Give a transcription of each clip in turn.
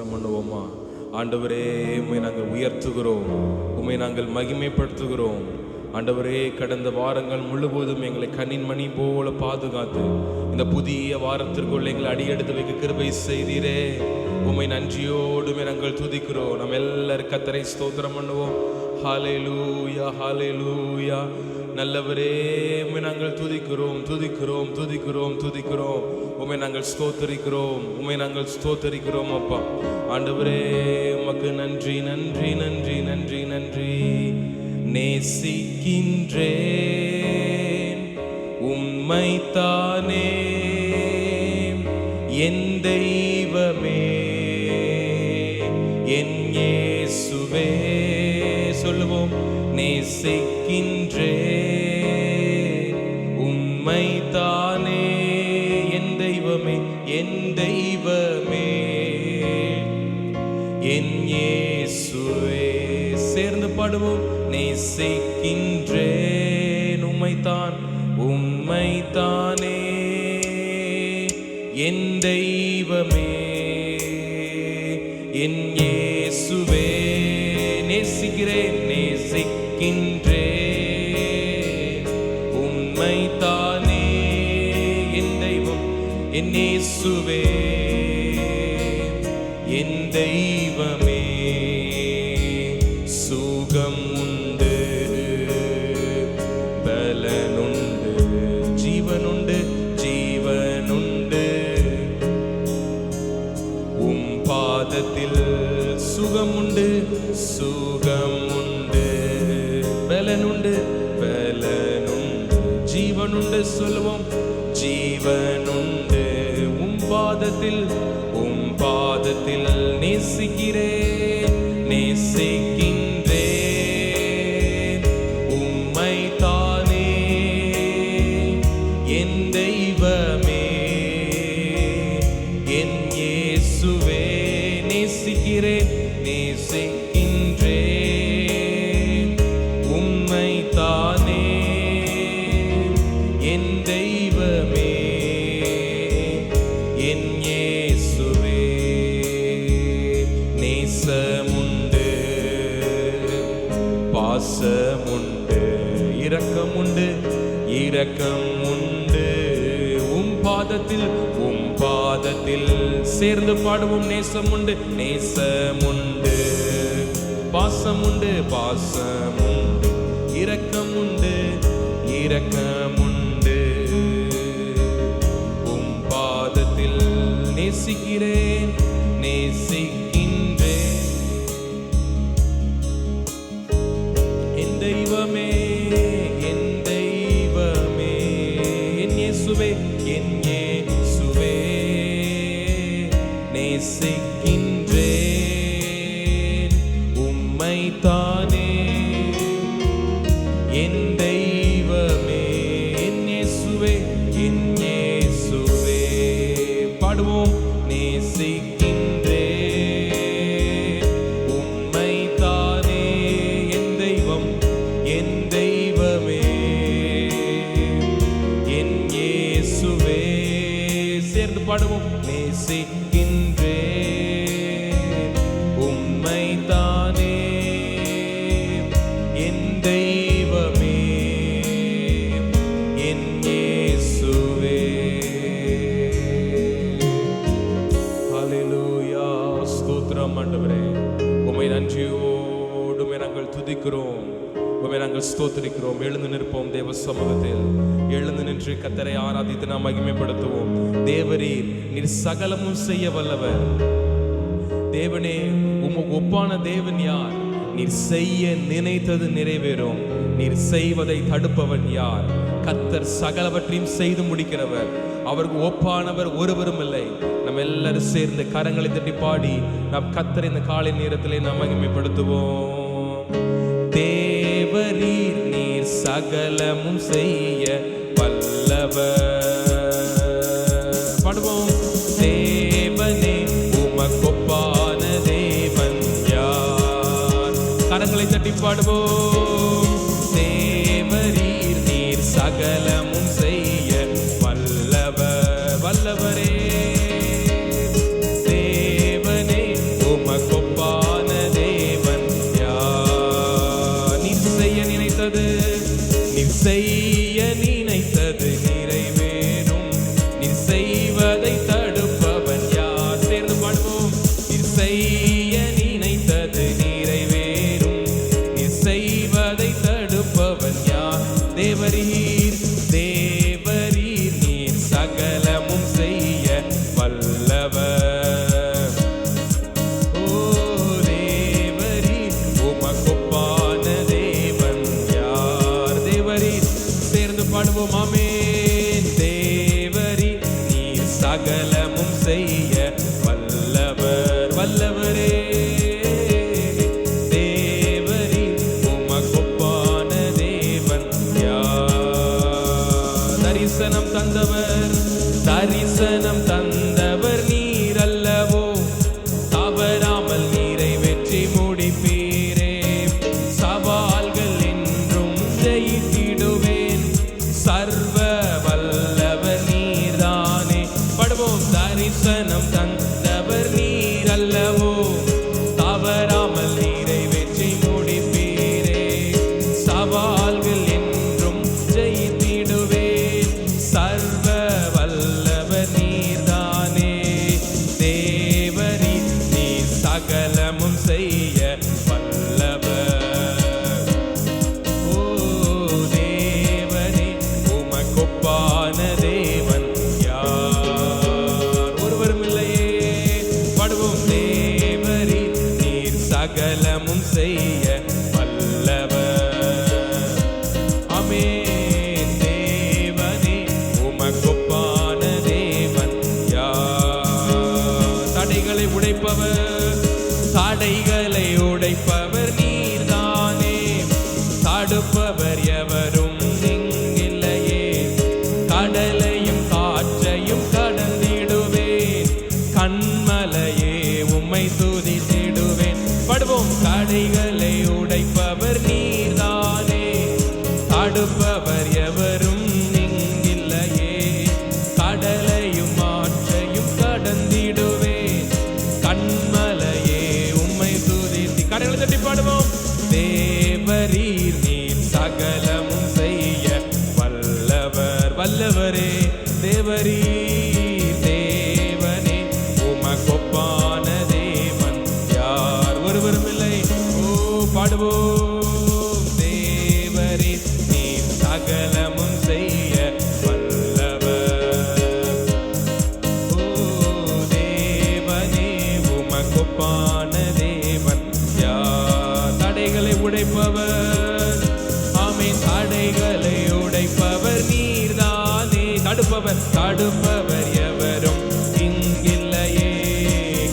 ஸ்தோத்திரம் பண்ணுவோமா? ஆண்டவரே, உம்மை நாங்கள் உயர்த்துகிறோம், உம்மை நாங்கள் மகிமைப்படுத்துகிறோம். ஆண்டவரே, கடந்த வாரங்கள் முழுவதும் எங்களை கண்ணின் மணி போல பாதுகாத்து இந்த புதிய வாரத்திற்குள் எங்களை அடியெடுத்து வைக்க கிருபை செய்தீரே. உம்மை நன்றியோடுமே நாங்கள் துதிக்கிறோம். நம்ம எல்லாரும் கர்த்தரை ஸ்தோத்திரம் பண்ணுவோம். ஹல்லேலூயா, ஹல்லேலூயா. நல்லவரே, உம்மை நாங்கள் துதிக்கிறோம், துதிக்கிறோம், துதிக்கிறோம், துதிக்கிறோம். உம்மை நாங்கள் ஸ்தோத்தரிக்கிறோம், உம்மை நாங்கள் ஸ்தோத்தரிக்கிறோம் அப்பா. ஆண்டவரே, உமக்கு நன்றி, நன்றி, நன்றி, நன்றி, நன்றி. நேசிக்கின்றேன் உம்மைத்தானே என் தெய்வமே, என் இயேசுவே. சொல்லுவோம், நேசிக்கின்றேன் உம்மைத்தானே என் தெய்வமே, என் தெய்வமே, என் இயேசுவே. சேர்ந்து பாடுவோம். நேசிக்கின்றேன் உம்மைத்தான், உம்மைத்தானே என் தெய்வமே, என் இயேசுவே. நேசிக்கிறேன், நேசிக்கின்றேன் உம்மைத்தானே என் தெய்வம், என் இயேசுவே, என் தெய்வமே. சுகம் உண்டு, பலனுண்டு, ஜீவனுண்டு, ஜீவனுண்டு உம் பாதத்தில். சுகமுண்டு, சுகமுண்டு, பலனுண்டு, பலனுண்டு, ஜீவனுண்டு. சொல்லுவோம், ஜீவனுண்டு உம் பாதத்தில், உம் பாதத்தில். நேசிக்கிறேன், நேசிக்கின்றேன் உம்மைத்தானே என் தெய்வமே, என் இயேசுவே. நேசிக்கிறேன், நேசிக்கின்றேன் உம்மைத்தானே என் தெய்வமே, என் இயேசுவே. நேசமுண்டு, பாசமுண்டு, இரக்கமுண்டு, இரக்கம் உண்டு உம் பாதத்தில், உம் பாதத்தில். சேர்ந்து பாடுவோம். நேசமுண்டு, நேசமுண்டு, பாசமுண்டு, பாசமுண்டு, இரக்கமுண்டு, இரக்கமுண்டு உம் பாதத்தில். நேசிக்கிறேன், நேசிக்கின்றேன் என் தெய்வமே, என் தெய்வமே, என் இயேசுவே, என் இயேசுவே. நேசிக்கின்றேன் உம்மைத்தானே என் தெய்வமே, என் இயேசுவே, என் இயேசுவே. பாடுவோம். நேசிக்கின்றேன் உம்மைத்தானே என் தெய்வம், என் தெய்வமே, என் இயேசுவே. சேர்ந்து பாடுவோம். நேசிக்கின்றேன் உம்மைத்தானே என் தெய்வமே, என் இயேசுவே. ஹல்லேலூயா. ஸ்தோத்திரம் ஆண்டவரே, உம்மை நன்றியோடு நாங்கள் துதிக்கிறோம், உம்மை நாங்கள் ஸ்தோத்திரிக்கிறோம். எழுந்து நிற்போம் தேவ சமூகத்தில். எழுந்து நின்று கர்த்தரை ஆராதித்து நாம் மகிமைப்படுத்துவோம். தேவரீர், நீர் சகலமும் செய்ய வல்லவர். தேவனே, உமக்கு ஒப்பான தேவன் யார்? நீர் செய்ய நினைத்தது நிறைவேறும். நீர் செய்வதை தடுப்பவன் யார்? கர்த்தர் சகலவற்றையும் செய்து முடிக்கிறவர். அவருக்கு ஒப்பானவர் ஒருவரும் இல்லை. நம்ம எல்லாரும் சேர்ந்து கரங்களை தட்டி பாடி நாம் கர்த்தரை இந்த காலை நேரத்திலே நாம் மகிமைப்படுத்துவோம். தேவரீர், நீர் சகலமும் செய்ய வல்லவர். பாடுவோம். தேவனே, உமக்கொப்பான தேவன் யார்? கரங்களை தட்டி பாடுவோம். தேவரீர், நீர் சகலமும் செய்ய வல்லவர். வல்லவரே, தேவனே, செய்ய நினைத்தது நிறைவேறும். நீர் செய்வதை தடுப்பவன் யார்? சேர்ந்து பாடுவோம். நீர் செய்ய நினைத்தது நிறைவேறும். நீர் செய்வதை தடுப்பவன் யார்? தேவரீர் தேவரீர் நீர் சகலமும் செய்ய வல்லவர். ஓ தேவரீர் உமக்கொப்பான தேவன் யார்? தேவரீர் சேர்ந்து பாடுவோம். ஆமென். தேவரீர் நீர் சகலமும் செய்ய வல்லவர். வல்லவரே தேவரீர் உமக்கொப்பான தேவன் யார்? தரிசனம் தந்தவர் தரிசனம் தந்தவர் நீர் அல்லவோ? தவறாமல் நிறைவேற்றி முடிப்பீரே. சவால்கள் என்றும் ஜெயித்திடுவேன். சர்வ வல்லவர் நீர்தானே. படுவோம். தரிசனம் தந்தவர் நீர் அல்லவோ? தவறாமல் நிறைவேற்றி முடிப்பீரே. சவால்கள் என்றும் ஜெயித்திடுவேன். சர்வ வல்லவர் நீர்தானே. தேவரீர் நீர் சகலமும் செய்ய வல்லவர். ஓ தேவனே உமக்கொப்பான தேவன் யார்? ஒருவரும் இல்லையே. படுவோம். தேவரீர் நீர் சகலமும் செய்ய வல்லவர். ஆமென். தேவனே உமக்கொப்பான தேவன் யார்? தடைகளை உடைப்பவர் தடைகளை உடைப்பவர் நீர்தானே. தடுப்பவர் எவரும் இங்கில்லையே. கடலையும் காற்றையும் கடந்திடுவேன். கண்மலையே உம்மை துதித்திடுவேன். படுவோம். தடைகளை உடைப்பவர் நீர்தானே. தடுப்பவர் எவரும் இங்கில்லையே. கடலையும் ஆற்றையும் கடந்திடுவேன். கண்மலையே உம்மை துதித்தி. கரங்களை தட்டி பாடுவோம். தேவரீர் நீர் சகலமும் செய்ய வல்லவர். வல்லவரே தேவரீர் தேவனே உமக்கொப்பான தேவன் யார்? ஒருவரும் இல்லை. ஓ பாடுவோம். தேவரீர் நீர் சகலமும் செய்ய வல்லவர். ஓ தேவனே உமக்கொப்பான தேவன் யார்? தடைகளை உடைப்பவர். ஆமென். தடைகளை உடைப்பவர் நீர்தானே. தடுப்பவர் எவரும் இங்கில்லையே.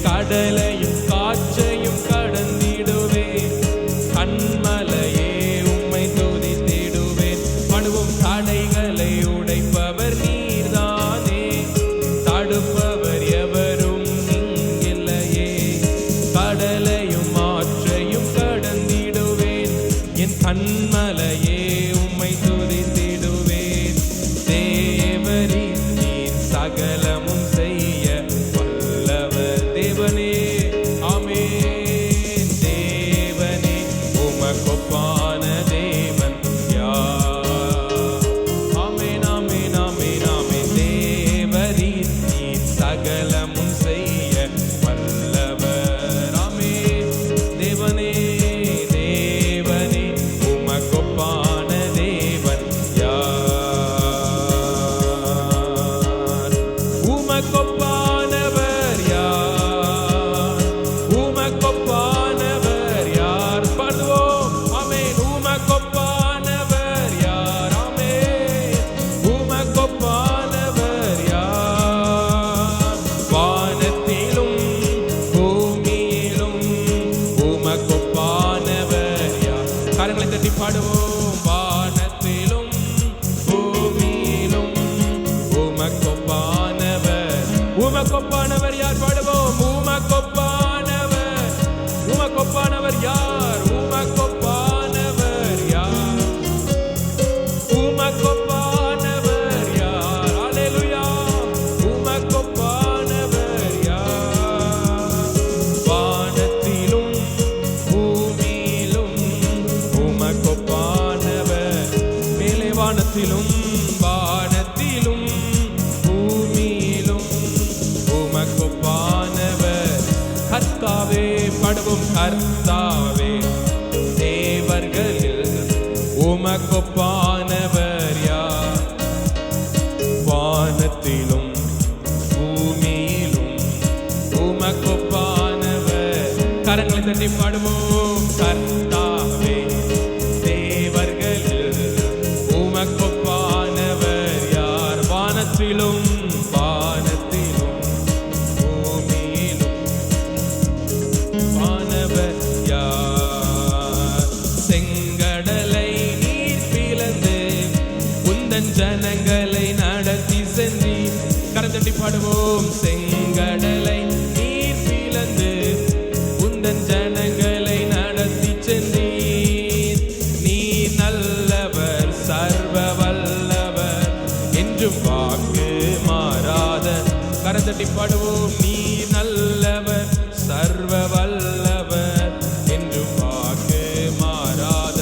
கடலையும் காற்றையும் கடந்திடுவேன். கண்மலையே உம்மை துதித்திடுவேன். படுவோம். தடைகளை உடைப்பவர் நீர்தானே. தடுப்பவர் எவரும் இங்கில்லையே. கடலையும் ஆற்றையும் கடந்திடுவேன். என் கண்மலையே உம்மை துதித்திடுவேன். தேவரீர் நீர் சகலமும் செய்ய வல்லவர். தேவனே ஆமென். தேவனே உமக்கொப்பான தேவன் யார்? ஆமென் ஆமென் ஆமென் ஆமென். தேவரீர் நீர் சகலமும் செய்ய வல்லவர். ஆமென். தேவனே தேவனே உமக்கொப்பான தேவன் யார்? உமக்கொப்பானவர் யார்? உமக்கொப்பானவர் யார்? பாடுவோம். ஆமென். உமக்கொப்பானவர் யார்? ஆமென். உமக்கொப்பானவர் யார்? வானத்திலும் பூமியிலும் உமக்கொப்பானவர் யார்? கரங்களை தட்டி பாடுவோம். வானத்திலும் பூமியிலும் உமக்கொப்பானவர். உமக்கொப்பானவர் யார்? பாடுவோம். உமக்கொப்பானவர். உமக்கொப்பானவர் யார்? உமக்கொப்பானவர் யார்? உமக்கொப்பானவர் யார்? அல்லேலூயா. உமக்கொப்பானவர் யார்? வானத்திலும் பூமியிலும் உமக்கொப்பானவர் வானத்திலும் வானத்திலும் பூமியிலும் உமக்கொப்பானவர் கர்த்தாவே. படுவோம் கர்த்தாவே. தேவர்களில் உமக்கொப்பானவர் யார்? வானத்திலும் பூமியிலும் உமக்கொப்பானவர். கரங்களை தட்டி பாடுவோம் கர்த்தாவே. தேவர்களில் உமக்கொப்பானவர் யார்? வானத்திலும் வானத்திலும் பூமியிலும் வானவர் யார்? செங்கடலை நீர் பிளந்து உந்தன் ஜனங்களை நடத்தி சென்றீர். கரத்தட்டி பாடுவோம். செங்கடலை நீர் பிளந்து உந்தன் ஜனங்களை நடத்தி சென்றீர். நீ நல்லவர் சர்வ வல்லவர் என்றும் வாக்கு மாறாத. கரத்தட்டி பாடுவோம். நீ நல்லவர் சர்வ வல்லவர் என்றும் வாக்கு மாறாத.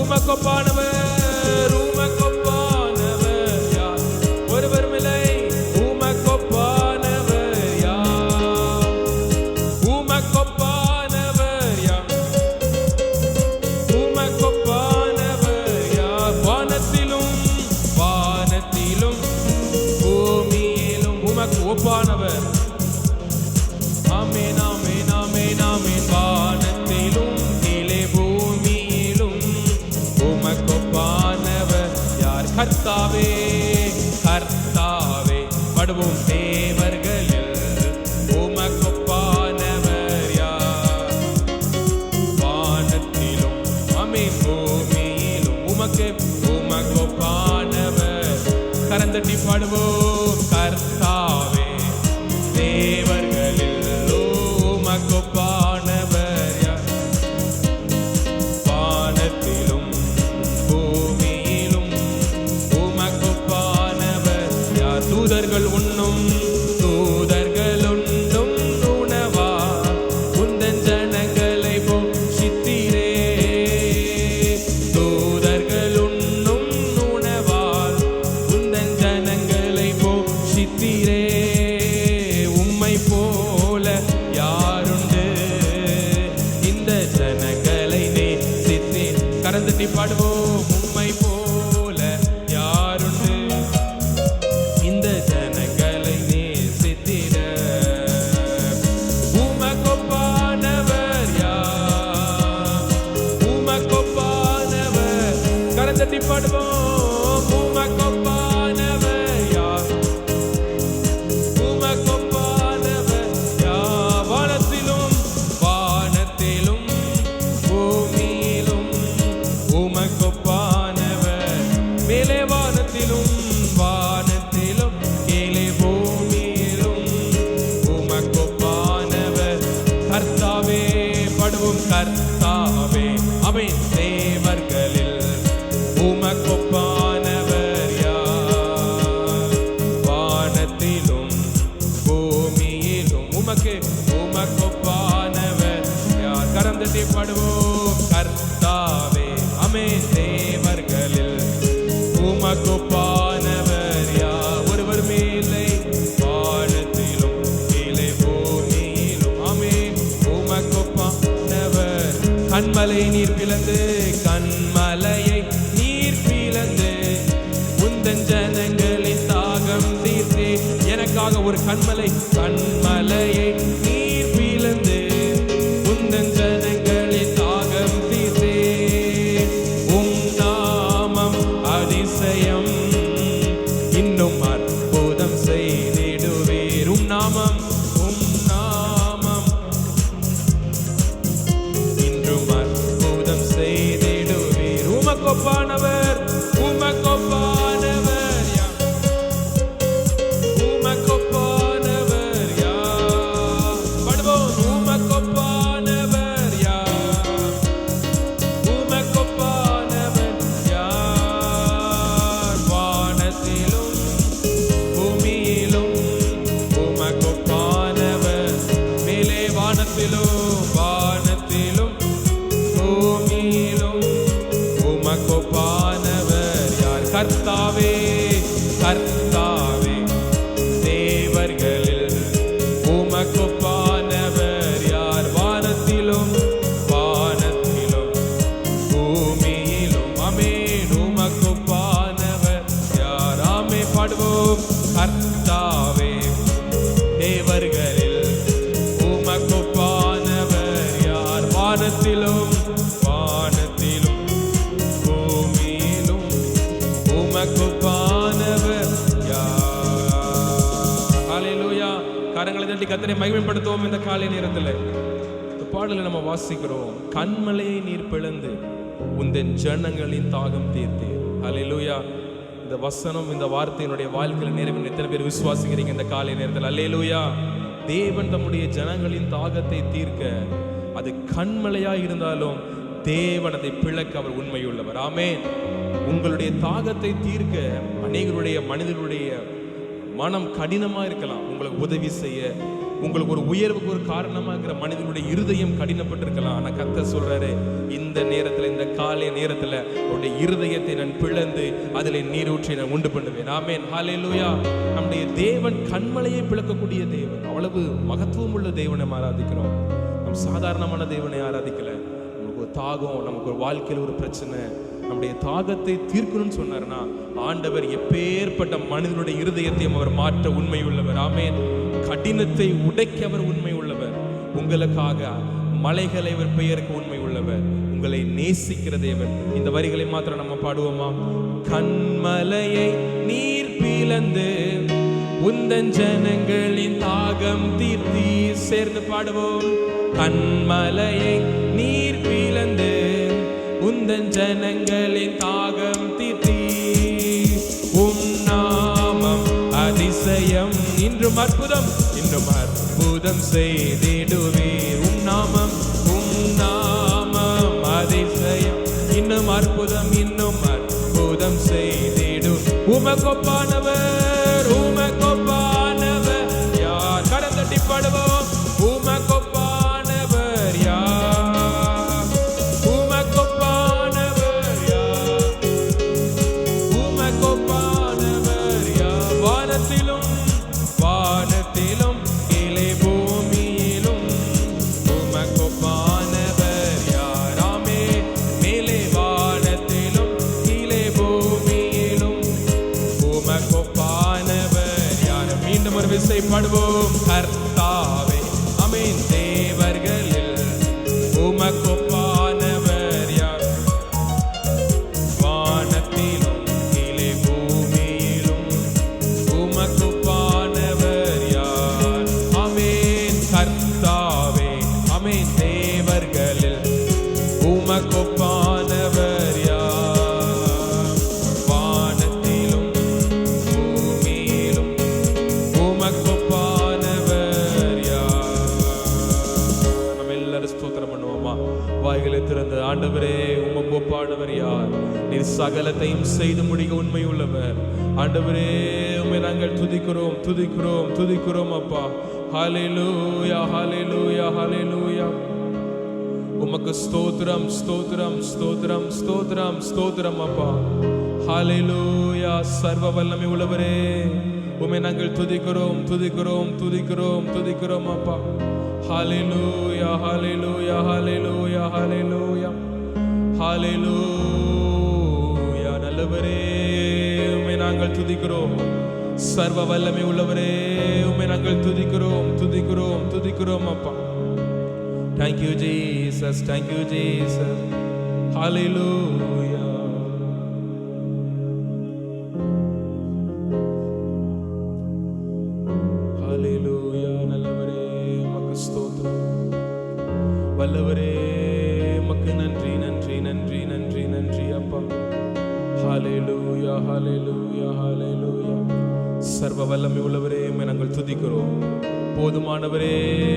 உமக்கொப்பானவர் உமக்கொப்பானவர் யார்? ஒருவரும் இல்லை. உமக்கொப்பானவர் யார்? உமக்கொப்பானவர் யார்? உமக்கொப்பானவர் யார்? வானத்திலும் வானத்திலும் பூமியிலும் உமக்கு ஒப்பானவர். ஆமென் ஆமென் ஆமென் ஆமென். வானத்திலும் கீழே பூமியிலும் உமக்கொப்பானவர் யார்? கர்த்தாவே கர்த்தாவே. படுவோம் தேவர்களில் உமக்கொப்பானவர் யார்? வானத்திலும் ஆமென் பூமியிலும் உமக்கு உமக்கொப்பானவர். கரந்தட்டி பாடுவோம் கர்த்தாவே. தேவர்களில் உமக்கொப்பானவர் யார்? வானத்திலும் பூமியிலும் உமக்கொப்பானவர் யார்? தூதர்கள் உண்ணும் உணவா உந்தன் ஜனங்களை போஷித்தீரே. தூதர்கள் உண்ணும் உணவால் உந்தன் ஜனங்களை போஷித்தீரே. உம்மை போல யாருண்டு இந்த ஜனங்களை நேசித்தீர். கரந்தட்டி பாடுவோம். உம்மை போல யாருண்டு இந்த ஜனங்களை நேசித்திட. உமக்கொப்பானவர் யார்? உமக்கொப்பானவர். கரந்தட்டி பாடுவோம். உமக்கொப்பானவர் யார்? உமக்கொப்பானவர் யார்? வானத்திலும் வானத்திலும் பூமியிலும் உமக்கொப்பானவர். மேலே வானத்திலும் வானத்திலும் கீழே பூமியிலும் உமக்கொப்பானவர். கர்த்தாவே படுவோம் கர்த்தாவே. அவன் தேவர்களில் உமக்கொப்பானவர் யார்? வானத்திலும் பூமியிலும் உமக்கு உமக்கொப்பானவர் யார்? கரம் தட்டி பாடுவோம் கர்த்தாவே. ஆமென். தேவர்களில் உமக்கொப்பானவர் யார்? ஒருவர் மேலே வானத்திலும் கீழே பூமியிலும் ஆமென் உமக்கொப்பானவர். கண்மலை நீர் பிளந்து கண்மலையை நீர் பிளந்து உந்தன் ஜனங்களின் தாகம் தீர்த்தே. எனக்காக ஒரு கண்மலையை நீர் பிளந்து உந்தன் ஜனங்களின் தாகம் தீர்த்தே. உம் நாமம் அதிசயம் இன்னும் அற்புதம் செய்திடுவீர். உம் நாமம் இன்றும் அற்புதம் செய்திடுவீர். உமக்கொப்பானவர் உமக்கொப்பானவர் யார்? உமக்கொப்பானவர் யார்? படுவோம். உமக்கொப்பானவர் யார்? உமக்கொப்பானவர் யார்? வானத்திலும் பூமியிலும் உமக்கொப்பானவர். மேலே வானத்திலும் வானத்திலும் பூமியிலும் உமக்கொப்பானவர் யார்? கர்த்தா தட்டி கர்த்தரை மகிமைப்படுத்துவோம். இந்த காலை நேரத்தில் இந்த பாடலை நம்ம வாசிக்கிறோம். கண்மலையை நீர் பிளந்து உந்தன் ஜனங்களின் தாகம் தீர்த்தீர். அல்லேலூயா. இந்த வசனம், இந்த வார்த்தையினுடைய வாழ்க்கையில் நிறைவேறும் எத்தனை பேர் விசுவாசிக்கிறீங்க இந்த காலை நேரத்தில்? அல்லேலூயா. தேவன் தம்முடைய ஜனங்களின் தாகத்தை தீர்க்க அது கண்மலையா இருந்தாலும் தேவன் அதை பிளக்க அவர் உண்மையுள்ளவர். ஆமென். உங்களுடைய தாகத்தை தீர்க்க அநேகருடைய மனிதர்களுடைய மனம் கடினமா இருக்கலாம். உங்களுக்கு உதவி செய்ய, உங்களுக்கு ஒரு உயர்வுக்கு ஒரு காரணமா இருக்கிற மனிதனுடைய இருதயம் கடினப்பட்டிருக்கலாம். ஆனா கர்த்தர் சொல்றாரு, இந்த நேரத்துல, இந்த காலை நேரத்துல உங்களுடைய இருதயத்தை நான் பிளந்து அதில் நீரூற்றி நான் உண்டு பண்ணுவேன். ஆமென். ஹல்லேலூயா. நம்முடைய தேவன் கண்மலையை பிளக்கக்கூடிய தேவன். அவ்வளவு மகத்துவம் உள்ள தேவனை ஆராதிக்கிறோம். நம் சாதாரணமான தேவனை ஆராதிக்கல. நமக்கு ஒரு தாகம், நமக்கு ஒரு வாழ்க்கையில் ஒரு பிரச்சனை, நம்முடைய தாகத்தை தீர்க்கணும்னு சொன்னார்னா ஆண்டவர் எப்பேற்பட்ட மனிதனுடைய இருதயத்தையும் அவர் மாற்ற உண்மை உள்ளவர். ஆமென். கடினத்தை உடைக்க அவர் உண்மை உள்ளவர். உங்களுக்காக மலைகளை அவர் பெயருக்கு உண்மை உள்ளவர். உங்களை நேசிக்கிற தேவன். இந்த வரிகளை மாத்திரம் நம்ம பாடுவோமா? கண்மலையை நீர் பிளந்து உந்தன் ஜனங்களின் தாகம் தீர்த்தி. சேர்ந்து பாடுவோம். கண்மலையை நீர் பிளந்து உந்தன் ஜனங்களின் தாகம் தீர்த்தி. உம் நாமம் அதிசயம், இன்றும் அற்புதம், இன்றும் அற்புதம் செய்திடுவீர். உம் நாமம் அதிசயம், இன்னும் அற்புதம், இன்னும் அற்புதம் செய்திடு. உமக்கொப்பானவர், உமக்கொப்பானவர் யார்? கரம் தட்டி பாடுவோம். உமக்கொப்பானவர் யார்? உமக்கொப்பானவர் யார்? உமக்கொப்பானவர் யார்? வானத்திலும் வானத்திலும் கீழே பூமியிலும் உமக்கொப்பானவர் யார்? ஆமே. மேலே வானத்திலும் கீழே பூமியிலும் உமக்கொப்பானவர் யார்? மீண்டும் ஒரு விசை பாடுவோம். கர்த்தாவே, ஆமென். தேவர்களில் உமக்கொப்பானவர் யார்? வானத்திலும் கீழே பூமியிலும் உமக்கொப்பானவர் யார்? ஆமென். கர்த்தாவே, ஆமென். தேவர்களில் உமக்கொப்பானவர் யார்? வானத்திலும் பூமியிலும் உமக்கொப்பானவர் யார்? நம்ம எல்லாரும் ஸ்தோத்திரம் பண்ணுவோமா? வாய்களை திறந்து, ஆண்டவரே உமக்கொப்பானவர் யார்? நீர் சகலத்தையும் செய்து முடிக்க உண்மை உள்ளவர். ஆண்டவரே உம்மை நாங்கள் துதிக்கிறோம், துதிக்கிறோம், துதிக்கிறோம் அப்பா. ஹல்லேலூயா, ஹல்லேலூயா, ஹல்லேலூயா. உமக்கு ஸ்தோத்திரம், ஸ்தோத்திரம், ஸ்தோத்திரம், ஸ்தோத்திரம், ஸ்தோத்திரம் அப்பா. ஹல்லேலூயா. சர்வ வல்லமை உள்ளவரே, உம்மை நாங்கள் துதிக்கிறோம், துதிக்கிறோம், துதிக்கிறோம், துதிக்கிறோம் அப்பா. ஹல்லேலூயா, ஹல்லேலூயா, ஹல்லேலூயா, ஹல்லேலூயா, ஹல்லேலூயா. நல்லவரே, உம்மை நாங்கள் துதிக்கிறோம். சர்வ வல்லமை உள்ளவரே, உம்மை நாங்கள் துதிக்கிறோம், துதிக்கிறோம், துதிக்கிறோம் அப்பா. Thank you Jesus, thank you Jesus. Hallelujah. Hallelujah. நல்லவரே உமக்கு ஸ்தோத்திரம். வல்லவரே உமக்கு நன்றி, நன்றி, நன்றி, நன்றி, நன்றி அப்பா. Hallelujah, hallelujah, hallelujah. சர்வ வல்லமை உள்ளவரே, உம்மை நாங்கள் துதிக்கிறோம். போதுமானவரே,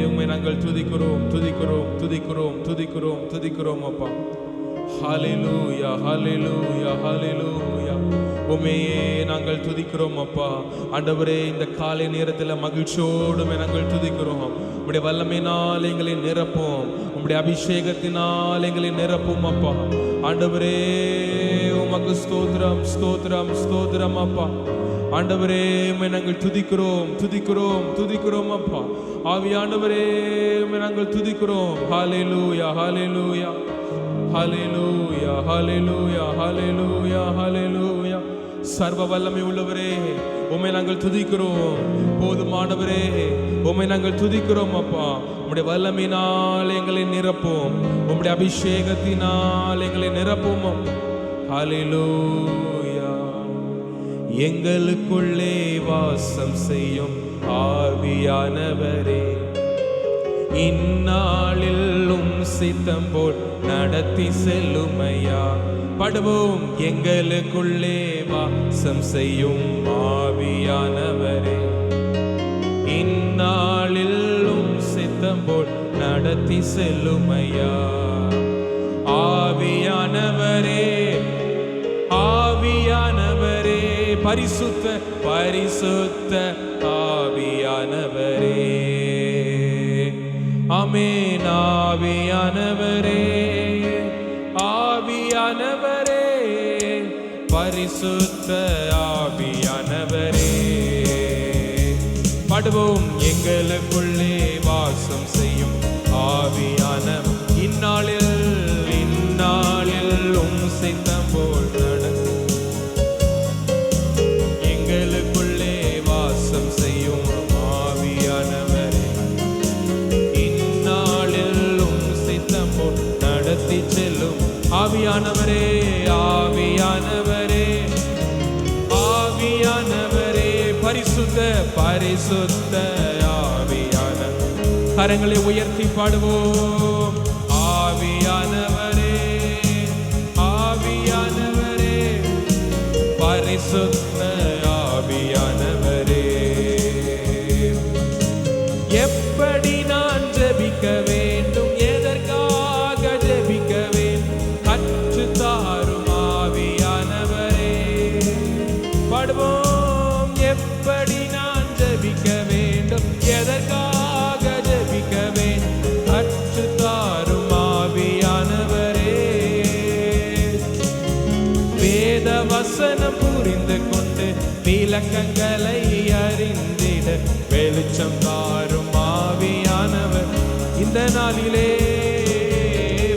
உம்மை நாங்கள் துதிக்கிறோம், துதிக்கிறோம், துதிக்கிறோம், துதிக்கிறோம், துதிக்கிறோம் அப்பா. ஹல்லேலூயா, ஹல்லேலூயா, ஹல்லேலூயா. உம்மையே நாங்கள் துதிக்கிறோம் அப்பா. ஆண்டவரே, இந்த காலை நேரத்தில் மகிழ்ச்சியோடு நாங்கள் துதிக்கிறோம். உம்முடைய வல்லமையினால் எங்களை நிரப்பும், உம்முடைய அபிஷேகத்தினால் எங்களை நிரப்பும் அப்பா. ஆண்டவரே உமக்கு ஸ்தோத்திரம், ஸ்தோத்திரம், ஸ்தோத்திரம் அப்பா. ஆண்டவரே உம்மை நாங்கள் துதிக்கிறோம், துதிக்கிறோம், துதிக்கிறோம் அப்பா. ஆவியானவரே உம்மை நாங்கள் துதிக்கிறோம். ஹல்லேலூயா, ஹல்லேலூயா, ஹல்லேலூயா, ஹல்லேலூயா, ஹல்லேலூயா, ஹல்லேலூயா. சர்வ வல்லமை உள்ளவரே, உம்மை நாங்கள் துதிக்கிறோம். போதுமானவரே, உம்மை நாங்கள் துதிக்கிறோம் அப்பா. உம்முடைய வல்லமையினால் எங்களை நிரப்பும், உம்முடைய அபிஷேகத்தினால் எங்களை நிரப்பும். ஹல்லேலூயா. எங்களுக்குள்ளே வாசம் செய்யும் ஆவியானவரே, இந்நாளில் சித்தம் போல் நடத்தி செல்லுமையா. படுவோம் எங்களுக்குள்ளே வாசம் செய்யும் ஆவியானவரே. இந்நாளில் சித்தம் போல் நடத்தி செல்லுமையா. ஆவியானவரே, ஆவியானவரே, பரிசுத்த பரிசுத்த ஆவியானவரே. ஆமென். ஆவியானவரே, ஆவியானவரே, பரிசுத்த ஆவியானவரே. படுவோம் எங்களுக்குள்ளே வாசம் செய்யும் ஆவியானவர். இந்நாளில் சித்தம் போல் நடந்து எங்களுக்குள்ளே வாசம் செய்யும் ஆவியானவரே. இந்நாளில் சித்தம் போல் நடத்தி செல்லும் ஆவியானவரே. ஆவியானவரே, ஆவியானவரே, பரிசுத்த பரிசுத்த ஆவியானவர். கரங்களை உயர்த்தி பாடுவோம். ஆவியானவரே, ஆவியானவரே, பரிசுத்த ஆவியானவரே. எப்படி நான் ஜெபிக்க வேண்டும், எதற்காக ஜெபிக்க வேண்டும், கற்று தாரும் ஆவியானவரே. பாடுவோம். எப்படி நான் ஜெபிக்க வேண்டும், எதற்காக ஜெபிக்க வேண்டும், கற்று தாரும் ஆவியானவரே. வேத வசனம் புரிந்து கொண்டு விளக்கங்களை அறிந்திட வெளிச்சம் தாரும் ஆவியானவர். இந்த நாளிலே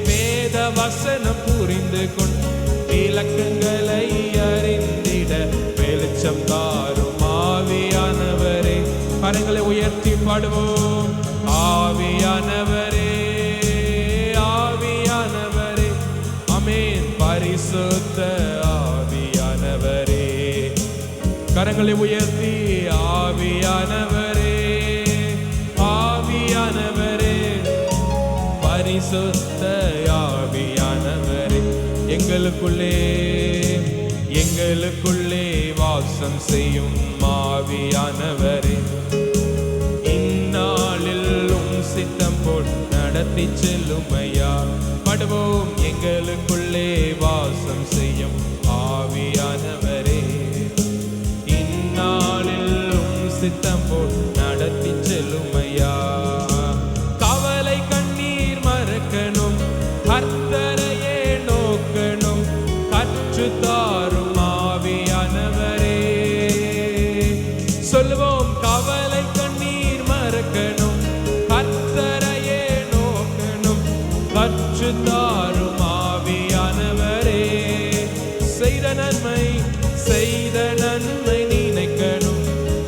வேத வசனம் புரிந்து கொண்டு விளக்கங்களை அறிந்திட வெளிச்சம் தாரும் ஆவியானவரே. கரங்களை உயர்த்தி பாடுவோம். ஆவியானவரே, ஆவியானவரே, ஆமென். பரிசுத்த ஆவியானவரே. கரங்களை உயர்த்தி ஆவியானவரே, ஆவியானவரே, பரிசுத்த ஆவியானவரே. எங்களுக்குள்ளே எங்களுக்குள்ளே வாசம் செய்யும் ஆவியானவரே. இந்நாளில் சித்தம் போல் நடத்தி செல்லுமையா. படுவோம் எங்களுக்குள்ளே வாசம் செய்யும் ஆவியானவரே. இந்நாளில் சித்தம் போல் நடத்தி செல்லுமையா. கவலை கண்ணீர் மறக்கணும், கர்த்தரையே நோக்கணும், கற்று தாரும் ஆவியானவரே. சொல்லுவோம். கவலை கண்ணீர் மறக்கணும், கர்த்தரையே நோக்கணும், கற்று தாரும் ஆவியானவரே. செய்த நன்மை செய்த நன்மை நினைக்கணும்,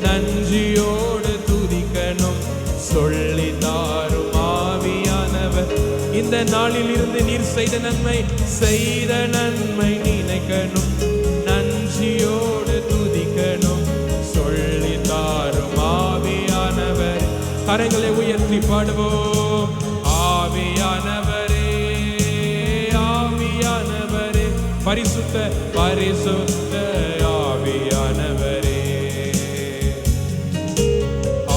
நன்றியோடு துதிக்கணும், சொல்லி தாரும் ஆவியானவர். இந்த நாளில் இருந்து நீர் செய்த நன்மை நினைக்கணும், நன்றியோடு துதிக்கணும், சொல்லி தாரும் ஆவியானவர். கரங்களை உயர்த்தி பாடுவோம். ஆவியானவரே, ஆவியானவரே, பரிசுத்த பரிசுத்த ஆவியானவரே.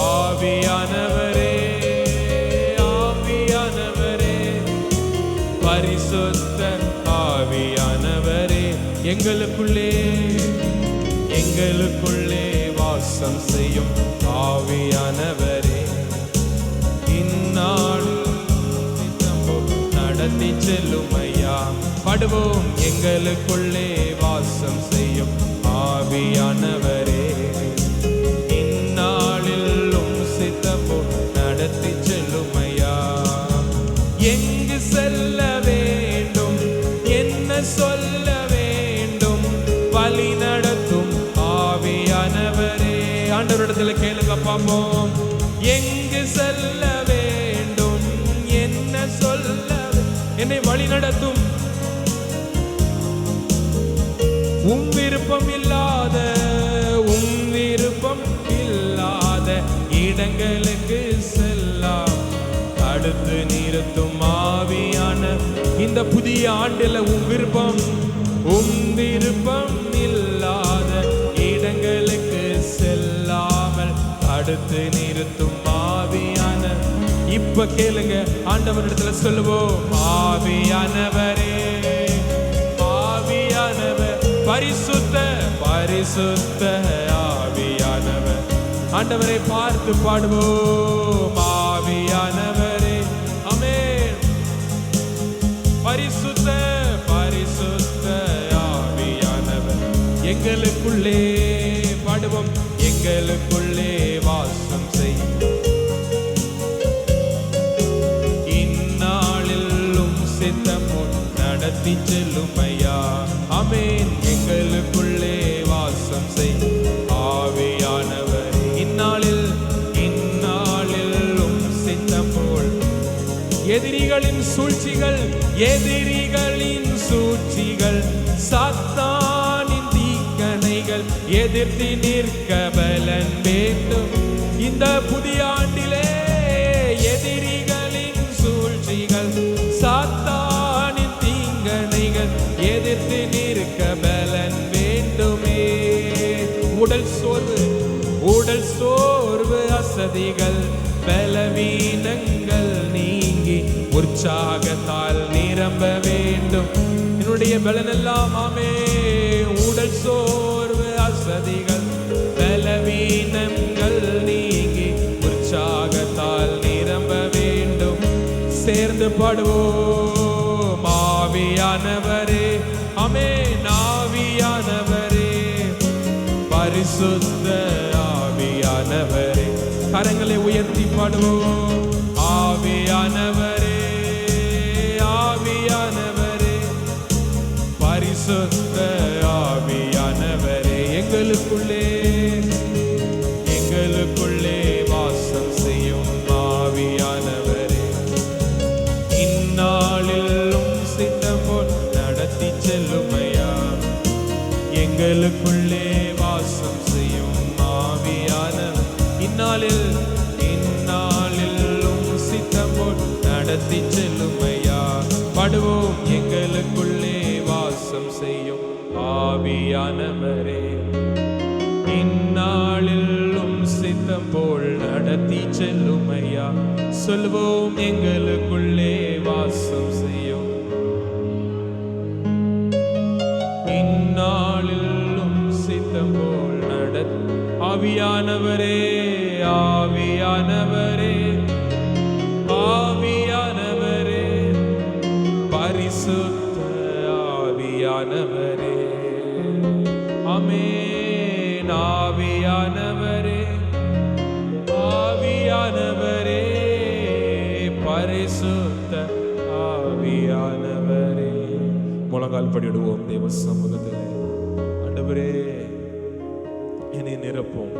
ஆவியானவரே, ஆவியானவரே, பரிசுத்த ஆவியானவரே. எங்களுக்குள்ளே எங்களுக்குள்ளே வாசம் செய்யும் ஆவியானவரே. இந்நாள் நடத்தி செல்லுமையா. படுவோம் எங்களுக்குள்ளே வாசம் செய்யும் ஆவியானவரே. இந்நாளில் சித்தம் போல் நடத்தி செல்லுமையா. எங்கு செல்ல வேண்டும், என்ன சொல்ல வேண்டும், வழி நடத்தும் ஆவியானவரே. ஆண்டவரிடத்தில் கேளுங்க பாப்போம். எங்கு செல்ல வேண்டும், என்ன சொல்ல, என்னை வழி நடத்தும். உம் விருப்பம் இல்லாத இடங்களுக்கு செல்லாம் நிறுத்தும் ஆவியான இந்த புதிய ஆண்டில் உன் விருப்பம் இல்லாத இடங்களுக்கு செல்லாமல் தடுத்து நிறுத்தும் ஆவியான. இப்ப கேளுங்க, ஆண்டவரிடத்துல சொல்லுவோம், ஆவியானவரே, ஆவியானவர், பரிசுத்த பரிசுத்த ஆவியானவர். ஆண்டவரை பார்த்து பாடுவோம், ஆவியானவரே. ஆமென். பரிசுத்த பரிசுத்த ஆவியானவர் எங்களுக்குள்ளே பாடுவோம், எங்களுக்குள்ளே வாசம் செய்யும். இந்நாளிலும் சித்தமுன் நடத்தி செல்லும் ஐயா. ஆமென். எங்களுக்குள்ளே வாசம் செய்யும் ஆவியானவர் இந்நாளிலும் சித்தம் போல் எதிரிகளின் சூழ்ச்சிகள் சாத்தானின் தீக்கணைகள் எதிர்த்து நிற்க பலன் வேண்டும். இந்த புதிய ஆண்டிலே எதிரிகளின் சூழ்ச்சிகள் சாத்தானின் தீங்கணைகள் எதிர்த்து நிற்க பலன் வேண்டுமே. உடல் சோர்வு அசதிகள் பலவீனங்கள் நீங்கி உற்சாகத்தால் நிரம்ப வேண்டும். என்னுடைய பலனெல்லாம் ஆமே. உடல் சோர்வு அசதிகள் பலவீனங்கள் நீங்கி உற்சாகத்தால் நிரம்ப வேண்டும். சேர்ந்து பாடுவோம், ஆவியானவரே. ஆமென். ஆவியானவரே, பரிசுத்த ஆவியானவரே. கரங்களை உயர்த்தி பாடுவோம், ஆவியானவரே, ஆவியானவரே, பரிசுத்த ஆவியானவரே. எங்களுக்குள்ளே வாசம் செய்யும் ஆவியானவரே. இந்நாளிலும் சித்தம் போல் நடத்தி செல்லும் ஐயா. எங்களுக்குள்ளே வாசம் செய்யும் ஆவியானவர் இந்நாளிலும் சித்தம் போல் நடத்தி செல்லும் ஐயா. பாடுவோம், எங்களுக்குள்ளே வாசம் செய்யும் ஆவியானவரே. இந்நாளிலும் சித்தம் போல் நடத்தி செல்லும் ஐயா. சொல்வோம், எங்களுக்குள்ளே வாசம் செய்யும் இந்நாளிலும் சித்தம் போல் ஆவியானவரே, ஆவியானவரே, ஆவியானவரே, பரிசுத்த ஆவியானவரே. ஆமென். ஆவியானவரே, ஆவியானவரே, பரிசுத்த ஆவியானவரே. முழங்கால் படிடுவோம் தேவ சமூகத்திலே. ஆண்டவரே, என்னை நிரப்பும்.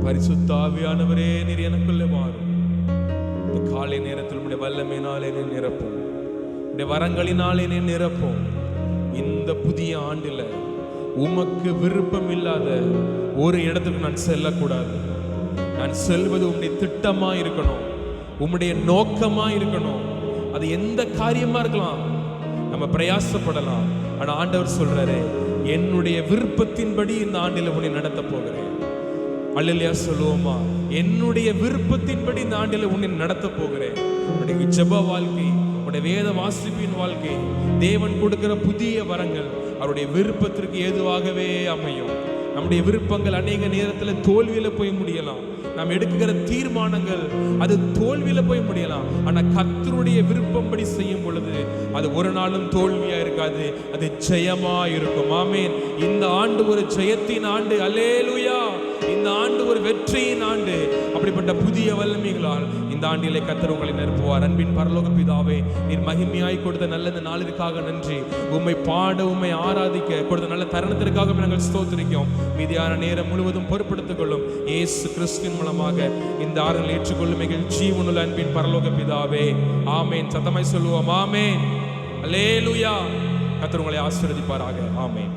பரிசுத்த ஆவியானவரே, நீர் எனக்குள்ளே மாறும். இந்த காலை நேரத்தில் உடைய வல்லமையினால் என்னை நிரப்பும். உடைய வரங்களினால் என்னை நிரப்பும். இந்த புதிய ஆண்டில உமக்கு விருப்பம் இல்லாத ஒரு இடத்துக்கு நான் செல்லக்கூடாது. நான் செல்வது உம்முடைய திட்டமா இருக்கணும், உம்முடைய நோக்கமா இருக்கணும். அது எந்த காரியமா இருக்கலாம், நம்ம பிரயாசப்படலாம். ஆனா ஆண்டவர் சொல்றாரு, என்னுடைய விருப்பத்தின்படி இந்த ஆண்டில் உன்னை நடத்த போகிறேன். அல்லேலூயா சொல்லுவோமா? என்னுடைய விருப்பத்தின்படி இந்த ஆண்டில் உன்னை நடத்த போகிறேன். உன்னுடைய ஜெப வாழ்க்கை, உன்னுடைய வேத வாசிப்பின் வாழ்க்கை, தேவன் கொடுக்கிற புதிய வரங்கள் அவருடைய விருப்பத்திற்கு ஏதுவாகவே அமையும். நம்முடைய விருப்பங்கள் அநேக நேரத்தில் தோல்வியில போய் முடியலாம். நாம் எடுக்கிற தீர்மானங்கள் அது தோல்வியில போய் முடியலாம். ஆனா கர்த்தருடைய விருப்பம்படி செய்யும் பொழுது அது ஒரு நாளும் தோல்வியா இருக்காது, அது ஜெயமா இருக்கும். ஆமென். இந்த ஆண்டு ஒரு ஜெயத்தின் ஆண்டு. அல்லேலூயா. இந்த ஆண்டு ஒரு வெற்றியின் ஆண்டு. அப்படிப்பட்ட புதிய வல்லமைகளால் இந்த ஆண்டிலே கர்த்தர் உங்களை நிரப்புவார். அன்பின் பரலோக பிதாவே, நீர் மகிமையாய் கொடுத்த நல்ல நாளிற்காக நன்றி. உம்மை பாட, உம்மை ஆராதிக்க கொடுத்த நல்ல தருணத்திற்காக நாங்கள் ஸ்தோத்திரிக்கிறோம். மீதியான நேரம் முழுவதும் பொறுப்படுத்திக் கொள்ளும் இயேசு கிறிஸ்துவின் மூலமாக இந்த ஆறுதல் ஏற்றுக்கொள்ளும் எங்கள் ஜீவனுள்ள அன்பின் பரலோக பிதாவே, ஆமேன். சத்தமாய் சொல்லுவோம், ஆமேன். அல்லேலூயா. கர்த்தர் உங்களை ஆசீர்வதிப்பாராக. ஆமேன்.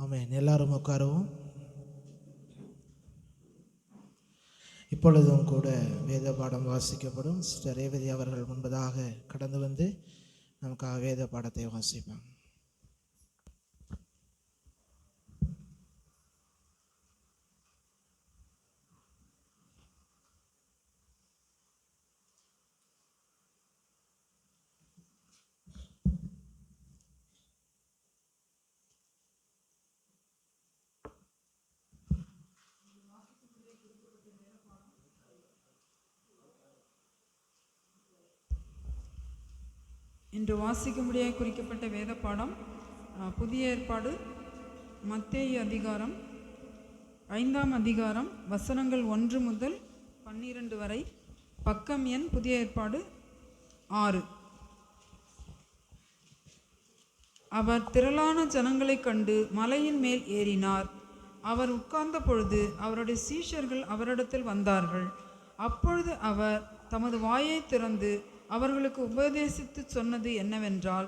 ஆமென். எல்லாரும் உட்காருவோம். இப்பொழுதும் கூட வேத பாடம் வாசிக்கப்படும். சிஸ்டர் ரேவதி அவர்கள் முன்பதாக கடந்து வந்து நமக்காக வேத பாடத்தை வாசிப்பாங்க. இன்று வாசிக்கும்படியாக குறிக்கப்பட்ட வேத பாடம் புதிய ஏற்பாடு மத்தேயு அதிகாரம் 5ஆம் அதிகாரம் வசனங்கள் 1 முதல் 12 வரை. பக்கம் எண் புதிய ஏற்பாடு 6. அவர் திரளான ஜனங்களைக் கண்டு மலையின் மேல் ஏறினார். அவர் உட்கார்ந்த பொழுது அவருடைய சீஷர்கள் அவரிடத்தில் வந்தார்கள். அப்பொழுது அவர் தமது வாயை திறந்து அவர்களுக்கு உபதேசித்து சொன்னது என்னவென்றால்,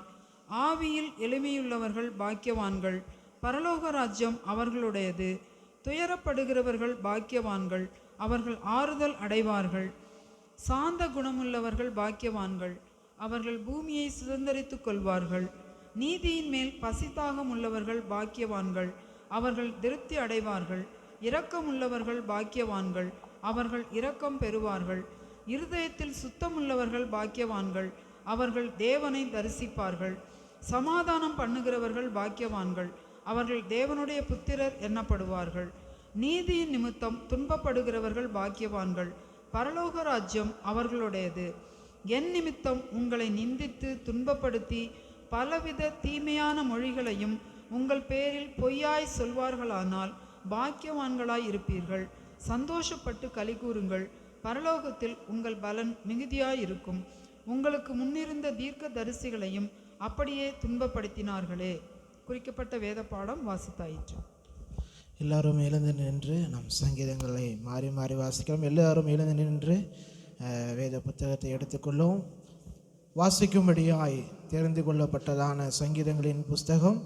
ஆவியில் எளிமையுள்ளவர்கள் பாக்கியவான்கள், பரலோக ராஜ்யம் அவர்களுடையது. துயரப்படுகிறவர்கள் பாக்கியவான்கள், அவர்கள் ஆறுதல் அடைவார்கள். சாந்த குணமுள்ளவர்கள் பாக்கியவான்கள், அவர்கள் பூமியை சுதந்தரித்துக் கொள்வார்கள். நீதியின் மேல் பசிதாகம் உள்ளவர்கள் பாக்கியவான்கள், அவர்கள் திருப்தி அடைவார்கள். இரக்கமுள்ளவர்கள் பாக்கியவான்கள், அவர்கள் இரக்கம் பெறுவார்கள். இருதயத்தில் சுத்தமுள்ளவர்கள் பாக்கியவான்கள், அவர்கள் தேவனை தரிசிப்பார்கள். சமாதானம் பண்ணுகிறவர்கள் பாக்கியவான்கள், அவர்கள் தேவனுடைய புத்திரர் எண்ணப்படுவார்கள். நீதியின் நிமித்தம் துன்பப்படுகிறவர்கள் பாக்கியவான்கள், பரலோக ராஜ்யம் அவர்களுடையது. என் நிமித்தம் உங்களை நிந்தித்து துன்பப்படுத்தி பலவித தீமையான மொழிகளையும் உங்கள் பேரில் பொய்யாய் சொல்வார்களானால் பாக்கியவான்களாய் இருப்பீர்கள். சந்தோஷப்பட்டு களி கூறுங்கள், பரலோகத்தில் உங்கள் பலன் மிகுதியாயிருக்கும். உங்களுக்கு முன்னிருந்த தீர்க்க தரிசிகளையும் அப்படியே துன்பப்படுத்தினார்களே. குறிக்கப்பட்ட வேத பாடம் வாசித்தாயிற்று. எல்லாரும் எழுந்து நின்று நம் சங்கீதங்களை மாறி மாறி வாசிக்கிறோம். எல்லாரும் எழுந்து நின்று வேத புத்தகத்தை எடுத்துக்கொள்ளும். வாசிக்கும்படியாய் தெரிந்து கொள்ளப்பட்டதான சங்கீதங்களின் புஸ்தகம்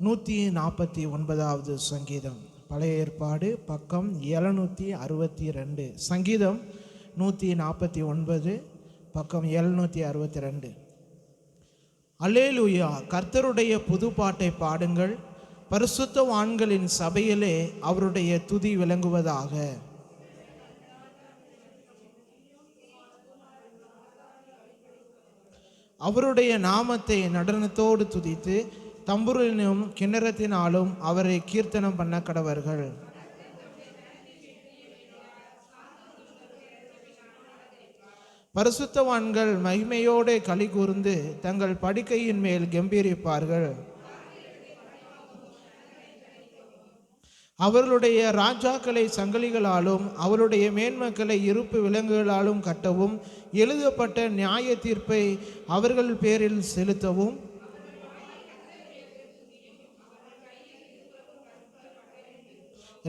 149வது சங்கீதம், பழைய ஏற்பாடு, பக்கம் 762. சங்கீதம் 149, பக்கம் 762. அல்லேலூயா, கர்த்தருடைய புது பாட்டை பாடுங்கள், பரிசுத்தவான்களின் சபையிலே அவருடைய துதி விளங்குவதாக. அவருடைய நாமத்தை நடனத்தோடு துதித்து தம்புரினும் கிண்ணறத்தினாலும் அவரை கீர்த்தனம் பண்ண கடவர்கள். பரிசுத்தவான்கள் மகிமையோடு களி கூர்ந்து தங்கள் படுக்கையின் மேல் கம்பீரிப்பார்கள். அவர்களுடைய ராஜாக்களை சங்கிலிகளாலும் அவருடைய மேன்மக்களை இருப்பு விலங்குகளாலும் கட்டவும், எழுதப்பட்ட நியாய தீர்ப்பை அவர்கள் பேரில் செலுத்தவும்.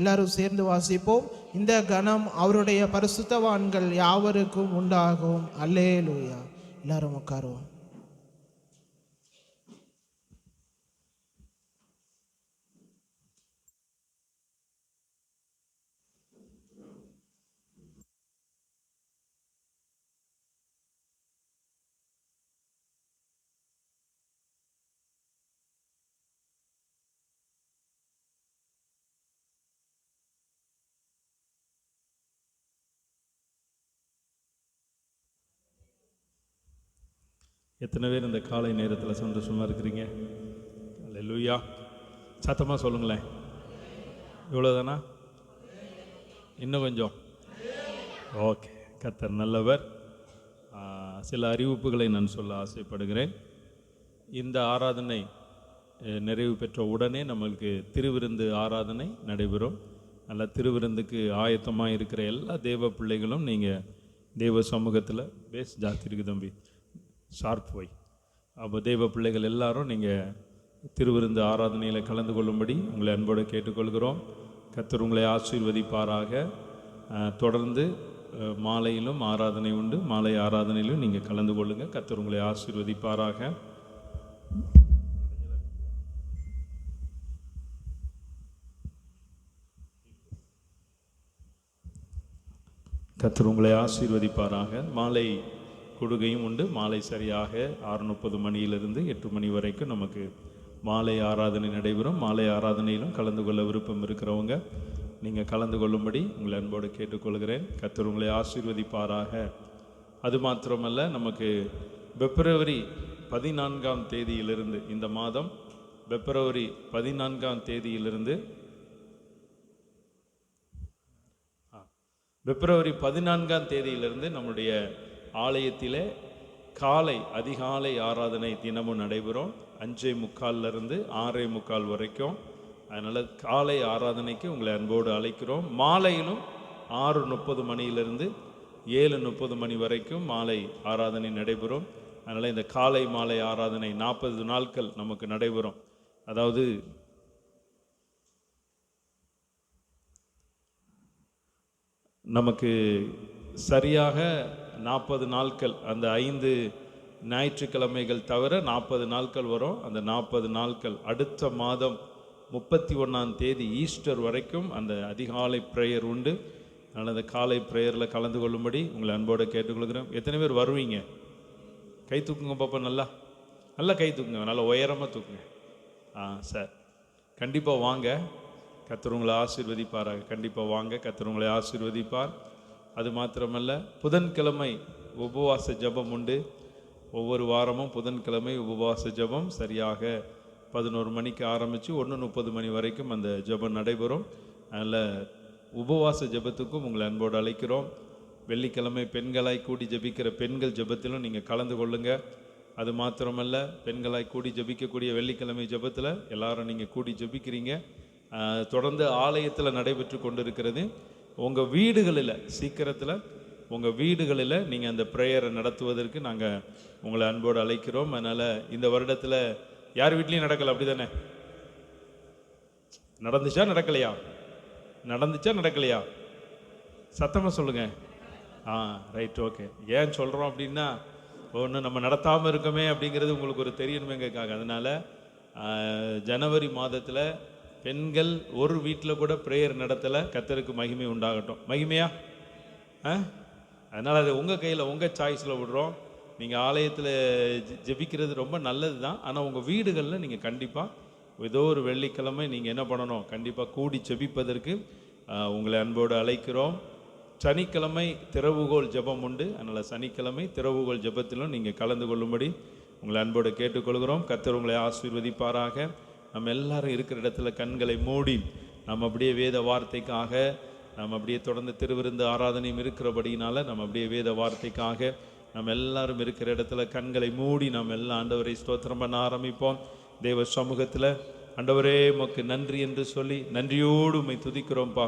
எல்லாரும் சேர்ந்து வாசிப்போம். இந்த கணம் அவருடைய பரிசுத்தவான்கள் யாவருக்கும் உண்டாகும். அல்லேலூயா. எல்லாரும் உட்காருவோம். எத்தனை பேர் இந்த காலை நேரத்தில் சந்தோஷமாக இருக்கிறீங்க? அல்லேலூயா. சத்தமாக சொல்லுங்களேன். இவ்வளோதானா? இன்னும் கொஞ்சம்? ஓகே. கர்த்தர் நல்லவர். சில அறிவிப்புகளை நான் சொல்ல ஆசைப்படுகிறேன். இந்த ஆராதனை நிறைவு பெற்ற உடனே நம்மளுக்கு திருவிருந்து ஆராதனை நடைபெறும். நல்ல திருவிருந்துக்கு ஆயத்தமாக இருக்கிற எல்லா தேவ பிள்ளைகளும் நீங்கள் தேவ சமூகத்தில் பேஸ் ஜாஸ்தி இருக்குது தம்பி, ஷார்ப் போய். அப்போ தேவ பிள்ளைகள் எல்லாரும் நீங்கள் திருவிருந்து ஆராதனையில் கலந்து கொள்ளும்படி உங்களை அன்போடு கேட்டுக்கொள்கிறோம். கர்த்தர் உங்களை ஆசீர்வதிப்பாராக. தொடர்ந்து மாலையிலும் ஆராதனை உண்டு. மாலை ஆராதனையிலும் நீங்கள் கலந்து கொள்ளுங்கள். கர்த்தர் உங்களை ஆசீர்வதிப்பாராக. கர்த்தர் உங்களை ஆசீர்வதிப்பாராக. மாலை கொடுகையும் உண்டு. மாலை சரியாக 6:30 மணியிலிருந்து 8 மணி வரைக்கும் நமக்கு மாலை ஆராதனை நடைபெறும். மாலை ஆராதனையிலும் கலந்து கொள்ள விருப்பம் இருக்கிறவங்க நீங்கள் கலந்து கொள்ளும்படி உங்களை அன்போடு கேட்டுக்கொள்கிறேன். கர்த்தர் உங்களை ஆசீர்வதிப்பாராக. அது மாத்திரமல்ல, நமக்கு பிப்ரவரி 14ஆம் தேதியிலிருந்து, இந்த மாதம் பிப்ரவரி 14ஆம் தேதியிலிருந்து பிப்ரவரி 14ஆம் தேதியிலிருந்து நம்முடைய ஆலயத்திலே அதிகாலை ஆராதனை தினமும் நடைபெறும். 5:45 6:45 வரைக்கும். அதனால் காலை ஆராதனைக்கு உங்களை அன்போடு அழைக்கிறோம். மாலையிலும் 6:30 மணியிலிருந்து 7:30 மணி வரைக்கும் மாலை ஆராதனை நடைபெறும். அதனால் இந்த காலை மாலை ஆராதனை 40 நாட்கள் நமக்கு நடைபெறும். அதாவது நமக்கு சரியாக 40 நாட்கள், அந்த 5 ஞாயிற்றுக்கிழமைகள் தவிர 40 நாட்கள் வரும். அந்த 40 நாட்கள் அடுத்த மாதம் 31ஆம் தேதி ஈஸ்டர் வரைக்கும் அந்த அதிகாலை ப்ரேயர் உண்டு. அதனால் அந்த காலை ப்ரேயரில் கலந்து கொள்ளும்படி உங்களை அன்போடு கேட்டுக்கொள்கிறேன். எத்தனை பேர் வருவீங்க? கை தூக்குங்க பாப்பா. நல்லா கை தூக்குங்க, நல்லா உயரமாக தூக்குங்க. சார் கண்டிப்பாக வாங்க. கர்த்தர் உங்களை ஆசீர்வதிப்பாராக. கண்டிப்பாக வாங்க, கர்த்தர் உங்களை ஆசீர்வதிப்பார். அது மாத்திரமல்ல, புதன்கிழமை உபவாச ஜெபம் உண்டு. ஒவ்வொரு வாரமும் புதன்கிழமை உபவாச ஜெபம் சரியாக 11 மணிக்கு ஆரம்பித்து 1:30 மணி வரைக்கும் அந்த ஜெபம் நடைபெறும். அதில் உபவாச ஜெபத்துக்கும் உங்களை அன்போடு அழைக்கிறோம். வெள்ளிக்கிழமை பெண்களாய் கூடி ஜெபிக்கிற பெண்கள் ஜெபத்திலும் நீங்கள் கலந்து கொள்ளுங்கள். அது மாத்திரமல்ல, பெண்களாய் கூடி ஜெபிக்கக்கூடிய வெள்ளிக்கிழமை ஜெபத்தில் எல்லாரும் நீங்கள் கூடி ஜெபிக்கிறீங்க. தொடர்ந்து ஆலயத்தில் நடைபெற்று கொண்டிருக்கிறது. உங்கள் வீடுகளில் சீக்கிரத்தில் உங்கள் வீடுகளில் நீங்கள் அந்த ப்ரேயரை நடத்துவதற்கு நாங்கள் உங்களை அன்போடு அழைக்கிறோம். அதனால் இந்த வருடத்தில் யார் வீட்லேயும் நடக்கலை, அப்படி தானே? நடந்துச்சா நடக்கலையா? சத்தமாக சொல்லுங்கள். Right, okay. ஏன் சொல்கிறோம் அப்படின்னா, ஒன்று நம்ம நடத்தாமல் இருக்கோமே அப்படிங்கிறது உங்களுக்கு ஒரு தெரியணுமேங்கிறதுக்காக. அதனால் ஜனவரி மாதத்தில் பெண்கள் ஒரு வீட்டில் கூட ப்ரேயர் நடத்தலை. கர்த்தருக்கு மகிமை உண்டாகட்டும். மகிமையா? அதனால் அது உங்கள் கையில், உங்கள் சாய்ஸில் விடுறோம். நீங்கள் ஆலயத்தில் ஜெபிக்கிறது ரொம்ப நல்லது தான். ஆனால் உங்கள் வீடுகளில் நீங்கள் கண்டிப்பாக ஏதோ ஒரு வெள்ளிக்கிழமை நீங்கள் என்ன பண்ணணும், கண்டிப்பாக கூடி ஜெபிப்பதற்கு உங்களை அன்போடு அழைக்கிறோம். சனிக்கிழமை திறவுகோல் ஜெபம் உண்டு. அதனால் சனிக்கிழமை திறவுகோல் ஜெபத்திலும் நீங்கள் கலந்து கொள்ளும்படி உங்களை அன்போடு கேட்டுக்கொள்கிறோம். கர்த்தர் உங்களை ஆசீர்வதிப்பாராக. நம்ம எல்லாரும் இருக்கிற இடத்துல கண்களை மூடி நம்ம அப்படியே வேத வார்த்தைக்காக நம்ம அப்படியே தொடர்ந்து திருவிருந்து ஆராதனையும் இருக்கிறபடினால நம்ம அப்படியே வேத வார்த்தைக்காக நம்ம எல்லாரும் இருக்கிற இடத்துல கண்களை மூடி நம்ம எல்லாம் ஆண்டவரை ஸ்தோத்திரம் பண்ண ஆரம்பிப்போம். தேவ சமூகத்தில் ஆண்டவரே உமக்கு நன்றி என்று சொல்லி நன்றியோடு உம்மை துதிக்கிறோம்ப்பா.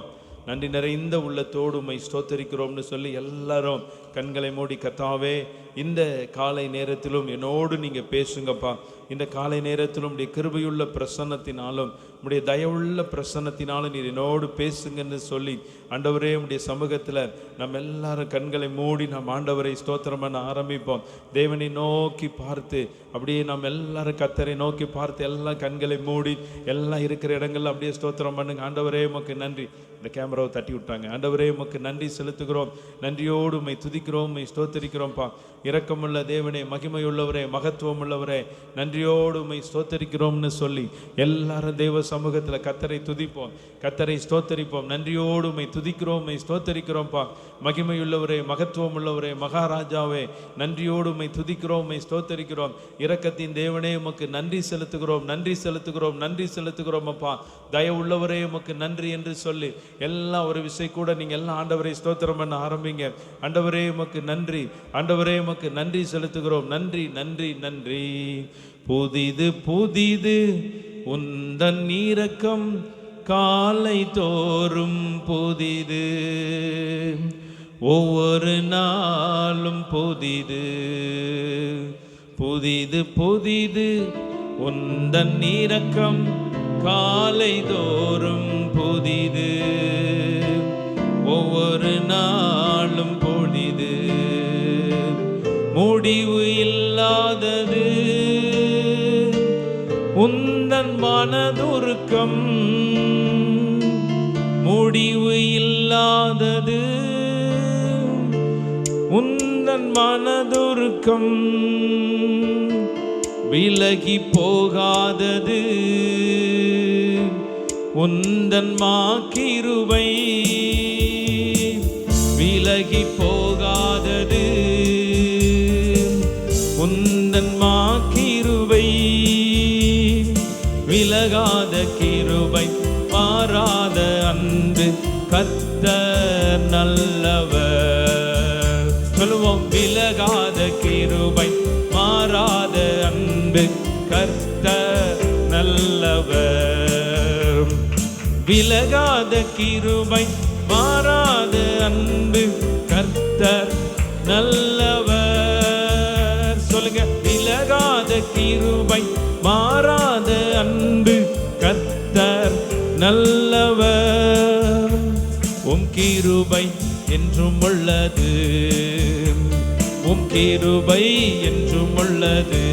நன்றி நிறைந்த உள்ளத்தோடு உம்மை ஸ்தோத்தரிக்கிறோம்னு சொல்லி எல்லாரும் கண்களை மூடி, கர்த்தாவே இந்த காலை நேரத்திலும் என்னோடு நீங்கள் பேசுங்கப்பா. இந்த காலை நேரத்திலும் உடைய கிருபையுள்ள பிரசன்னத்தினாலும் உடைய தயவுள்ள பிரசன்னத்தினாலும் நீர் என்னோடு பேசுங்கன்னு சொல்லி ஆண்டவரே உடைய சமூகத்தில் நம்ம எல்லாரும் கண்களை மூடி நம்ம ஆண்டவரை ஸ்தோத்திரம் பண்ண ஆரம்பிப்போம். தேவனை நோக்கி பார்த்து அப்படியே நம்ம எல்லாரும் கர்த்தரை நோக்கி பார்த்து எல்லாம் கண்களை மூடி எல்லாம் இருக்கிற இடங்கள்ல அப்படியே ஸ்தோத்திரம் பண்ணுங்க. ஆண்டவரே உமக்கு நன்றி. இந்த கேமராவை தட்டி விட்டாங்க. ஆண்டவரே உமக்கு நன்றி செலுத்துகிறோம். நன்றியோடு உம்மை துதிக்கிறோம், உம்மை ஸ்தோத்தரிக்கிறோம்ப்பா. இரக்கமுள்ள தேவனே, மகிமையுள்ளவரே, மகத்துவம் உள்ளவரே, நன்றியோடு உம்மை ஸ்தோத்தரிக்கிறோம்னு சொல்லி எல்லாரும் தேவ சமூகத்தில் கர்த்தரை துதிப்போம், கர்த்தரை ஸ்தோத்தரிப்போம். நன்றியோடு உம்மை துதிக்கிறோம், உம்மை ஸ்தோத்தரிக்கிறோம்ப்பா. மகிமையுள்ளவரே, மகத்துவம் உள்ளவரே, மகாராஜாவே, நன்றியோடு உம்மை துதிக்கிறோம், உம்மை ஸ்தோத்தரிக்கிறோம். இரக்கத்தின் தேவனே, உமக்கு நன்றி செலுத்துகிறோம், நன்றி செலுத்துகிறோம், நன்றி செலுத்துகிறோம் அப்பா. தயவுள்ளவரே உமக்கு நன்றி என்று சொல்லி எல்லாம் ஒரு விசை கூட நீங்கள் எல்லாம் ஆண்டவரை ஸ்தோத்திரம் பண்ண ஆரம்பிங்க. ஆண்டவரே உமக்கு நன்றி, ஆண்டவரே உமக்கு நன்றி செலுத்துகிறோம். நன்றி நன்றி நன்றி. புதிது புதிது உந்தன் இரக்கம் காலை தோறும் புதிது, ஒவ்வொரு நாளும் புதிது. புதிது புதிது உந்தன் இரக்கம் காலை தோறும் புதிது, ஒவ்வொரு நாளும் புதிது. முடிவு இல்லாதது உந்தன் மனதுருக்கம், முடிவு இல்லாதது உந்தன் மனதுருக்கம் விலகி போகாதது, உந்தன் மாக்கிருபை விலகி போகாதது, உந்தன் மாக்கிருபை விலகாத கிருபை மாறாத அன்பு கர்த்தர் நல்லவர். சொல்லுவோம், விலகாத கிருபை மாறாத அன்பு கர்த்தர் நல்லவர். விலகாத கிருபை மாறாத அன்பு கர்த்தர் நல்லவர். சொல்லுங்க, விலகாத கிருபை மாறாத அன்பு கர்த்தர் நல்லவர். உம் கிருபை என்றும் உள்ளது, உம் கிருபை என்றும் உள்ளது.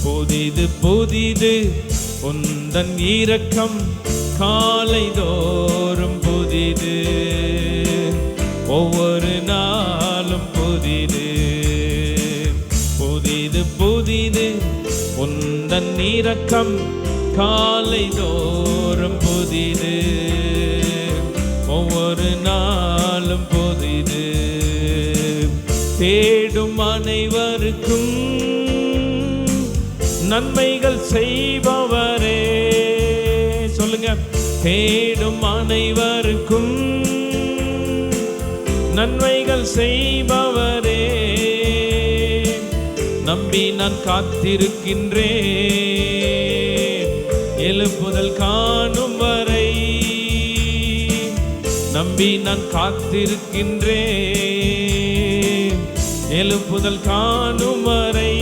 புதிது புதிது உந்தன் இரக்கம் காலை தோறும் புதிது, ஒவ்வொரு நாளும் புதிது. புதிது புதிது உந்தன் இரக்கம் காலை தோறும் புதிது, ஒவ்வொரு நாளும் புதிது. தேடும் அனைவருக்கும் நன்மைகள் செய்பவரே. சொல்லுங்க, தேடும் அனைவருக்கும் நன்மைகள் செய்பவரே. நம்பி நான் காத்திருக்கின்றேன் எழுப்புதல் காணும் வரை. நம்பி நான் காத்திருக்கின்றேன் எழுப்புதல் காணும் வரை.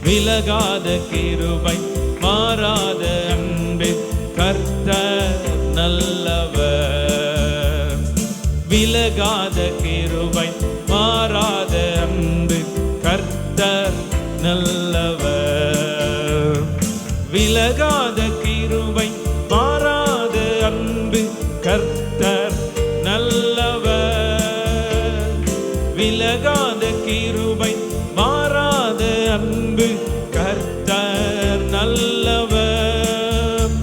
விலகாத கிருபை மாறாத அன்பு கர்த்தர் நல்லவர். விலகாத கிருபை மாறாத அன்பு கர்த்தர் நல்லவர். விலகாத கிருபை மாறாத அன்பு கர்த்தர் நல்லவர். விலகாத கிருபை மாறாத அன்பு கர்த்தர் நல்லவர்.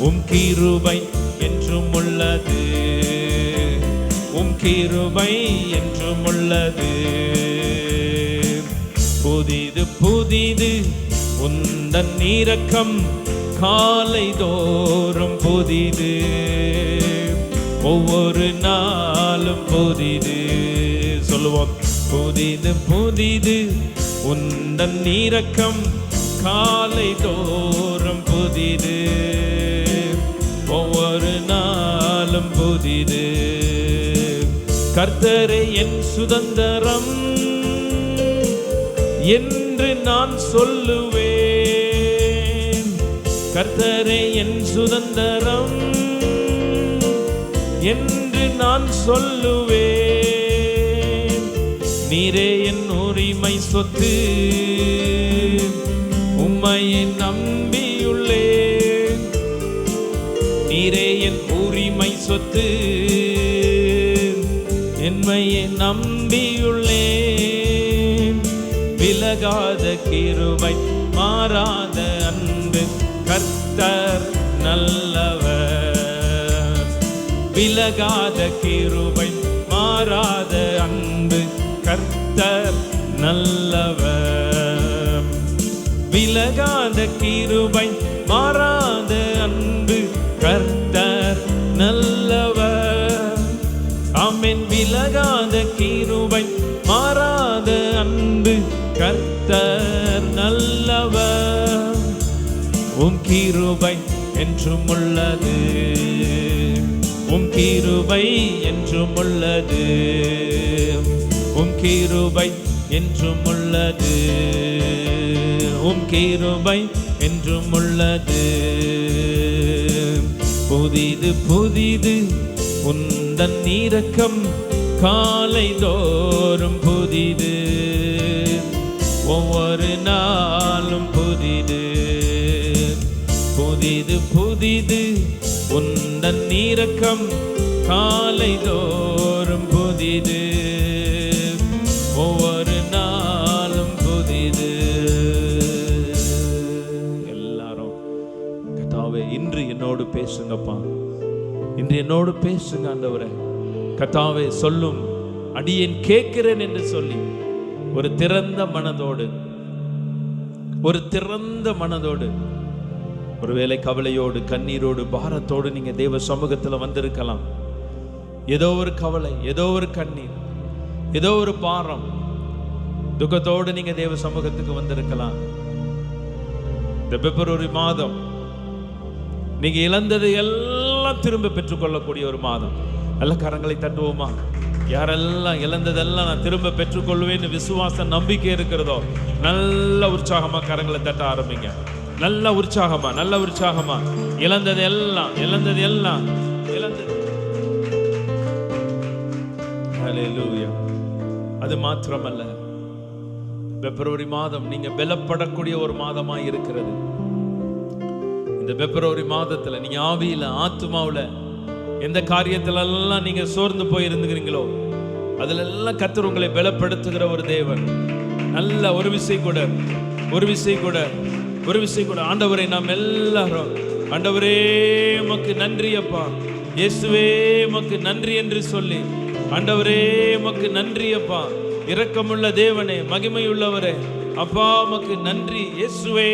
உம் கிருபை என்றும் உள்ளது, உம் கிருபை என்றும் உள்ளது. புதிது புதிது உந்தன் இரக்கம் காலை தோறும் புதிது, ஒவ்வொரு நாளும் புதிது. சொல்லுவோம், புதிது புதிது உந்தன் இரக்கம் காலை தோறும் புதிது, ஒவ்வொரு நாளும் புதிது. கர்த்தரே என் சுதந்திரம் என்று நான் சொல்லுவேன். கர்த்தரே என் சுதந்திரம் என்று நான் சொல்லுவேன். நீரே என் உரிமை சொத்து, உம்மையை நம்பியுள்ளேன். நீரே என் உரிமை சொத்து, என்னையை நம்பியுள்ளேன். விலகாத கிருபை மாறாத அன்பு கர்த்தர் நல்லவர். விலகாத கிருபை மாறாத அன்பு கர்த்தர் நல்லவர். விலகாத கிருபை மாறாத அன்பு கர்த்தர் நல்லவர். ஆமென். விலகாத கிருபை மாறாத அன்பு கர்த்தர் நல்லவர். உம் கிருபை என்றும் உள்ளது, உம் கிருபை என்றும் உள்ளது, உம் கிருபை என்றும் உள்ளது, உம் கிருபை என்றும் உள்ளது. புதிது புதிது உந்தன் இரக்கம் காலை தோறும் புதிது, ஒவ்வொரு நாளும் புதிது. புதிது புதிது உந்தன் இரக்கம் காலை தோறும் புதிது, ஒவ்வொரு நாளும் புதிது. எல்லாரும் கர்த்தாவே இன்று என்னோடு பேசுங்கப்பா, இன்று என்னோடு பேசுங்க ஆண்டவரே. கர்த்தாவே சொல்லும் அடியேன் கேட்கிறேன் என்று சொல்லி ஒரு திறந்த மனதோடு, ஒரு திறந்த மனதோடு, ஒருவேளை கவலையோடு கண்ணீரோடு பாரத்தோடு நீங்க தேவ சமூகத்துல வந்திருக்கலாம். ஏதோ ஒரு கவலை, ஏதோ ஒரு கண்ணீர், ஏதோ ஒரு பாரம், துக்கத்தோடு நீங்க தேவ சமூகத்துக்கு வந்திருக்கலாம். இந்த பிப்ரவரி மாதம் நீங்க இழந்தது எல்லாம் திரும்ப பெற்றுக்கொள்ளக்கூடிய ஒரு மாதம். நல்ல கரங்களை தட்டுவோமா? யாரெல்லாம் இழந்ததெல்லாம் நான் திரும்ப பெற்றுக்கொள்வேன்னு விசுவாச நம்பிக்கை இருக்கிறதோ நல்ல உற்சாகமா கரங்களை தட்ட ஆரம்பிங்க. நல்ல உற்சாகமா, நல்ல உற்சாகமா. இழந்தது எல்லாம், இழந்தது எல்லாம், இழந்தது. ஹல்லேலூயா. அது மாத்திரமல்ல, பிப்ரவரி மாதம் நீங்க பலப்படக்கூடிய ஒரு மாதமா இருக்கிறது. இந்த பிப்ரவரி மாதத்துல நீங்க ஆவியில, ஆத்துமாவுல எந்த காரியத்துல எல்லாம் நீங்க சோர்ந்து போய் இருந்துக்கிறீங்களோ அதுல எல்லாம் கர்த்தர் உங்களை பலப்படுத்துகிற ஒரு தேவன். நல்ல ஒரு விசை கூட, ஒரு விசை கூட, ஒரு விசை கூட ஆண்டவரை நாம் எல்லாரும், ஆண்டவரே உமக்கு நன்றி அப்பா, இயேசுவே உமக்கு நன்றி என்று சொல்லி, ஆண்டவரே உமக்கு நன்றி அப்பா, இரக்கமுள்ள தேவனே, மகிமையுள்ளவரே, அப்பா உமக்கு நன்றி, இயேசுவே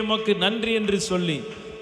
உமக்கு நன்றி என்று சொல்லி,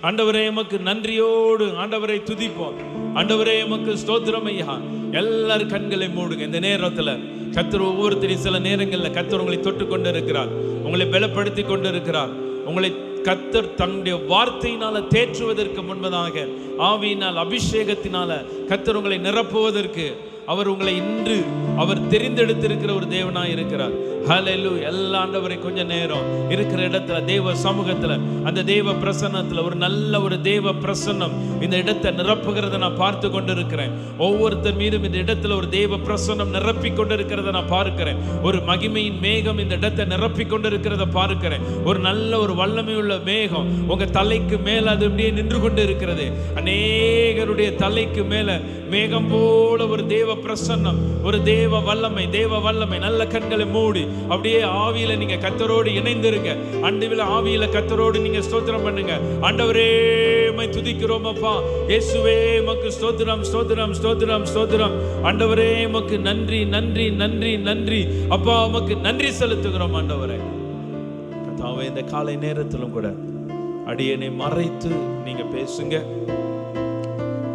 ஆண்டவரே உமக்கு நன்றியோடு ஆண்டவரை துதிப்போம். ஆண்டவரே உமக்கு ஸ்தோத்திரம் ஐயா. எல்லாரும் கண்களை மூடுங்க. இந்த நேரத்துல கர்த்தர் ஒவ்வொருத்தரையும் சில நேரங்களில் கர்த்தர் உங்களை தொட்டு கொண்டு இருக்கிறார், உங்களை பலப்படுத்தி கொண்டு இருக்கிறார். உங்களை கர்த்தர் தன்னுடைய வார்த்தையினால தேற்றுவதற்கு முன்பதாக ஆவியினால், அபிஷேகத்தினால கர்த்தர் உங்களை நிரப்புவதற்கு அவர் உங்களை இன்று அவர் தெரிந்தெடுத்திருக்கிற ஒரு தேவனாய் இருக்கிறார். ஹல்லேலூயா. எல்லா ஆண்டவரை கொஞ்ச நேரம் இருக்கிற இடத்துல தேவ சமூகத்துல, அந்த தேவ பிரசன்னத்துல ஒரு நல்ல ஒரு தேவ பிரசன்னம் இந்த இடத்தை நிரப்புகிறத நான் பார்த்து கொண்டு இருக்கிறேன். ஒவ்வொருத்தர் மீதும் இந்த இடத்துல ஒரு தேவ பிரசன்னம் நிரப்பி கொண்டு இருக்கிறத நான் பார்க்கிறேன். ஒரு மகிமையின் மேகம் இந்த இடத்தை நிரப்பி கொண்டு இருக்கிறத பார்க்கிறேன். ஒரு நல்ல ஒரு வல்லமையுள்ள மேகம் உங்க தலைக்கு மேல அது அப்படியே நின்று கொண்டு இருக்கிறது. அநேகருடைய தலைக்கு மேல மேகம் போல ஒரு தேவ பிரசன்னம், ஒரு தேவ வல்லமை, தேவ வல்லமை. நல்ல கண்களை மூடி அப்படியே ஆவியில நீங்க கர்த்தரோடு இணைந்திருங்க. ஆண்டவரே ஆவியில கர்த்தரோடு நீங்க ஸ்தோத்திரம் பண்ணுங்க. ஆண்டவரே உம்மை துதிக்கிறோம் அப்பா, இயேசுவே உமக்கு ஸ்தோத்திரம், ஸ்தோத்திரம், ஸ்தோத்திரம், ஸ்தோத்திரம். ஆண்டவரே உமக்கு நன்றி, நன்றி, நன்றி, நன்றி அப்பா, உமக்கு நன்றி செலுத்துகிறோம் ஆண்டவரே. கர்த்தாவே இந்த காலை நேரத்திலும் கூட அடியேனை மறைத்து நீங்க பேசுங்க.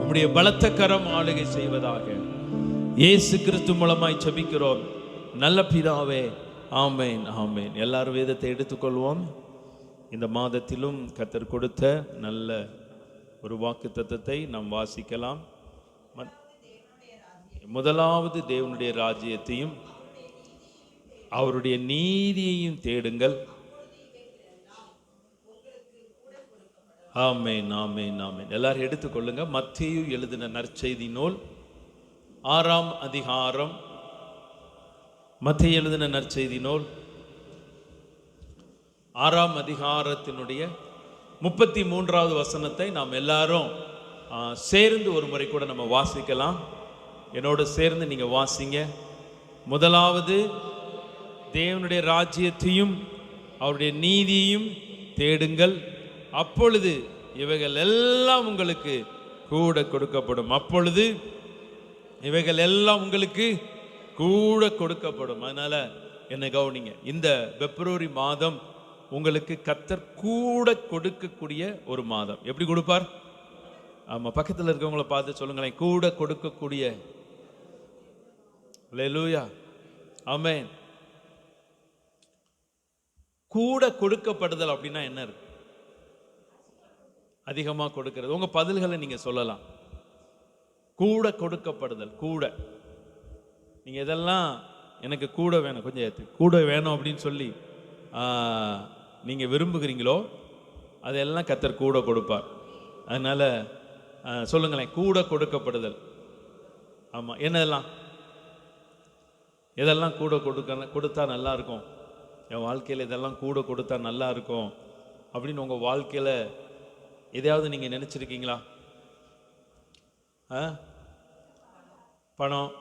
உம்முடைய பலத்த கரம் ஆளுகை செய்வதாக இயேசு கிறிஸ்து மூலமாய் ஜெபிக்கிறோம் நல்ல பிதாவே, ஆமேன், ஆமேன். எல்லாரும் வேதத்தை எடுத்துக்கொள்வோம். இந்த மாதத்திலும் கர்த்தர் கொடுத்த நல்ல ஒரு வாக்குத்தத்தத்தை நாம் வாசிக்கலாம். முதலாவது தேவனுடைய ராஜ்யத்தையும் அவருடைய நீதியையும் தேடுங்கள். ஆமேன், ஆமேன், ஆமேன். எல்லாரும் எடுத்துக்கொள்ளுங்க. மத்தேயு எழுதின நற்செய்தி நூல் 6ஆம் அதிகாரம். மத்தேயு எழுதின நற்செய்தி நூல் 6ஆம் அதிகாரத்தினுடைய 33வது வசனத்தை நாம் எல்லாரும் சேர்ந்து ஒரு முறை கூட நம்ம வாசிக்கலாம். என்னோடு சேர்ந்து நீங்க வாசிங்க. முதலாவது தேவனுடைய ராஜ்யத்தையும் அவருடைய நீதியையும் தேடுங்கள், அப்பொழுது இவைகள் எல்லாம் உங்களுக்கு கூட கொடுக்கப்படும். அப்பொழுது இவைகள் எல்லாம் உங்களுக்கு கூட கொடுக்கப்படும். அதனால என்ன கவனிங்க, இந்த பிப்ரவரி மாதம் உங்களுக்கு கர்த்தர் கூட கொடுக்கக்கூடிய ஒரு மாதம். எப்படி கொடுப்பார்? ஆமா, பக்கத்தில் இருக்கவங்களை பார்த்து சொல்லுங்களேன், கூட கொடுக்கக்கூடிய. அல்லேலூயா, ஆமென். கூட கொடுக்கப்படுதல் அப்படின்னா என்ன இருக்கு? அதிகமாக கொடுக்கிறது. உங்க பதில்களை நீங்க சொல்லலாம். கூட கொடுக்கப்படுதல், கூட நீங்க இதெல்லாம் எனக்கு கூட வேணும், கொஞ்சம் ஏற்று கூட வேணும் அப்படின்னு சொல்லி நீங்க விரும்புகிறீங்களோ அதெல்லாம் கர்த்தர் கூட கொடுப்பார். அதனால சொல்லுங்களேன், கூட கொடுக்கப்படுதல். ஆமா, என்னதெல்லாம் இதெல்லாம் கூட கொடுத்தா நல்லா இருக்கும், என் வாழ்க்கையில் இதெல்லாம் கூட கொடுத்தா நல்லா இருக்கும் அப்படின்னு உங்க வாழ்க்கையில எதையாவது நீங்க நினைச்சிருக்கீங்களா? பணம்,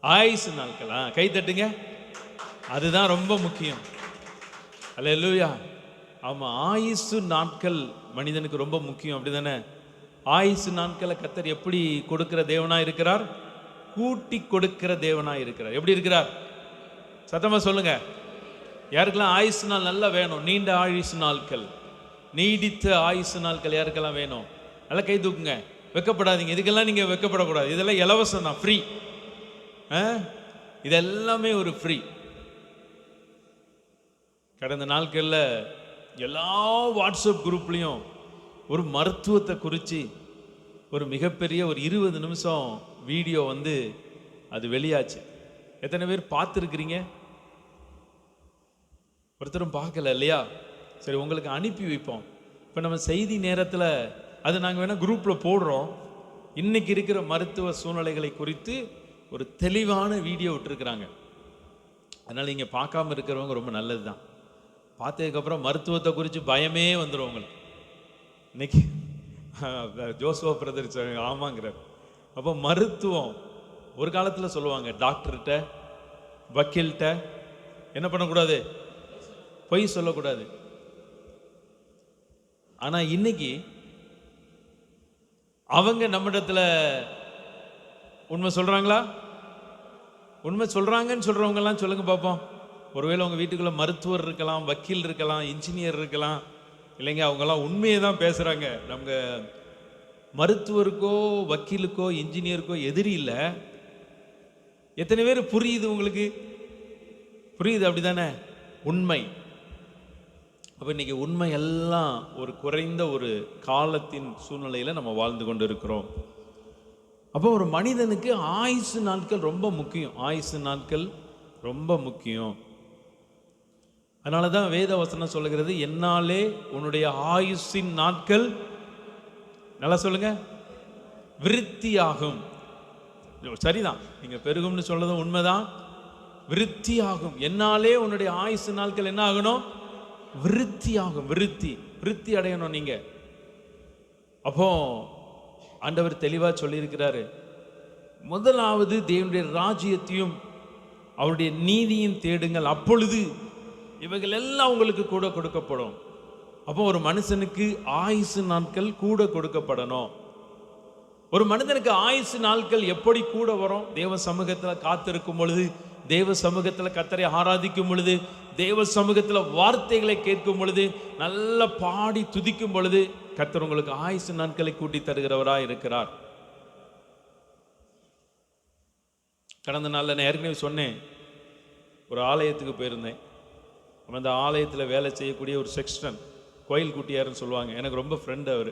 ஆயுசு நாட்களா? கை தட்டுங்க. அதுதான் ரொம்ப முக்கியம். அல்லேலூயா. ஆமா, ஆயுசு நாட்கள் மனிதனுக்கு ரொம்ப முக்கியம், அப்படிதானே? ஆயுசு நாட்களை கர்த்தர் எப்படி கொடுக்கிற தேவனா இருக்கிறார்? கூட்டி கொடுக்கிற தேவனா இருக்கிறார். எப்படி இருக்கிறார்? சத்தமா சொல்லுங்க. யாருக்கெல்லாம் ஆயுசு நாள் நல்லா வேணும்? நீண்ட ஆயுசு நாட்கள், நீடித்த ஆயுசு நாட்கள் யாருக்கெல்லாம் வேணும்? நல்லா கை தூக்குங்க. வெக்கப்படாதீங்க. இதுக்கெல்லாம் நீங்க வெக்கப்படக்கூடாது. இதெல்லாம் இலவசம் தான், ஃப்ரீ. இதெல்லாமே ஒரு ஃப்ரீ. கடந்த நாட்களில் எல்லா வாட்ஸ்அப் குரூப்லேயும் ஒரு மருத்துவத்தை குறித்து ஒரு மிகப்பெரிய ஒரு 20 நிமிஷம் வீடியோ வந்து அது வெளியாச்சு. எத்தனை பேர் பார்த்துருக்குறீங்க? ஒருத்தரும் பார்க்கல இல்லையா? சரி, உங்களுக்கு அனுப்பி வைப்போம். இப்போ நம்ம செய்தி நேரத்தில் அது நாங்கள் வேணால் குரூப்பில் போடுறோம். இன்னைக்கு இருக்கிற மருத்துவ சூழ்நிலைகளை குறித்து ஒரு தெளிவான வீடியோ விட்டுருக்குறாங்க. அதனால் நீங்கள் பார்க்காம இருக்கிறவங்க ரொம்ப நல்லது தான். பார்த்ததுக்கப்புறம் மருத்துவத்தை குறித்து பயமே வந்துடும் உங்களுக்கு. இன்னைக்கு ஜோசுவா பிரதர் ஆமாங்கிறார். அப்போ மருத்துவம் ஒரு காலத்தில் சொல்லுவாங்க, டாக்டர்கிட்ட வக்கீல்கிட்ட என்ன பண்ணக்கூடாது? பொய் சொல்லக்கூடாது. ஆனால் இன்னைக்கு அவங்க நம்மிடத்துல உண்மை சொல்றாங்களா? உண்மை சொல்றாங்கன்னு சொல்றவங்கலாம் சொல்லுங்க பார்ப்போம். ஒருவேளை உங்க வீட்டுக்குள்ள மருத்துவர் இருக்கலாம், வக்கீல் இருக்கலாம், இன்ஜினியர் இருக்கலாம், இல்லைங்க அவங்கெல்லாம் உண்மையை தான் பேசுறாங்க. நம்ம மருத்துவருக்கோ வக்கீலுக்கோ இன்ஜினியருக்கோ எதிரி இல்லை. எத்தனை பேர் புரியுது உங்களுக்கு? புரியுது, அப்படிதானே? உண்மை. அப்போ இன்னைக்கு உண்மை எல்லாம் ஒரு குறைந்த ஒரு காலத்தின் சூழ்நிலையில் நம்ம வாழ்ந்து கொண்டு இருக்கிறோம். அப்போ ஒரு மனிதனுக்கு ஆயுசு நாட்கள் ரொம்ப முக்கியம். ஆயுசு நாட்கள் ரொம்ப முக்கியம். அதனால தான் வேத வசனம் சொல்லுகிறது, என்னாலே உன்னுடைய ஆயுசின் நாட்கள், நல்லா சொல்லுங்க, விருத்தியாகும். சரிதான், நீங்க பெருகும்னு சொல்றதும் உண்மைதான். விருத்தியாகும். என்னாலே உன்னுடைய ஆயுசு நாட்கள் என்ன ஆகணும்? விருத்தியாகும். விருத்தி அடையணும் நீங்க. அப்போ ஆண்டவர் தெளிவா சொல்லியிருக்கிறாரு, முதலாவது தேவனுடைய ராஜ்யத்தையும் அவருடைய நீதியும் தேடுங்கள், அப்பொழுது இவைகள் எல்லாம் உங்களுக்கு கூட கொடுக்கப்படும். அப்போ ஒரு மனுஷனுக்கு ஆயுசு நாட்கள் கூட கொடுக்கப்படணும். ஒரு மனிதனுக்கு ஆயுசு நாட்கள் எப்படி கூட வரும்? தேவ சமூகத்தில் காத்திருக்கும் பொழுது, தேவ சமூகத்தில் கர்த்தரை ஆராதிக்கும் பொழுது, தேவ சமூகத்தில் வார்த்தைகளை கேட்கும் பொழுது, நல்ல பாடி துதிக்கும் பொழுது கர்த்தர் உங்களுக்கு ஆயுசு நாட்களை கூட்டி தருகிறவராய் இருக்கிறார். கடந்த நாளில் நான் ஏற்கனவே சொன்னேன், ஒரு ஆலயத்துக்கு போயிருந்தேன். அந்த ஆலயத்தில் வேலை செய்யக்கூடிய ஒரு செக்ஸ்டன், கோயில் குட்டியாருன்னு சொல்லுவாங்க, எனக்கு ரொம்ப ஃப்ரெண்டு அவர்.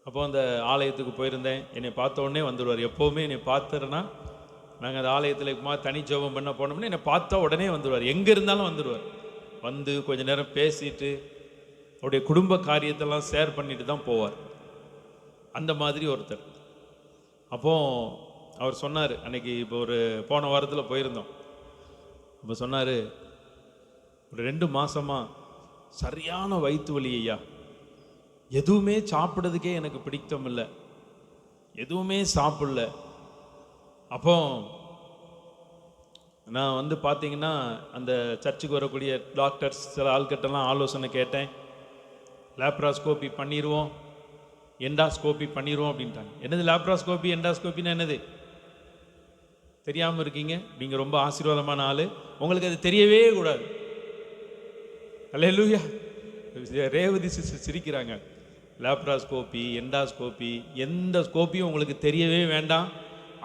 அப்போ அந்த ஆலயத்துக்கு போயிருந்தேன். என்னை பார்த்த உடனே வந்துடுவார். எப்போவுமே என்னை பார்த்துறேன்னா, நாங்கள் அந்த ஆலயத்தில் தனி ஜெபம் பண்ண போனோம்னா என்னை பார்த்தா உடனே வந்துடுவார். எங்கே இருந்தாலும் வந்துடுவார். வந்து கொஞ்ச நேரம் பேசிட்டு அவருடைய குடும்ப காரியத்தெல்லாம் ஷேர் பண்ணிட்டு தான் போவார். அந்த மாதிரி ஒருத்தர். அப்போ அவர் சொன்னார், அன்னைக்கு இப்போ ஒரு போன வாரத்தில் போயிருந்தோம். இப்போ சொன்னார், ஒரு 2 மாசமா சரியான வயிற்று வலி ஐயா, எதுவுமே சாப்பிட்றதுக்கே எனக்கு பிடித்தம் இல்லை, எதுவுமே சாப்பிடல. அப்போ நான் வந்து பார்த்தீங்கன்னா அந்த சர்ச்சுக்கு வரக்கூடிய டாக்டர்ஸ் சில ஆள்கிட்டலாம் ஆலோசனை கேட்டேன். லேப்ராஸ்கோபி பண்ணிடுவோம், எண்டாஸ்கோபி பண்ணிடுவோம் அப்படின்ட்டாங்க. என்னது லேப்ராஸ்கோபி எண்டாஸ்கோப்பின்னா என்னது தெரியாமல் இருக்கீங்க? நீங்கள் ரொம்ப ஆசீர்வாதமான ஆள், உங்களுக்கு அது தெரியவே கூடாது. அல்லேலூயா. ரேவதி சிரிக்கிறாங்க. லேப்ராஸ்கோப்பி, எண்டாஸ்கோப்பி, எந்த ஸ்கோப்பியும் உங்களுக்கு தெரியவே வேண்டாம்.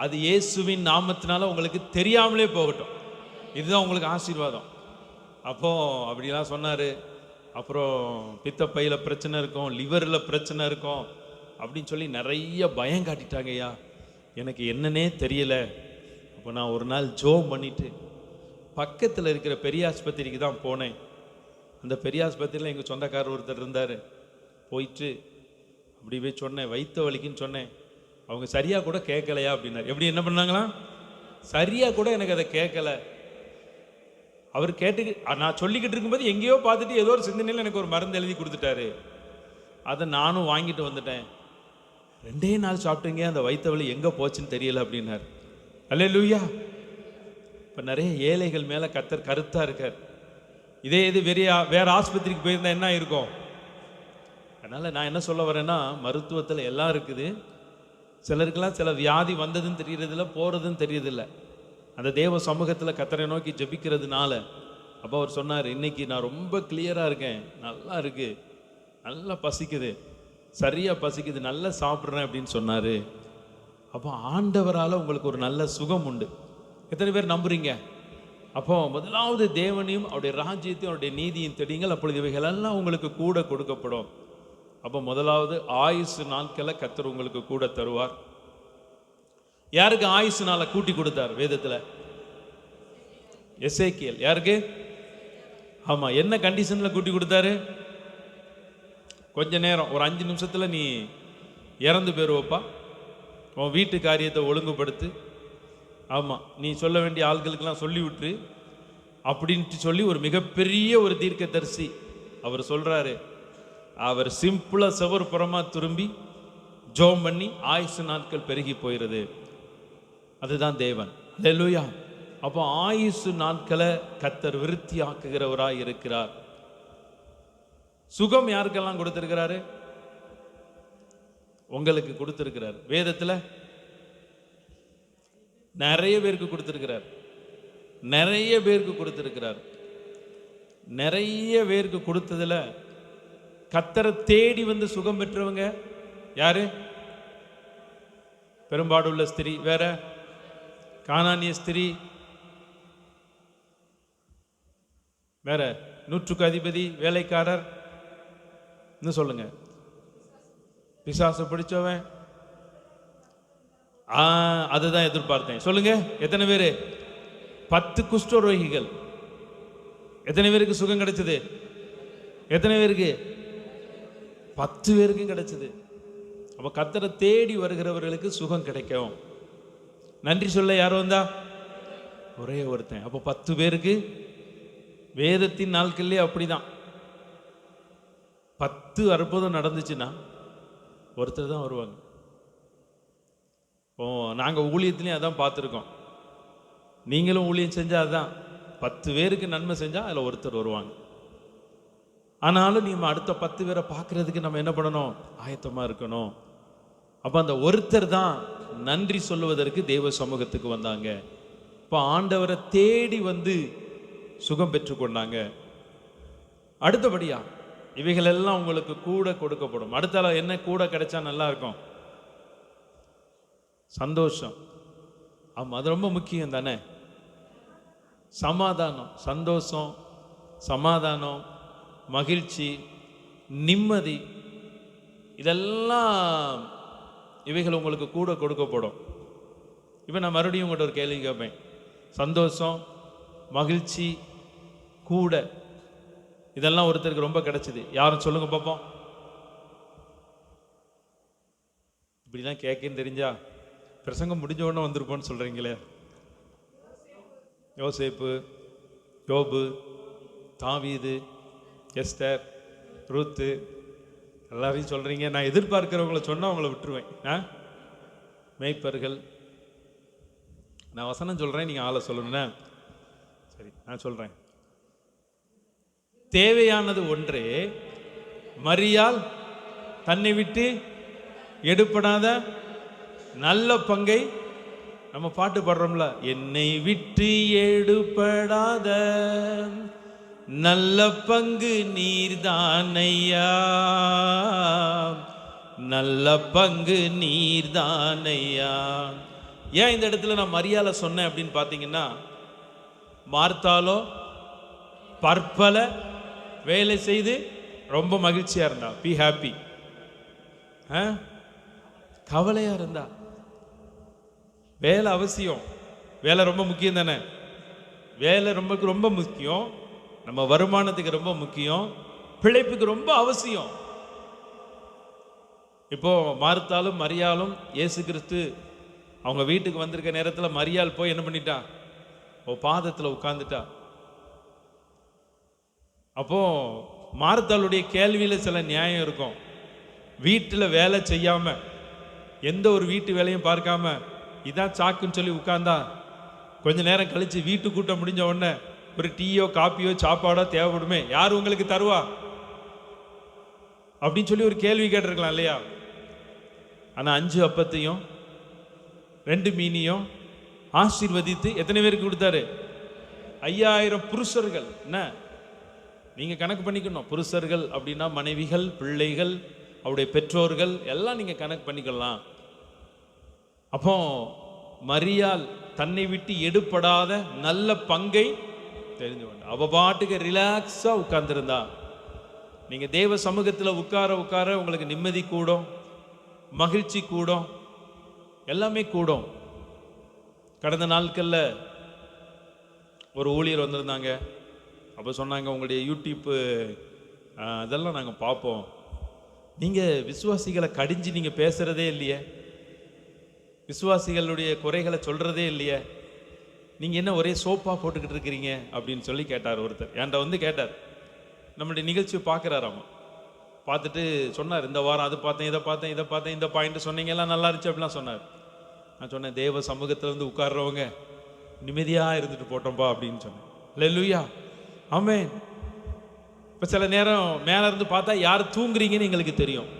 அது இயேசுவின் நாமத்தினால உங்களுக்கு தெரியாமலே போகட்டும். இதுதான் உங்களுக்கு ஆசீர்வாதம். அப்போ அப்படிலாம் சொன்னார். அப்புறம் பித்தப்பையில் பிரச்சனை இருக்கும், லிவரில் பிரச்சனை இருக்கும் அப்படின்னு சொல்லி நிறைய பயம் காட்டிட்டாங்க ஐயா. எனக்கு என்னன்னே தெரியல. அப்போ நான் ஒரு நாள் ஜோம் பண்ணிட்டு பக்கத்தில் இருக்கிற பெரிய ஆஸ்பத்திரிக்கு தான் போனேன். அந்த பெரிய ஆஸ்பத்திரியில் எங்கள் சொந்தக்காரர் ஒருத்தர் இருந்தார். போயிட்டு அப்படி போய் சொன்னேன், வயிற்று வலிக்குன்னு சொன்னேன். அவங்க சரியாக கூட கேட்கலையா அப்படின்னாரு. எப்படி என்ன பண்ணாங்களாம்? சரியாக கூட எனக்கு அதை கேட்கல. அவர் நான் சொல்லிக்கிட்டு இருக்கும்போது எங்கேயோ பார்த்துட்டு ஏதோ ஒரு சிந்தனையில் எனக்கு ஒரு மருந்து எழுதி கொடுத்துட்டாரு. அதை நானும் வாங்கிட்டு வந்துட்டேன். 2 நாள் சாப்பிட்டீங்க, அந்த வயிற்று வலி எங்கே போச்சுன்னு தெரியல அப்படின்னார். அல்லேலூயா. இப்போ நிறைய ஏழைகள் மேலே கர்த்தர் கருத்தாக இருக்கார். இதே இது வேற ஆஸ்பத்திரிக்கு போயிருந்தா என்ன இருக்கும்? அதனால் நான் என்ன சொல்ல வரேன்னா, மருத்துவத்தில் எல்லாம் இருக்குது. சிலருக்கெல்லாம் சில வியாதி வந்ததுன்னு தெரியறதில்ல, போகிறதுன்னு தெரியறதில்ல. அந்த தேவ சமூகத்தில் கர்த்தரை நோக்கி ஜெபிக்கிறதுனால அப்போ அவர் சொன்னார், இன்னைக்கு நான் ரொம்ப கிளியராக இருக்கேன், நல்லா இருக்கு, நல்லா பசிக்குது, சரியாக பசிக்குது, நல்லா சாப்பிட்றேன் அப்படின்னு சொன்னார். அப்போ ஆண்டவரால் உங்களுக்கு ஒரு நல்ல சுகம் உண்டு. எத்தனை பேர் நம்புறீங்க? அப்போ முதலாவது தேவனையும் அவருடைய ராஜ்யத்தையும் அவருடைய நீதியும் தேடுங்கள், அப்பொழுது இவைகளெல்லாம் உங்களுக்கு கூட கொடுக்கப்படும். அப்போ முதலாவது ஆயுசு நாட்களை கர்த்தர் உங்களுக்கு கூட தருவார். யாருக்கு ஆயுசு நாளை கூட்டி கொடுத்தார் வேதத்தில்? எசேக்கியேல். யாருக்கு? ஆமா. என்ன கண்டிஷன்ல கூட்டி கொடுத்தாரு? கொஞ்ச நேரம், ஒரு 5 நிமிஷத்துல நீ இறந்து போயிருவப்பா, உன் வீட்டு காரியத்தை ஒழுங்குபடுத்து, ஆமா நீ சொல்ல வேண்டிய ஆள்களுக்கெல்லாம் சொல்லி விட்டுரு அப்படின்ட்டு சொல்லி ஒரு மிகப்பெரிய ஒரு தீர்க்கதரிசி அவர் சொல்றாரு. அவர் சிம்பிளா செவர் புறமா திரும்பி ஜோம் பண்ணி ஆயுசு நாட்கள் பெருகி போயிடுது. அதுதான் தேவன். அல்லேலூயா. அப்போ ஆயுசு நாட்களை கர்த்தர் விருத்தி ஆக்குகிறவராய் இருக்கிறார். சுகம் யாருக்கெல்லாம் கொடுத்திருக்கிறாரு? உங்களுக்கு கொடுத்திருக்கிறார். வேதத்தில் நிறைய பேருக்கு கொடுத்திருக்கிறார். நிறைய பேருக்கு கொடுத்திருக்கிறார். நிறைய பேருக்கு கொடுத்ததுல கர்த்தரை தேடி வந்து சுகம் பெற்றவங்க யாரு? பெரும்பாடுள்ள ஸ்திரீ, வேற கானானிய ஸ்திரீ, வேற 100க்கு அதிபதி, வேலைக்காரர், இன்னும் சொல்லுங்க, பிசாசு பிடிச்சவன். அதுதான் எதிர்பார்த்தேன். சொல்லுங்க, எத்தனை பேரு? 10 குஷ்டரோகிகள். எத்தனை பேருக்கு சுகம் கிடைச்சது? எத்தனை பேருக்கு? 10 பேருக்கும் கிடைச்சது. அப்ப கர்த்தரை தேடி வருகிறவர்களுக்கு சுகம் கிடைக்கும். நன்றி சொல்ல யாரும் வந்தா? ஒரே ஒருத்தன். அப்போ 10 பேருக்கு. வேதத்தின் நாட்கள்லேயே அப்படிதான். 10 அற்புதம் நடந்துச்சுன்னா ஒருத்தர் தான் வருவாங்க. நாங்கள் ஊழியத்துலேயும் அதான் பார்த்துருக்கோம். நீங்களும் ஊழியம் செஞ்சால் அதுதான், 10 பேருக்கு நன்மை செஞ்சால் அதில் ஒருத்தர் வருவாங்க. ஆனாலும் நம்ம அடுத்த 10 பேரை பார்க்கறதுக்கு நம்ம என்ன பண்ணணும்? ஆயத்தமாக இருக்கணும். அப்போ அந்த ஒருத்தர் தான் நன்றி சொல்லுவதற்கு தேவ சமூகத்துக்கு வந்தாங்க. இப்போ ஆண்டவரை தேடி வந்து சுகம் பெற்றுக்கொண்டாங்க. அடுத்தபடியா இவைகள் எல்லாம் உங்களுக்கு கூட கொடுக்கப்படும். அடுத்த என்ன கூட கிடைச்சா நல்லா இருக்கும்? சந்தோஷம். ஆமாம், அது ரொம்ப முக்கியம் தானே. சமாதானம், சந்தோஷம், சமாதானம், மகிழ்ச்சி, நிம்மதி, இதெல்லாம் இவைகள் உங்களுக்கு கூட கொடுக்கப்படும். இப்போ நான் மறுபடியும் உங்கள்கிட்ட ஒரு கேள்வி கேட்பேன். சந்தோஷம், மகிழ்ச்சி, கூட, இதெல்லாம் ஒருத்தருக்கு ரொம்ப கிடைச்சிது. யாரும் சொல்லுங்க பார்ப்போம். இப்படிதான் கேட்கன்னு தெரிஞ்சா பிரசங்கம் முடிஞ்ச உடனே வந்திருப்போன்னு சொல்றீங்களே. யோசேப்பு, யோபு, தாவீது, எஸ்தர், ரூத்து, எல்லாரையும் சொல்றீங்க. நான் எதிர்பார்க்கிறவங்கள சொன்னா அவங்கள விட்டுருவேன். மேய்ப்பர்கள். நான் வசனம் சொல்றேன், நீங்க ஆளை சொல்லணும்னா சரி. நான் சொல்றேன். தேவையானது ஒன்றே, மரியாள் தன்னை விட்டு எடுப்படாத நல்ல பங்கை, நம்ம பாட்டு பாடுறோம்ல, என்னை விட்டு எடுப்படாத நல்ல பங்கு நீர்தானையா, நல்ல பங்கு நீர்தானையா. ஏன் இந்த இடத்துல நான் மரியாதை சொன்னேன் அப்படின்னு பார்த்தீங்கன்னா, மார்த்தாலோ பற்பல வேலை செய்து ரொம்ப மகிழ்ச்சியா இருந்தா, பி ஹாப்பி. கவலையா இருந்தா, வேலை அவசியம், வேலை ரொம்ப முக்கியம் தானே. வேலை ரொம்ப முக்கியம், நம்ம வருமானத்துக்கு ரொம்ப முக்கியம், பிழைப்புக்கு ரொம்ப அவசியம். இப்போ மார்த்தாலும் மரியாளும் இயேசு கிறிஸ்து அவங்க வீட்டுக்கு வந்திருக்க நேரத்தில் மரியாள் போய் என்ன பண்ணிட்டா? பாதத்தில் உட்கார்ந்துட்டா. அப்போ மார்த்தாளுடைய கேள்வியில சில நியாயம் இருக்கும். வீட்டில் வேலை செய்யாம எந்த ஒரு வீட்டு வேலையும் பார்க்காம இதான் சாக்குன்னு சொல்லி உட்கார்ந்தா கொஞ்ச நேரம் கழிச்சு வீட்டு கூட்டம் முடிஞ்ச உடனே ஒரு டீயோ காப்பியோ சாப்பாடோ தேவைப்படுமே, யார் உங்களுக்கு தருவா அப்படின்னு சொல்லி ஒரு கேள்வி கேட்டிருக்கலாம் இல்லையா? ஆனா 5 அப்பத்தையும் 2 மீனையும் ஆசீர்வதித்து எத்தனை பேருக்கு கொடுத்தாரு? 5000 புருஷர்கள். என்ன நீங்க கணக்கு பண்ணிக்கணும். புருஷர்கள் அப்படின்னா மனைவிகள், பிள்ளைகள், அவருடைய பெற்றோர்கள் எல்லாம் நீங்க கணக்கு பண்ணிக்கலாம். அப்போ மரியாள் தன்னை விட்டு எடுபடாத நல்ல பங்கை தெரிந்து கொண்ட. அவ பாட்டுக்கு ரிலாக்ஸா உட்கார்ந்துருந்தா. நீங்க தேவ சமூகத்துல உட்கார உட்கார உங்களுக்கு நிம்மதி கூடும், மகிழ்ச்சி கூடும், எல்லாமே கூடும். கடந்த நாட்கள்ல ஒரு ஊழியர் வந்திருந்தாங்க. அப்போ சொன்னாங்க, உங்களுடைய யூடியூப் அதெல்லாம் நாங்கள் பார்ப்போம், நீங்கள் விசுவாசிகளை கடிஞ்சு நீங்கள் பேசுகிறதே இல்லையே, விசுவாசிகளுடைய குறைகளை சொல்கிறதே இல்லையே, நீங்கள் என்ன ஒரே சோப்பாக போட்டுக்கிட்டு இருக்கிறீங்க அப்படின்னு சொல்லி கேட்டார் ஒருத்தர். என்கிட்ட வந்து கேட்டார். நம்மளுடைய நிகழ்ச்சியை பார்க்குறாராமா. பார்த்துட்டு சொன்னார், இந்த வாரம் அது பார்த்தேன், இதை பார்த்தேன், இதை பார்த்தேன், இந்த பாயிண்ட் சொன்னீங்க, எல்லாம் நல்லா இருந்துச்சு அப்படிலாம் சொன்னார். நான் சொன்னேன், தேவ சமூகத்தில் வந்து உட்கார்றவங்க நிம்மதியாக இருந்துட்டு போட்டோம்பா அப்படின்னு சொன்னேன். அல்லேலூயா, ஆமென். இப்போ சில நேரம் மேலே இருந்து பார்த்தா யார் தூங்குறீங்கன்னு எங்களுக்கு தெரியும்.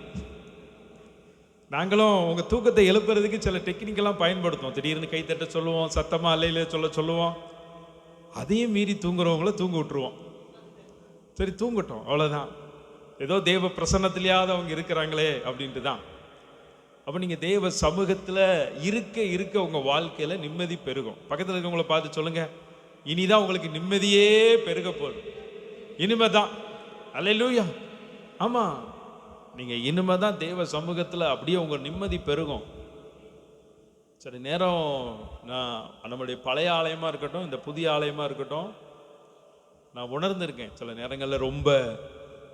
நாங்களும் உங்கள் தூக்கத்தை எழுப்புறதுக்கு சில டெக்னிக்கெல்லாம் பயன்படுத்துவோம். திடீர்னு கைத்தட்ட சொல்லுவோம், சத்தமாக அல்லையில சொல்லுவோம். அதையும் மீறி தூங்குறவங்கள தூங்க விட்டுருவோம். சரி தூங்கட்டும், அவ்வளோதான், ஏதோ தேவ பிரசன்னத்திலேயாவது அவங்க இருக்கிறாங்களே அப்படின்ட்டு தான். அப்போ நீங்கள் தேவ சமூகத்தில் இருக்க இருக்க உங்கள் வாழ்க்கையில் நிம்மதி பெருகும். பக்கத்தில் இருக்கவங்களை பார்த்து சொல்லுங்கள், இனிதான் உங்களுக்கு நிம்மதியே பெருக போகுது. இனிமே தான். அல்லேலூயா, ஆமாம், நீங்கள் இனிமே தான் தேவ சமூகத்தில் அப்படியே உங்கள் நிம்மதி பெருகும். சரி நேரம் நான் நம்மளுடைய பழைய ஆலயமாக இருக்கட்டும், இந்த புதிய ஆலயமாக இருக்கட்டும், நான் உணர்ந்திருக்கேன் சில நேரங்களில் ரொம்ப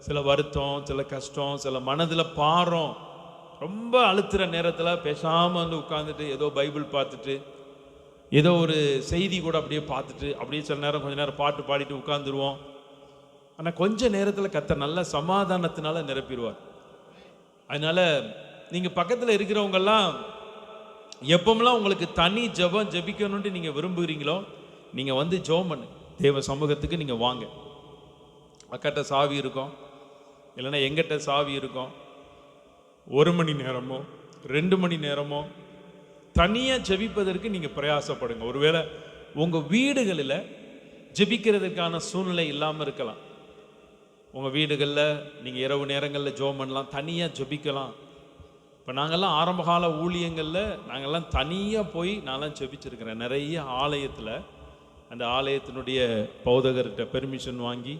சில வருத்தம், சில கஷ்டம், சில மனதில் பாரம் ரொம்ப அழுத்துற நேரத்தில் பேசாமல் வந்து உட்காந்துட்டு ஏதோ பைபிள் பார்த்துட்டு ஏதோ ஒரு செய்தி கூட அப்படியே பார்த்துட்டு அப்படியே சில நேரம் கொஞ்ச நேரம் பாட்டு பாடிட்டு உட்காந்துருவோம். ஆனால் கொஞ்ச நேரத்தில் கர்த்தர் நல்ல சமாதானத்தினால நிரப்பிடுவார். அதனால நீங்கள் பக்கத்தில் இருக்கிறவங்கெல்லாம் எப்பமெல்லாம் உங்களுக்கு தனி ஜெபம் ஜெபிக்கணும்னு நீங்கள் விரும்புகிறீங்களோ நீங்கள் வந்து ஜெபம் பண்ணு. தேவ சமூகத்துக்கு நீங்கள் வாங்க. அக்கட்ட சாவி இருக்கும், இல்லைன்னா எங்கிட்ட சாவி இருக்கும். 1 மணி நேரமோ 2 மணி நேரமோ தனியாக ஜெபிப்பதற்கு நீங்கள் பிரயாசப்படுங்க. ஒருவேளை உங்கள் வீடுகளில் ஜெபிக்கிறதுக்கான சூழ்நிலை இல்லாமல் இருக்கலாம். உங்கள் வீடுகளில் நீங்கள் இரவு நேரங்களில் ஜெபம் பண்ணலாம், தனியாக ஜெபிக்கலாம். இப்போ நாங்கள்லாம் ஆரம்பகால ஊழியங்களில் நாங்கள்லாம் தனியாக போய் நான்லாம் ஜெபிச்சிருக்கிறேன். நிறைய ஆலயத்தில் அந்த ஆலயத்தினுடைய பௌதகர்கிட்ட பெர்மிஷன் வாங்கி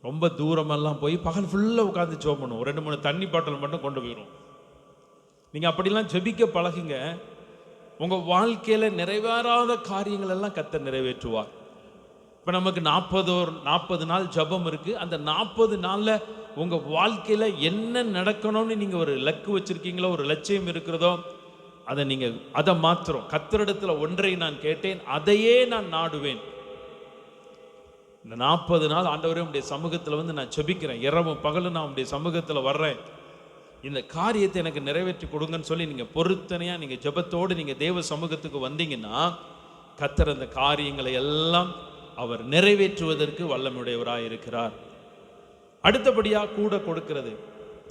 ரொம்ப தூரமெல்லாம் போய் பகல் ஃபுல்லாக உட்காந்து ஜெபம் பண்ணுவோம். 2-3 தண்ணி பாட்டில் மட்டும் கொண்டு போயிடுவோம். நீங்கள் அப்படிலாம் ஜெபிக்க பழகுங்க. உங்கள் வாழ்க்கையில் நிறைவேறாத காரியங்கள் எல்லாம் கர்த்தர் நிறைவேற்றுவார். இப்போ நமக்கு 40 நாள் ஜெபம் இருக்குது. அந்த 40 நாளில் உங்கள் வாழ்க்கையில் என்ன நடக்கணும்னு நீங்கள் ஒரு இலக்கு வச்சுருக்கீங்களோ, ஒரு லட்சியம் இருக்கிறதோ, அதை மாத்திரம் கர்த்தரிடத்தில் ஒன்றை நான் கேட்டேன், அதையே நான் நாடுவேன். இந்த 40 நாள் ஆண்டவரே உம்முடைய சமூகத்தில் வந்து நான் ஜெபிக்கிறேன், இரவும் பகலும் நான் உம்முடைய சமூகத்தில் வர்றேன், இந்த காரியத்தை எனக்கு நிறைவேற்றி கொடுங்கன்னு சொல்லி நீங்கள் பொருத்தனையாக நீங்கள் ஜெபத்தோடு நீங்கள் தேவ சமூகத்துக்கு வந்தீங்கன்னா கர்த்தர் அந்த காரியங்களை எல்லாம் அவர் நிறைவேற்றுவதற்கு வல்லமையுடையவராக இருக்கிறார். அடுத்தபடியாக கூட கொடுக்கிறது.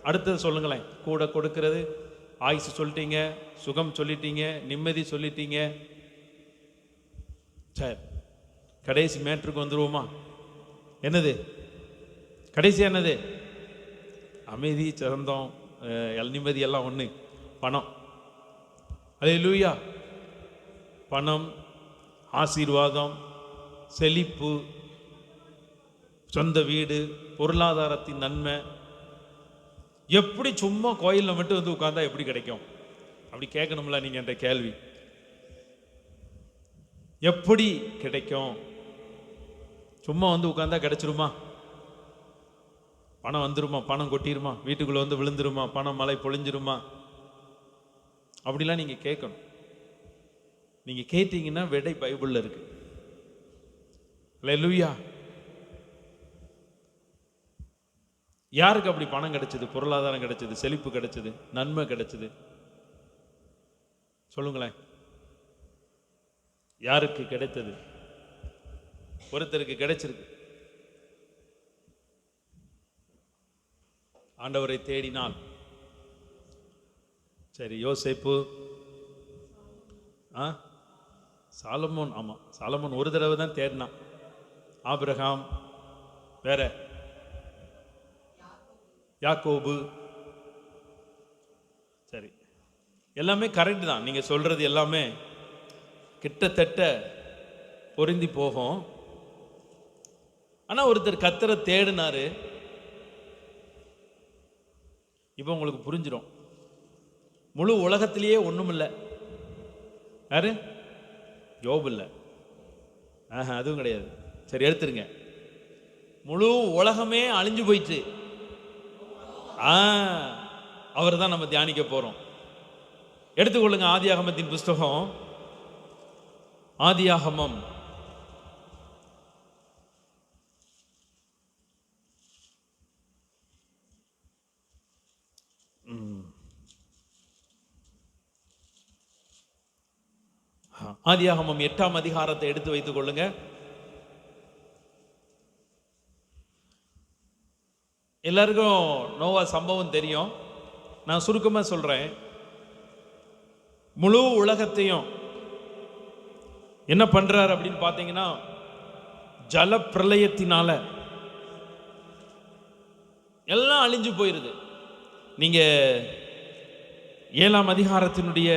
அடுத்தது சொல்லுங்களேன். கூட கொடுக்கிறது. ஆயுசு சொல்லிட்டீங்க, சுகம் சொல்லிட்டீங்க, நிம்மதி சொல்லிட்டீங்க. சரி, கடைசி மேட்ருக்கு வந்துருவோமா? என்னது கடைசி? என்னது? அமைதி, சிறந்தோம், நிம்மதி எல்லாம் ஒன்று. பணம். அல்லேலூயா. பணம், ஆசீர்வாதம், செழிப்பு, சொந்த வீடு, பொருளாதாரத்தின் நன்மை. எப்படி சும்மா கோயிலில் மட்டும் வந்து உட்கார்ந்தா எப்படி கிடைக்கும்? அப்படி கேட்கணும்ல நீங்கள் என்ற கேள்வி. எப்படி கிடைக்கும்? சும்மா வந்து உட்கார்ந்தா கிடைச்சிருமா? பணம் வந்துருமா? பணம் கொட்டிருமா? வீட்டுக்குள்ளே வந்து விழுந்துருமா? பணம் மழை பொழிஞ்சிருமா? அப்படிலாம் நீங்கள் கேட்கணும். நீங்கள் கேட்டீங்கன்னா விடை பைபிளில் இருக்கு. அல்லேலூயா. யாருக்கு அப்படி பணம் கிடைச்சது, பொருளாதாரம் கிடைச்சது, செழிப்பு கிடைச்சது, நன்மை கிடைச்சது? சொல்லுங்களேன். யாருக்கு கிடைத்தது? ஒருத்தருக்கு கிடைச்சிருக்கு. ஆண்டவரை தேடினால். சரி, யோசேப்பு, சாலமோன். ஆமாம், சாலமோன் ஒரு தடவை தான் தேடினான். ஆபிரகாம், வேற யாக்கோபு. சரி, எல்லாமே கரெக்ட் தான். நீங்கள் சொல்றது எல்லாமே கிட்டத்தட்ட பொருந்தி போகும். ஆனால் ஒருத்தர் கர்த்தரை தேடினாரு. இப்போ உங்களுக்கு புரிஞ்சிடும். முழு உலகத்திலேயே ஒன்றும் இல்லை. யாரு? யோபு இல்லை. அதுவும் கிடையாது. சரி, எடுத்துருங்க. முழு உலகமே அழிஞ்சு போயிட்டு அவர் தான் நம்ம தியானிக்க போறோம். எடுத்துக்கொள்ளுங்க ஆதியாகமத்தின் புஸ்தகம். ஆதியாகமம் ஆதியாகமம் 8ஆம் அதிகாரத்தை எடுத்து வைத்துக் கொள்ளுங்க. எல்லாருக்கும் நோவா சம்பவம் தெரியும். நான் சுருக்கமா சொல்றேன். முழு உலகத்தையும் என்ன பண்றார் அப்படின்னு பார்த்தீங்கன்னா, ஜல பிரளயத்தினால எல்லாம் அழிஞ்சு போயிருது. நீங்க 7ஆம் அதிகாரத்தினுடைய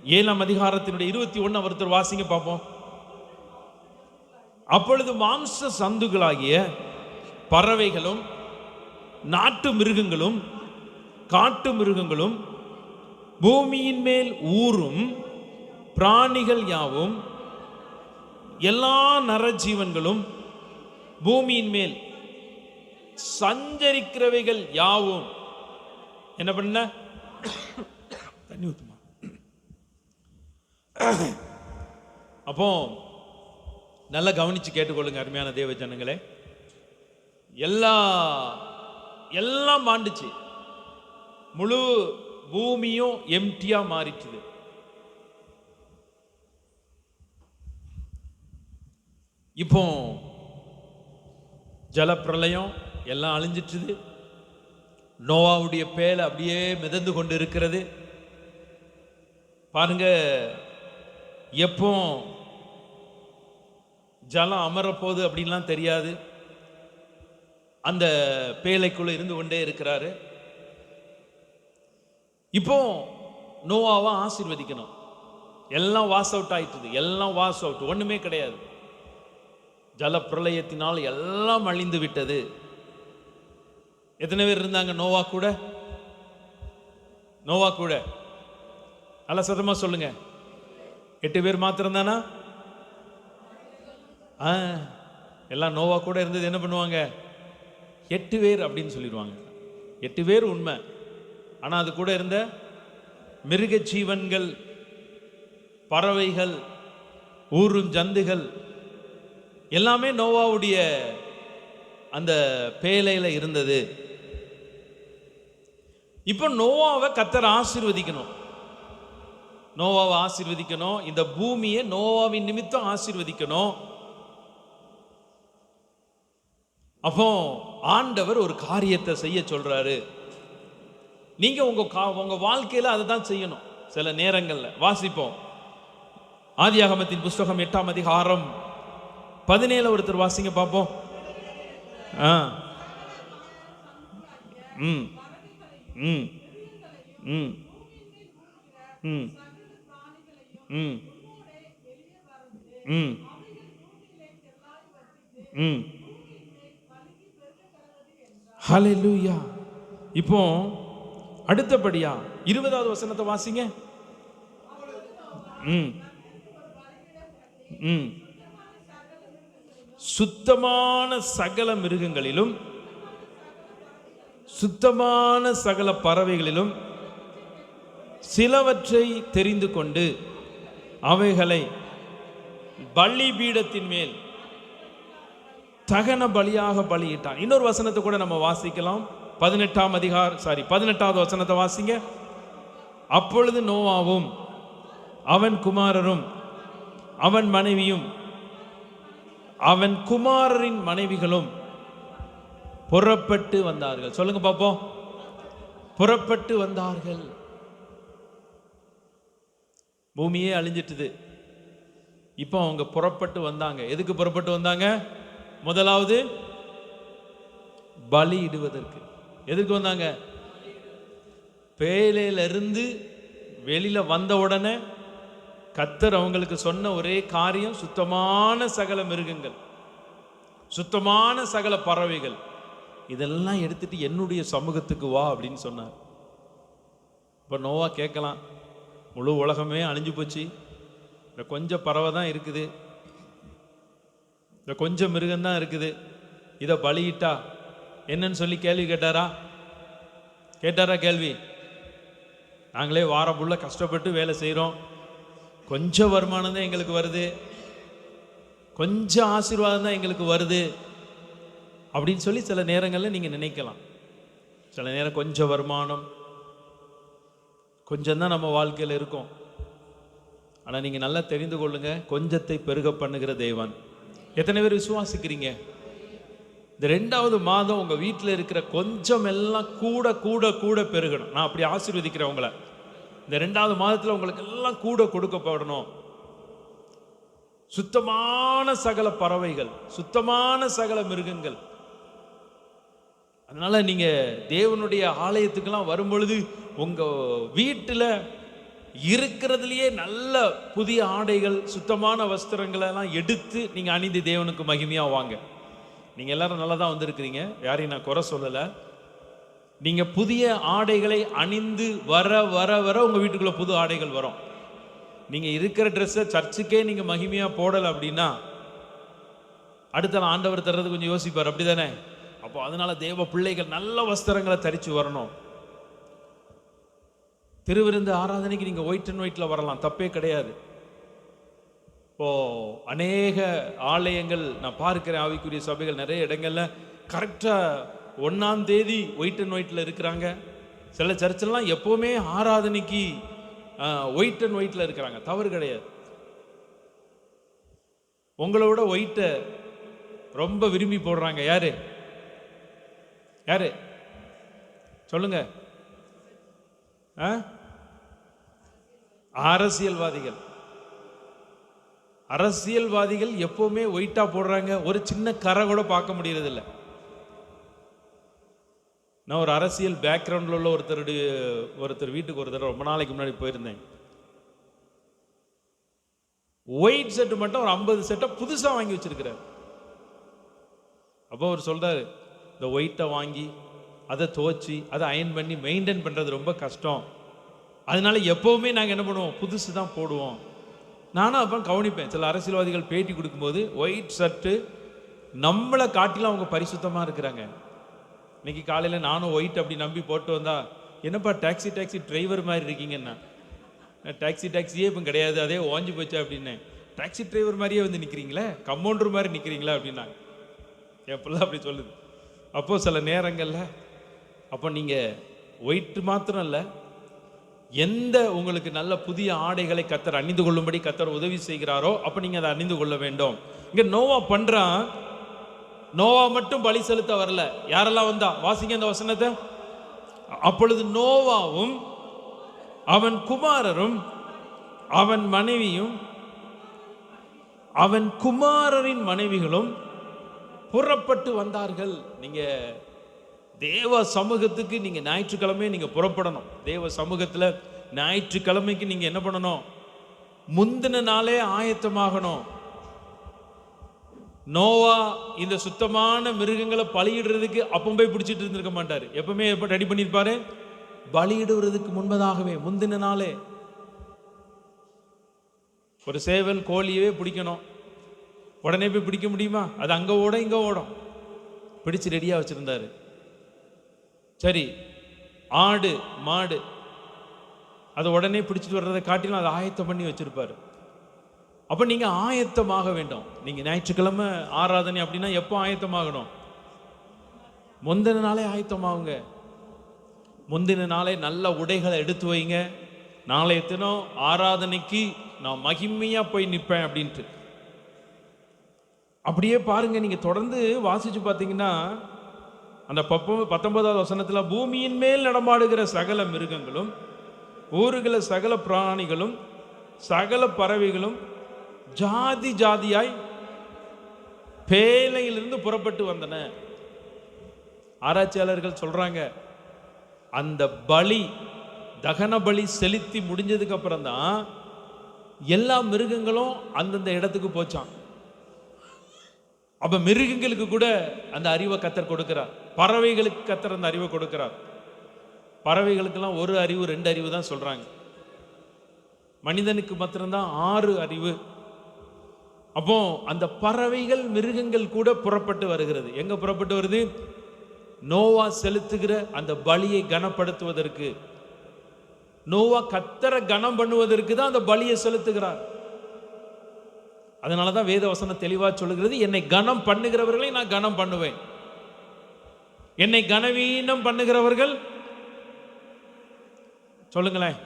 21 ஒருத்தர் வாசிங்க பார்ப்போம். அப்பொழுது மாம்ச சந்துகளாகிய பறவைகளும் நாட்டு மிருகங்களும் காட்டு மிருகங்களும் பூமியின் மேல் ஊறும் பிராணிகள் யாவும் எல்லா நரஜீவன்களும் பூமியின் மேல் சஞ்சரிக்கிறவைகள் யாவும் என்ன பண்ண? தண்ணி ஊத்துமா? அப்போ நல்லா கவனிச்சு கேட்டுக்கொள்ளுங்க அருமையான தேவ ஜனங்களே. எல்லாம் மாண்டுச்சு. முழு பூமியும் எம்டியா மாறிச்சுது. இப்போ ஜலப்பிரளயம் எல்லாம் அழிஞ்சிட்டுது. நோவாவுடைய பேலை அப்படியே மிதந்து கொண்டு இருக்கிறது. பாருங்க, எப்போ ஜலம் அமரப்போகுது அப்படின்லாம் தெரியாது. அந்த பேலைக்குள்ள இருந்து கொண்டே இருக்கிறாரு. இப்போ நோவாவை ஆசீர்வதிக்கணும். எல்லாம் வாஸ் அவுட் ஆயிட்டுது. எல்லாம் வாஸ் அவுட், ஒண்ணுமே கிடையாது. ஜல பிரளயத்தினால் எல்லாம் அழிந்து விட்டது. எத்தனை பேர் இருந்தாங்க நோவா கூட? நல்ல சத்தமா சொல்லுங்க. 8 பேர் மாத்திரம் தானா? எல்லாம் நோவா கூட இருந்தது. என்ன பண்ணுவாங்க? 8 பேர் அப்படின்னு சொல்லிடுவாங்க. 8 பேர் உண்மை. ஆனா அது கூட இருந்த மிருக ஜீவன்கள், பறவைகள், ஊரும் ஜந்துகள் எல்லாமே நோவாவுடைய அந்த பேலையில இருந்தது. இப்போ நோவாவை கர்த்தர் ஆசீர்வதிக்கணும். இந்த பூமியை நோவாவின் நிமித்தம் ஆசீர்வதிக்கணும். அப்போ ஆண்டவர் ஒரு காரியத்தை செய்ய சொல்றாரு. நீங்க உங்க வாழ்க்கையில அதை தான் செய்யணும். சில நேரங்கள்ல வாசிப்போம். ஆதியாகமத்தின் புஸ்தகம் 8ஆம் அதிகாரம் 17 ஒருத்தர் வாசிங்க பார்ப்போம். ஹல்லேலூயா. இப்போ அடுத்தபடியா 20வது வசனத்தை வாசிங்க. சுத்தமான சகல மிருகங்களிலும் சுத்தமான சகல பறவைகளிலும் சிலவற்றை தெரிந்து கொண்டு அவைகளை பலிபீடத்தின் மேல் தகன பலியாக பலியிட்டான். இன்னொரு வசனத்தை கூட நம்ம வாசிக்கலாம். 18வது வசனத்தை வாசிங்க. அப்பொழுது நோவாவும் அவன் குமாரரும் அவன் மனைவியும் அவன் குமாரரின் மனைவிகளும் புறப்பட்டு வந்தார்கள். சொல்லுங்க பாப்போம். புறப்பட்டு வந்தார்கள். பூமியே அழிஞ்சிட்டுது. இப்போ அவங்க புறப்பட்டு வந்தாங்க. எதுக்கு புறப்பட்டு வந்தாங்க? முதலாவது பலியிடுவதற்கு. எதுக்கு வந்தாங்க? பேழையிலிருந்து வெளியில வந்த உடனே கர்த்தர் அவங்களுக்கு சொன்ன ஒரே காரியம், சுத்தமான சகல மிருகங்கள், சுத்தமான சகல பறவைகள் இதெல்லாம் எடுத்துட்டு என்னுடைய சமூகத்துக்கு வா அப்படின்னு சொன்னார். இப்போ நோவா கேட்கலாம், முழு உலகமே அழிஞ்சு போச்சு, இந்த கொஞ்சம் பறவை தான் இருக்குது, இந்த கொஞ்சம் மிருகம்தான் இருக்குது, இதை பலியிட்டா என்னன்னு சொல்லி கேள்வி கேட்டாரா? கேள்வி? நாங்களே வாரம் ஃபுல்லாக கஷ்டப்பட்டு வேலை செய்கிறோம், கொஞ்சம் வருமானம் தான் எங்களுக்கு வருது, கொஞ்சம் ஆசீர்வாதம் தான் எங்களுக்கு வருது அப்படின்னு சொல்லி சில நேரங்களில் நீங்கள் நினைக்கலாம். சில நேரம் கொஞ்சம் வருமானம், கொஞ்சம் தான் நம்ம வாழ்க்கையில் இருக்கும். ஆனால் நீங்கள் நல்லா தெரிந்து கொள்ளுங்க, கொஞ்சத்தை பெருக பண்ணுகிற தேவன். எத்தனை பேர் விசுவாசிக்கிறீங்க? இந்த 2வது மாதம் உங்கள் வீட்டில் இருக்கிற கொஞ்சம் எல்லாம் கூட கூட கூட பெருகணும். நான் அப்படி ஆசீர்வதிக்கிறேன் உங்களை. இந்த 2வது மாதத்தில் உங்களுக்கு எல்லாம் கூட கொடுக்கப்படணும். சுத்தமான சகல பறவைகள், சுத்தமான சகல மிருகங்கள். அதனால நீங்க தேவனுடைய ஆலயத்துக்கெல்லாம் வரும்பொழுது உங்க வீட்டில் இருக்கிறதுலையே நல்ல புதிய ஆடைகள், சுத்தமான வஸ்திரங்களை எல்லாம் எடுத்து நீங்க அணிந்து தேவனுக்கு மகிமையா வாங்க. நீங்க எல்லாரும் நல்லா தான் வந்திருக்கிறீங்க, யாரையும் நான் குறை சொல்லலை. நீங்க புதிய ஆடைகளை அணிந்து வர வர வர உங்க வீட்டுக்குள்ள புது ஆடைகள் வரும். நீங்க இருக்கிற ட்ரெஸ்ஸை சர்ச்சுக்கே நீங்க மகிமையா போடலை அப்படின்னா அடுத்த நாள் ஆண்டவர் தர்றது கொஞ்சம் யோசிப்பார், அப்படிதானே? அப்போ அதனால தேவ பிள்ளைகள் நல்ல வஸ்திரங்களை தரிச்சு வரணும். திருவிருந்து ஆராதனைக்கு நீங்க ஒயிட் அண்ட் ஒயிட்ல வரலாம், தப்பே கிடையாது. இப்போ அநேக ஆலயங்கள் நான் பார்க்கிறேன், ஆவிக்குரிய சபைகள் நிறைய இடங்கள்ல கரெக்டா 1ஆம் தேதி ஒயிட் அண்ட் ஒயிட்ல இருக்கிறாங்க. சில சர்ச்செல்லாம் எப்பவுமே ஆராதனைக்கு ஒயிட் அண்ட் ஒயிட்ல இருக்கிறாங்க, தவறு கிடையாது. உங்களோட ஒயிட்டை ரொம்ப விரும்பி போடுறாங்க யாரு? யாரு சொல்லுங்க? அரசியல்வாதிகள். அரசியல்வாதிகள் எப்பவுமே ஒயிட்டா போடுறாங்க, ஒரு சின்ன கரை கூட பார்க்க முடியறதில்லை. நான் ஒரு அரசியல் பேக்ரவுண்டில் உள்ள ஒருத்தர் வீட்டுக்கு ஒரு தடவை ரொம்ப நாளைக்கு முன்னாடி போயிருந்தேன். ஒயிட் செட்டு மட்டும் ஒரு 50 செட்டை புதுசாக வாங்கி வச்சிருக்கிறார். அப்போ அவர் சொல்றாரு, இந்த ஒயிட்டை வாங்கி அதை துவச்சி அதை அயன் பண்ணி மெயின்டைன் பண்ணுறது ரொம்ப கஷ்டம், அதனால எப்போவுமே நாங்கள் என்ன பண்ணுவோம், புதுசு தான் போடுவோம். நானும் அப்போ கவனிப்பேன், சில அரசியல்வாதிகள் பேட்டி கொடுக்கும்போது ஒயிட் ஷர்ட்டு நம்மளை காட்டிலும் அவங்க பரிசுத்தமாக இருக்கிறாங்க. இன்னைக்கு காலையில் நானும் ஒயிட் அப்படி நம்பி போட்டு வந்தா, என்னப்பா டாக்ஸி டிரைவர் மாதிரி இருக்கீங்கன்னா, டாக்ஸியே இப்போ கிடையாது, அதே ஓஞ்சி போச்சு அப்படின்னு. டாக்ஸி டிரைவர் மாதிரியே வந்து நிற்கிறீங்களே, கம்பவுண்டர் மாதிரி நிற்கிறீங்களா அப்படின்னா என் பிள்ளை அப்படி சொல்லுது. அப்போ சில நேரங்களில் அப்போ நீங்கள் ஒயிட் மாத்திரம் இல்லை, எந்த உங்களுக்கு நல்ல புதிய ஆடைகளை கர்த்தர் அணிந்து கொள்ளும்படி கர்த்தர் உதவி செய்கிறாரோ அப்போ நீங்கள் அதை அணிந்து கொள்ள வேண்டும். இங்கே நோவா பண்ணுறான். நோவா மட்டும் பலி செலுத்த வரல, யாரெல்லாம் வந்தா? வாசிங்க அந்த வசனத்தை. அப்பொழுது நோவாவும் அவன் குமாரரும் அவன் மனைவியும் அவன் குமாரரின் மனைவிகளும் புறப்பட்டு வந்தார்கள். நீங்க தேவ சமூகத்துக்கு நீங்க ஞாயிற்றுக்கிழமை நீங்க புறப்படணும். தேவ சமூகத்துல ஞாயிற்றுக்கிழமைக்கு நீங்க என்ன பண்ணணும்? முந்தின நாளே ஆயத்தமாகணும். நோவா இந்த சுத்தமான மிருகங்களை பலியிடுறதுக்கு அப்போ போய் பிடிச்சிட்டு இருந்திருக்க மாட்டாரு. எப்பவுமே எப்ப ரெடி பண்ணியிருப்பாரு? பலியிடுவதற்கு முன்பதாகவே முந்தின நாளே. ஒரு சேவல் கோழியவே பிடிக்கணும், உடனே போய் பிடிக்க முடியுமா? அது அங்க ஓட இங்க ஓடும், பிடிச்சு ரெடியா வச்சிருந்தாரு. சரி, ஆடு மாடு அதை உடனே பிடிச்சிட்டு வர்றதை காட்டிலும் அதை ஆயத்தம் பண்ணி வச்சிருப்பாரு. அப்ப நீங்க ஆயத்தமாக வேண்டும். நீங்க ஞாயிற்றுக்கிழமை ஆராதனை அப்படின்னா எப்போ ஆயத்தமாகணும்? முந்தின நாளே ஆயத்தமாகுங்க. முந்தின நாளே நல்ல உடைகளை எடுத்து வைங்க, நாளைய தினம் ஆராதனைக்கு நான் மகிமையா போய் நிற்பேன் அப்படின்ட்டு. அப்படியே பாருங்க, நீங்க தொடர்ந்து வாசிச்சு பார்த்தீங்கன்னா அந்த 19வது வசனத்துல பூமியின் மேல் நடமாடுகிற சகல மிருகங்களும், ஊருகிற சகல பிராணிகளும், சகல பறவைகளும் ஜாதி ஜாதியாய் பேலையிலிருந்து புறப்பட்டு வந்தன. ஆராய்ச்சியாளர்கள் சொல்றாங்க, அந்த பலி, தகன பலி செலுத்தி முடிஞ்சதுக்கு அப்புறம் தான் எல்லா மிருகங்களும் அந்தந்த இடத்துக்கு போச்சான். அப்ப மிருகங்களுக்கு கூட அந்த அறிவை கர்த்தர் கொடுக்கிறார், பறவைகளுக்கு கர்த்தர் அந்த அறிவை கொடுக்கிறார். பறவைகளுக்கெல்லாம் 1 அறிவு 2 அறிவு தான் சொல்றாங்க, மனிதனுக்கு மாத்திரம்தான் 6 அறிவு. அப்போ அந்த பறவைகள் மிருகங்கள் கூட புறப்பட்டு வருகிறது. எங்க புறப்பட்டு வருது? நோவா செலுத்துகிற அந்த பலியை கனப்படுத்துவதற்கு, நோவா கர்த்தரை கனம் பண்ணுவதற்கு தான் அந்த பலியை செலுத்துகிறார். அதனாலதான் வேத வசனம் தெளிவா சொல்லுகிறது, என்னை கனம் பண்ணுகிறவர்களை நான் கனம் பண்ணுவேன், என்னை கனவீனம் பண்ணுகிறவர்கள் சொல்லுங்களேன்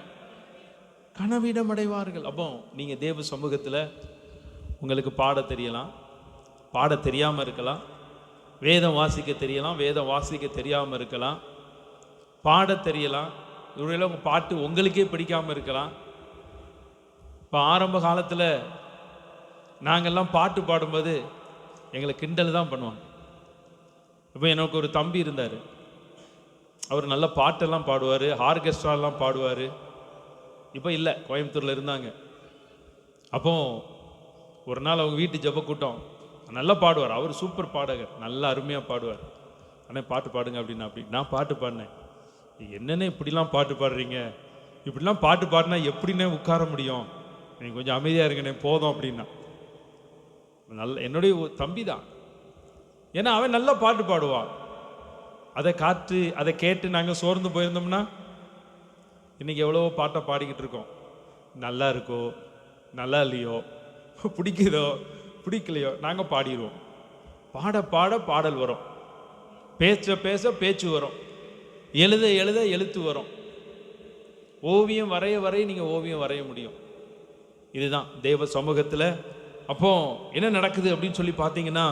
கனவீனம் அடைவார்கள். அப்போ நீங்க தேவ சமூகத்துல உங்களுக்கு பாட தெரியலாம், பாட தெரியாம இருக்கலாம், வேதம் வாசிக்க தெரியலாம், வேதம் வாசிக்க தெரியாம இருக்கலாம், பாட தெரியலாம், ஒருவேளை உங்க பாட்டு உங்களுக்கே பிடிக்காம இருக்கலாம். இப்போ ஆரம்ப காலத்துல நாங்கெல்லாம் பாட்டு பாடும்போது எங்களை கிண்டல் தான் பண்ணுவாங்க. இப்போ எனக்கு ஒரு தம்பி இருந்தார், அவர் நல்ல பாட்டெல்லாம் பாடுவார், ஆர்கெஸ்ட்ராலாம் பாடுவார். இப்போ இல்லை, கோயம்புத்தூரில் இருந்தாங்க. அப்போ ஒரு நாள் அவங்க வீட்டு ஜெப கூட்டம், நல்லா பாடுவார், அவர் சூப்பர் பாடகர், நல்லா அருமையாக பாடுவார். ஆனால் பாட்டு பாடுங்க அப்படின்னா, அப்படி நான் பாட்டு பாடினேன். என்னென்ன இப்படிலாம் பாட்டு பாடுறீங்க, இப்படிலாம் பாட்டு பாடினா எப்படின்னே உட்கார முடியும், நீங்கள் கொஞ்சம் அமைதியாக இருங்கண்ணே போதும் அப்படின்னா. நல்ல என்னுடைய தம்பி தான், ஏன்னா அவன் நல்லா பாட்டு பாடுவான். அதை கேட்டு நாங்கள் சோர்ந்து போயிருந்தோம்னா இன்னைக்கு எவ்வளவோ பாட்டை பாடிக்கிட்டு இருக்கோம். நல்லா இருக்கோ நல்லா இல்லையோ, பிடிக்குதோ பிடிக்கலையோ, நாங்கள் பாடிடுவோம். பாட பாட பாடல் வரும், பேச்ச பேச பேச்சு வரும், எழுத எழுத எழுத்து வரும், ஓவியம் வரைய வரைய நீங்கள் ஓவியம் வரைய முடியும். இதுதான் தேவ சமூகத்தில். அப்போ என்ன நடக்குது அப்படின்னு சொல்லி பார்த்தீங்கன்னா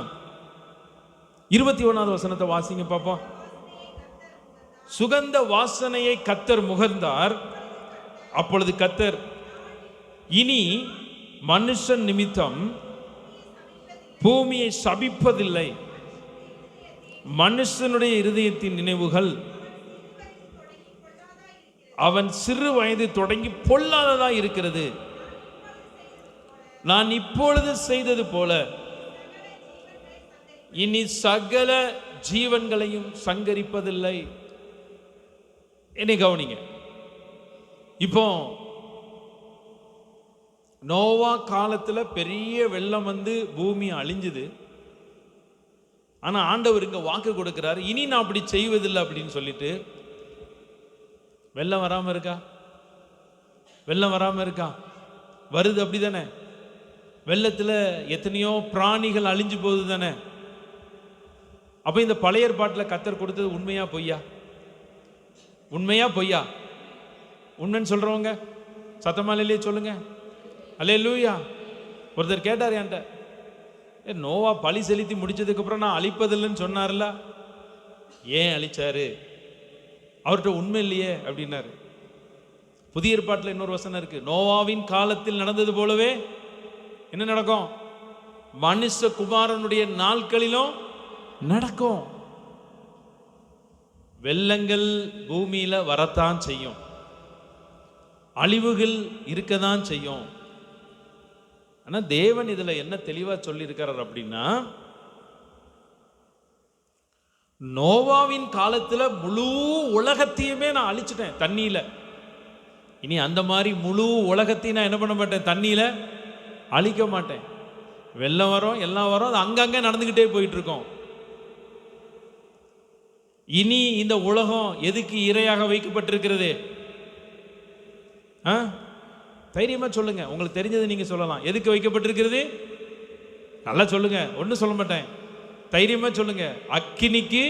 21வது வசனத்தை வாசிங்க பார்ப்போம். சுகந்த வாசனையை கர்த்தர் முகர்ந்தார், அப்பொழுது கர்த்தர் இனி மனுஷன் நிமித்தம் பூமியை சபிப்பதில்லை, மனுஷனுடைய இருதயத்தின் நினைவுகள் அவன் சிறு வயது தொடங்கி பொல்லாததா இருக்கிறது. நான் இப்பொழுது செய்தது போல இனி சகல ஜீவன்களையும் சங்கரிப்பதில்லை. என்னை கவனிங்க, இப்போ நோவா காலத்துல பெரிய வெள்ளம் வந்து பூமி அழிஞ்சுது. ஆனா ஆண்டவர் இங்க வாக்கு கொடுக்கிறார், இனி நான் அப்படி செய்வதில்லை அப்படின்னு சொல்லிட்டு. வெள்ளம் வராம இருக்கா? வெள்ளம் வராம இருக்கா? வருது, அப்படி தானே? வெள்ளத்துல எத்தனையோ பிராணிகள் அழிஞ்சு போகுது தானே? அப்ப இந்த பழைய ஏற்பாட்டில் கர்த்தர் கொடுத்தது உண்மையா பொய்யா? உண்மையா பொய்யா? உண்மைன்னு சொல்றவங்க சத்தமாலையிலே சொல்லுங்க அல்லேலூயா. ஒருத்தர் கேட்டார் என்கிட்ட, நோவா பழி செலுத்தி முடிச்சதுக்கு அப்புறம் நான் அழிப்பதில்லைன்னு சொன்னார்ல, ஏன் அழிச்சாரு? அவர்கிட்ட உண்மை இல்லையே அப்படின்னாரு. புதிய ஏற்பாட்டில் இன்னொரு வசனம் இருக்கு, நோவாவின் காலத்தில் நடந்தது போலவே என்ன நடக்கும்? மனுஷ குமாரனுடைய நாட்களிலும் நடக்கும். வெள்ளங்கள் பூமியில வரத்தான் செய்யும், அழிவுகள் இருக்கதான் செய்யும். ஆனா தேவன் இதுல என்ன தெளிவா சொல்லி இருக்கிறார் அப்படின்னா, நோவாவின் காலத்துல முழு உலகத்தையுமே நான் அழிச்சிட்டேன் தண்ணியில. இனி அந்த மாதிரி முழு உலகத்தையும் நான் என்ன பண்ண மாட்டேன், தண்ணியில அழிக்க மாட்டேன். வெள்ளம் வரும், எல்லாம் வரும், அது அங்கங்க நடந்துகிட்டே போயிட்டு இருக்கோம். இனி இந்த உலகம் எதுக்கு இரையாக வைக்கப்பட்டிருக்கிறது? தைரியமா சொல்லுங்க, உங்களுக்கு தெரிஞ்சது நீங்க சொல்லலாம். எதுக்கு வைக்கப்பட்டிருக்கிறது? நல்லா சொல்லுங்க, ஒன்றும் சொல்ல மாட்டேன், தைரியமா சொல்லுங்க. அக்கினிக்கு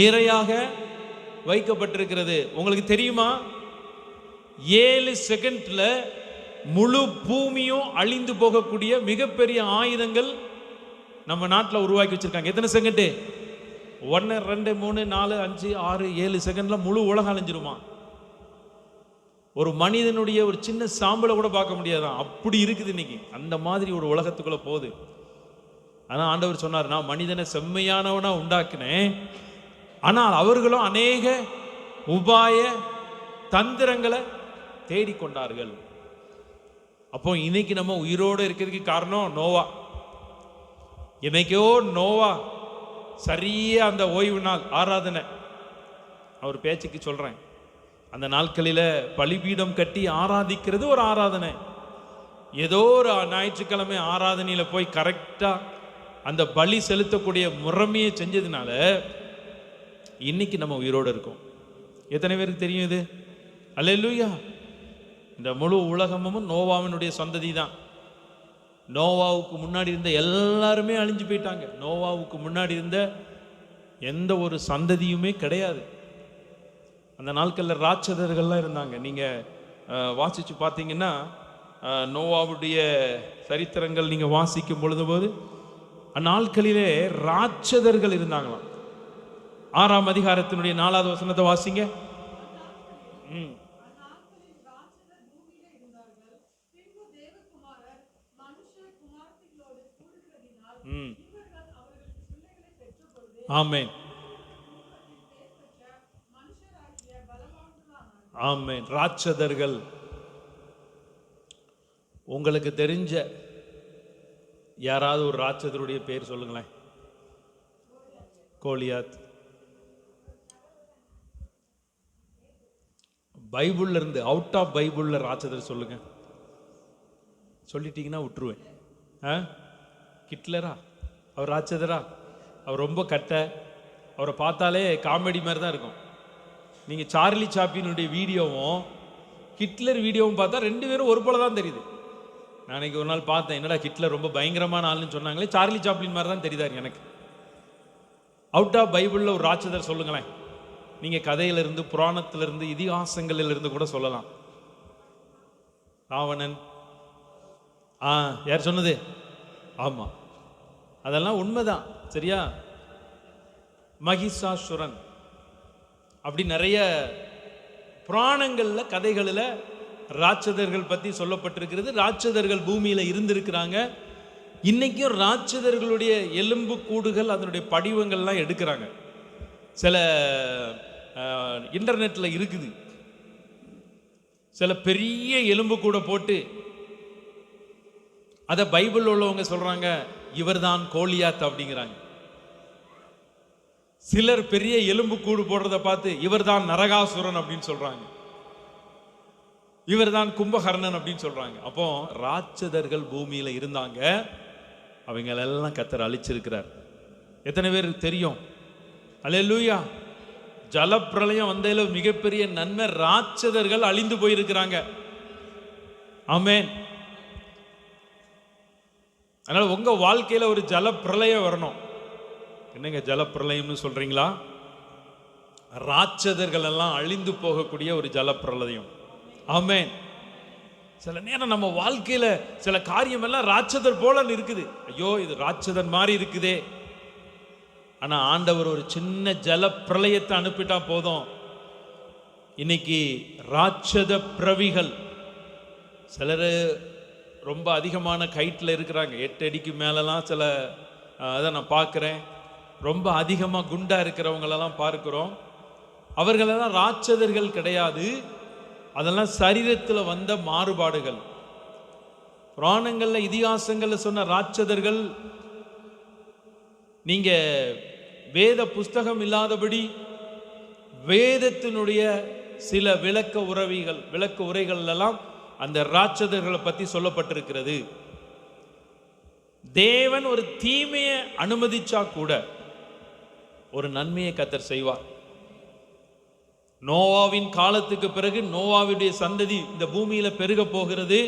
இரையாக வைக்கப்பட்டிருக்கிறது. உங்களுக்கு தெரியுமா? 7 செகண்ட்ல முழு பூமியும் அழிந்து போகக்கூடிய மிகப்பெரிய ஆயுதங்கள் நம்ம நாட்டில் உருவாக்கி வச்சிருக்காங்க. எத்தனை செகண்டு? 1 2 3 4 5 6 7 செகண்ட்ல முழு உலகம் அழிஞ்சிருமா? ஒரு மனிதனுடைய ஒரு சின்ன சாம்பலை கூட பார்க்க முடியாதான், அப்படி இருக்குது இன்னைக்கு. அந்த மாதிரி ஒரு உலகத்துக்குள்ள போகுது. ஆனால் ஆண்டவர் சொன்னார், நான் மனிதனை செம்மையானவனா உண்டாக்குனேன், ஆனால் அவர்களும் அநேக உபாய தந்திரங்களை தேடிக்கொண்டார்கள். அப்போ இன்னைக்கு நம்ம உயிரோடு இருக்கிறதுக்கு காரணம் நோவா. இன்னைக்கோ நோவா சரியா அந்த ஓய்வு நாள் ஆராதனை, அவர் பேச்சுக்கு சொல்றேன், அந்த நாட்களில் பலிபீடம் கட்டி ஆராதிக்கிறது ஒரு ஆராதனை. ஏதோ ஒரு ஞாயிற்றுக்கிழமை ஆராதனையில் போய் கரெக்டாக அந்த பலி செலுத்தக்கூடிய முறைமையை செஞ்சதுனால இன்னைக்கு நம்ம உயிரோடு இருக்கோம். எத்தனை பேருக்கு தெரியும் இது? அல்லேலூயா. இந்த முழு உலகமும் நோவாவினுடைய சந்ததி தான். நோவாவுக்கு முன்னாடி இருந்த எல்லாருமே அழிஞ்சு போயிட்டாங்க. நோவாவுக்கு முன்னாடி இருந்த எந்த ஒரு சந்ததியுமே கிடையாது. அந்த நாட்களில் ராட்சதர்கள்லாம் இருந்தாங்க. நீங்கள் வாசித்து பார்த்தீங்கன்னா நோவாவுடைய சரித்திரங்கள் நீங்கள் வாசிக்கும் பொழுது அந்நாட்களிலே ராட்சதர்கள் இருந்தாங்களாம். 6ஆம் அதிகாரத்தினுடைய 4வது வசனத்தை வாசிங்க. ஆமென், ஆமென். ராட்சதர்கள். உங்களுக்கு தெரிஞ்ச யாராவது ஒரு ராட்சதருடைய பேர் சொல்லுங்களேன். கோலியாத். பைபிள்ல இருந்து, அவுட் ஆஃப் பைபிள்ல ராட்சதர் சொல்லுங்க. சொல்லிட்டீங்கன்னா விட்டுருவேன். ஹிட்லரா? அவர் ராட்சதரா? அவர் ரொம்ப கட்டை, அவரை பார்த்தாலே காமெடி மாதிரி தான் இருக்கும். நீங்கள் சார்லி சாப்ளினுடைய வீடியோவும் ஹிட்லர் வீடியோவும் பார்த்தா 2 பேரும் ஒரு போல தான் தெரியுது. நான் ஒரு நாள் பார்த்தேன், என்னடா ஹிட்லர் ரொம்ப பயங்கரமான ஆளுன்னு சொன்னாங்களே, சார்லி சாப்ளின் மாதிரி தான் தெரியுதாரு எனக்கு. அவுட் ஆஃப் பைபிளில் ஒரு ராட்சதர் சொல்லுங்களேன். நீங்கள் கதையிலிருந்து, புராணத்திலிருந்து, இதிகாசங்களிலிருந்து கூட சொல்லலாம். ராவணன். யார் சொன்னது? ஆமாம், அதெல்லாம் உண்மைதான். சரியா? மகிஷாசுரன், அப்படி நிறைய புராணங்களில், கதைகளில் ராட்சதர்கள் பற்றி சொல்லப்பட்டிருக்கிறது. ராட்சதர்கள் பூமியில் இருந்திருக்கிறாங்க. இன்னைக்கும் ராட்சதர்களுடைய எலும்பு கூடுகள், அதனுடைய படிவங்கள்லாம் எடுக்கிறாங்க. சில இன்டர்நெட்டில் இருக்குது. சில பெரிய எலும்பு கூட போட்டு அதை பைபிள் உள்ளவங்க சொல்றாங்க, இவர்தான் கோலியாத் அப்படிங்கிறாங்க. சிலர் பெரிய எலும்பு கூடு போடுறத பார்த்து இவர்தான் நரகாசுரன் அப்படின்னு சொல்றாங்க, இவர்தான் கும்பகர்ணன் அப்படின்னு சொல்றாங்க. அப்போ ராட்சதர்கள் பூமியில இருந்தாங்க, அவங்களெல்லாம் கர்த்தர் அழிச்சிருக்கிறார். எத்தனை பேருக்கு தெரியும்? அல்லேலூயா. ஜலப்பிரளயம் வந்ததில மிகப்பெரிய நன்மை, ராட்சதர்கள் அழிந்து போயிருக்கிறாங்க. ஆமென். அதனால உங்க வாழ்க்கையில ஒரு ஜலப்பிரளயம் வரணும். என்னங்க ஜலப்பிரளயம்னு சொல்றீங்களா? ராட்சதர்கள் எல்லாம் அழிந்து போகக்கூடிய ஒரு ஜலப்பிரளயம். ஆமென். சில நேரம் நம்ம வாழ்க்கையில சில காரியம் எல்லாம் ராட்சதர் போல இருக்குது. ஐயோ, இது ராட்சதன் மாதிரி இருக்குதே. ஆனா ஆண்டவர் ஒரு சின்ன ஜலப்பிரளயத்தை அனுப்பிட்டா போதும். இன்னைக்கு ராட்சத பிரவிகள் சிலர் ரொம்ப அதிகமான கைட்டில் இருக்கிறாங்க. 8 அடிக்கு மேலெல்லாம் சில அதை நான் பார்க்குறேன். ரொம்ப அதிகமாக குண்டா இருக்கிறவங்களெல்லாம் பார்க்கிறோம். அவர்களெல்லாம் ராட்சதர்கள் கிடையாது, அதெல்லாம் சரீரத்தில் வந்த மாறுபாடுகள். புராணங்களில், இதிகாசங்களில் சொன்ன ராட்சதர்கள் நீங்க வேத புஸ்தகம் இல்லாதபடி வேதத்தினுடைய சில விளக்க உரைகள் எல்லாம் அந்த ராட்சதர்களை பற்றி சொல்லப்பட்டிருக்கிறது. தேவன் ஒரு தீமையை அனுமதிச்சா கூட ஒரு நன்மையை கர்த்தர் செய்வார். நோவாவின் காலத்துக்கு பிறகு நோவாவுடைய சந்ததி இந்த பூமியில பெருக போகிறது.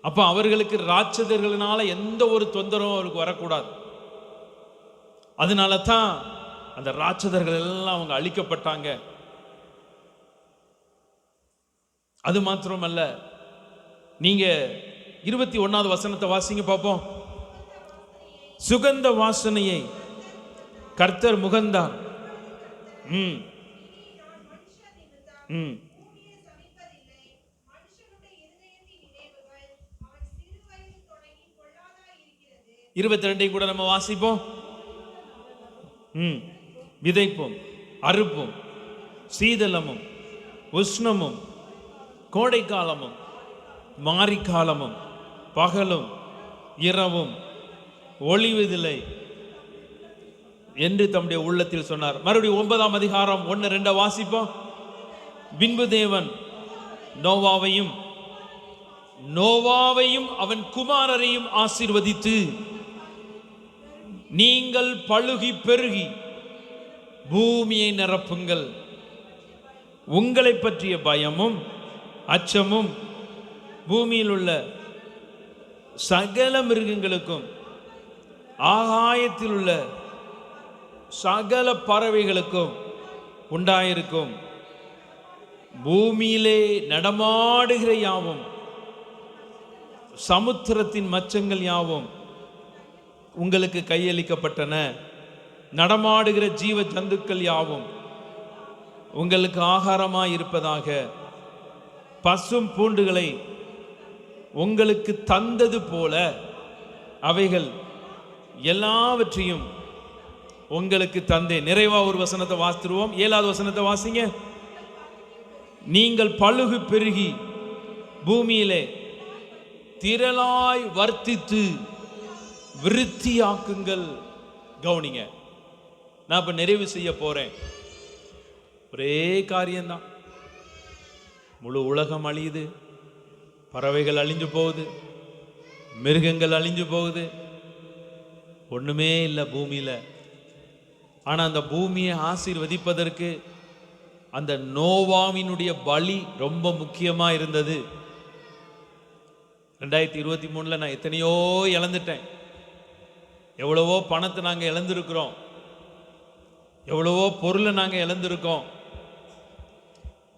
அப்ப அவர்களுக்கு ராட்சதர்களினால எந்த ஒரு தொந்தரவும் அவருக்கு வரக்கூடாது. அதனால தான் அந்த ராட்சதர்கள் எல்லாம் அவங்க அழிக்கப்பட்டாங்க. அது மாத்திரமல்ல, நீங்க 21வது வசனத்தை வாசிங்க பார்ப்போம். சுகந்த வாசனையை கர்த்தர் முகந்தார். ம் 22 கூட நம்ம வாசிப்போம். விதைப்போம், அறுப்போம், சீதளமும் உஷ்ணமும் கோடை காலமும் மாரிக்காலமும் பகலும் இரவும் ஒளிவதில்லை என்று தம்முடைய உள்ளத்தில் சொன்னார். மறுபடியும் 9ஆம் அதிகாரம் 1-2 வாசிப்போம். பின்பு தேவன் நோவாவையும் அவன் குமாரரையும் ஆசீர்வதித்து, நீங்கள் பழுகி பெருகி பூமியை நிரப்புங்கள், உங்களை பற்றிய பயமும் அச்சமும் பூமியில் உள்ள சகல மிருகங்களுக்கும் ஆகாயத்தில் உள்ள சகல பறவைகளுக்கும் உண்டாயிருக்கும். பூமியிலே நடமாடுகிற யாவும் சமுத்திரத்தின் மச்சங்கள் யாவும் உங்களுக்கு கையளிக்கப்பட்டன. நடமாடுகிற ஜீவ ஜந்துக்கள் யாவும் உங்களுக்கு ஆகாரமாய் இருப்பதாக. பசும் பூண்டுகளை உங்களுக்கு தந்தது போல அவைகள் எல்லாவற்றையும் உங்களுக்கு தந்தேன். நிறைவா ஒரு வசனத்தை வாசித்துருவோம். 7வது வசனத்தை வாசிங்க. நீங்கள் பழுகு பெருகி பூமியிலே திரளாய் வர்த்தித்து விருத்தியாக்குங்கள். கவனிங்க, நான் இப்ப நிறைவு செய்ய போறேன். ஒரே காரியம்தான். முழு உலகம் அழியுது, பறவைகள் அழிஞ்சு போகுது, மிருகங்கள் அழிஞ்சு போகுது, ஒண்ணுமே இல்லை பூமியில. ஆனா அந்த பூமியை ஆசீர்வதிப்பதற்கு அந்த நோவாவினுடைய பலி ரொம்ப முக்கியமா இருந்தது. 2023 நான் எத்தனையோ இழந்துட்டேன். எவ்வளவோ பணத்தை நாங்க இழந்திருக்கிறோம், எவ்வளவோ பொருளை நாங்க இழந்திருக்கோம்,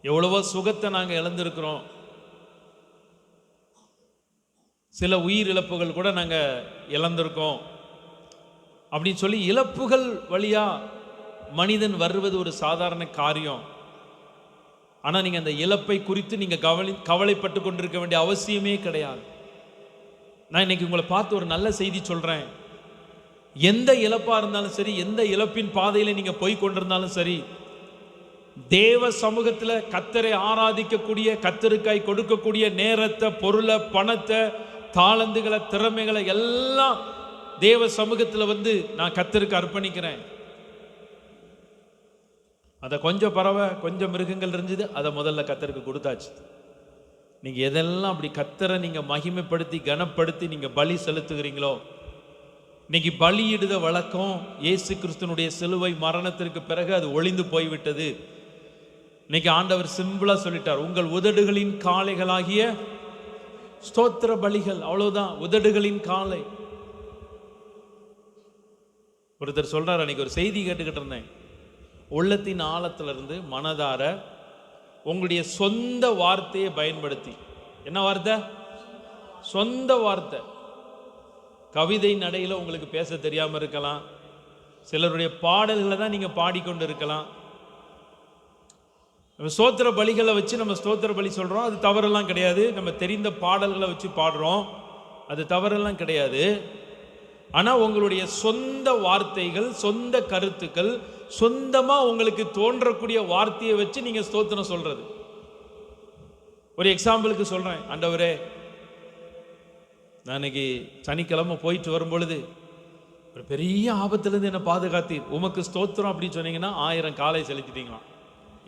எவ்வளவோ சுகத்தை நாங்க இழந்திருக்கிறோம். சில உயிர் இழப்புகள் கூட நாங்க இழந்திருக்கோம். அப்படின்னு சொல்லி இழப்புகள் வழியா மனிதன் வருவது ஒரு சாதாரண காரியம். ஆனா நீங்க அந்த இழப்பை குறித்து நீங்க கவலைப்பட்டு கொண்டிருக்க வேண்டிய அவசியமே கிடையாது. நான் இன்னைக்கு உங்களை பார்த்து ஒரு நல்ல செய்தி சொல்றேன். எந்த இழப்பா இருந்தாலும் சரி, எந்த இழப்பின் பாதையில நீங்க போய் கொண்டிருந்தாலும் சரி, தேவ சமூகத்துல கர்த்தரை ஆராதிக்கக்கூடிய, கர்த்தருக்காய் கொடுக்கக்கூடிய நேரத்தை, பொருளை, பணத்தை, தாளந்துகளை, திறமைகளை எல்லாம் தேவ சமூகத்துல வந்து நான் கர்த்தருக்கு அர்ப்பணிக்கிறேன். அதை கொஞ்சம் பறவை, கொஞ்சம் மிருகங்கள் இருந்தது, அதை முதல்ல கர்த்தருக்கு கொடுத்தாச்சு. நீங்க எதெல்லாம் அப்படி கர்த்தரை நீங்க மகிமைப்படுத்தி கனப்படுத்தி நீங்க பலி செலுத்துகிறீங்களோ, இன்னைக்கு பலியிடுத வழக்கம் இயேசு கிறிஸ்துனுடைய சிலுவை மரணத்திற்கு பிறகு அது ஒளிந்து போய்விட்டது. இன்னைக்கு ஆண்டவர் சிம்பிளா சொல்லிட்டார், உங்கள் உதடுகளின் காளைகளாகிய ஸ்தோத்திர பலிகள். அவ்வளவுதான், உதடுகளின் காளை. ஒருத்தர் சொல்றாரு, அன்னைக்கு ஒரு செய்தி கேட்டுக்கிட்டு இருந்தேன். உள்ளத்தின் ஆழத்திலிருந்து மனதார உங்களுடைய சொந்த வார்த்தையை பயன்படுத்தி, என்ன வார்த்தை? சொந்த வார்த்தை. கவிதை நடையில உங்களுக்கு பேச தெரியாம இருக்கலாம், சிலருடைய பாடல்களை தான் நீங்க பாடிக்கொண்டு இருக்கலாம். ஸ்தோத்திர பலிகளை வச்சு நம்ம ஸ்தோத்திர பலி சொல்றோம், அது தவறெல்லாம் கிடையாது. நம்ம தெரிந்த பாடல்களை வச்சு பாடுறோம், அது தவறெல்லாம் கிடையாது. ஆனா உங்களுடைய சொந்த வார்த்தைகள், சொந்த கருத்துக்கள், சொந்தமா உங்களுக்கு தோன்றக்கூடிய வார்த்தையை வச்சு நீங்க ஸ்தோத்திரம் சொல்றது. ஒரு எக்ஸாம்பிளுக்கு சொல்றேன். ஆண்டவரே, நான் இன்னைக்கு சனிக்கிழமை போயிட்டு வரும் பொழுது ஒரு பெரிய ஆபத்திலிருந்து என்னை பாதுகாத்தீர், உமக்கு ஸ்தோத்திரம் அப்படின்னு சொன்னீங்கன்னா 1000 காலை செலுத்திட்டீங்களாம்.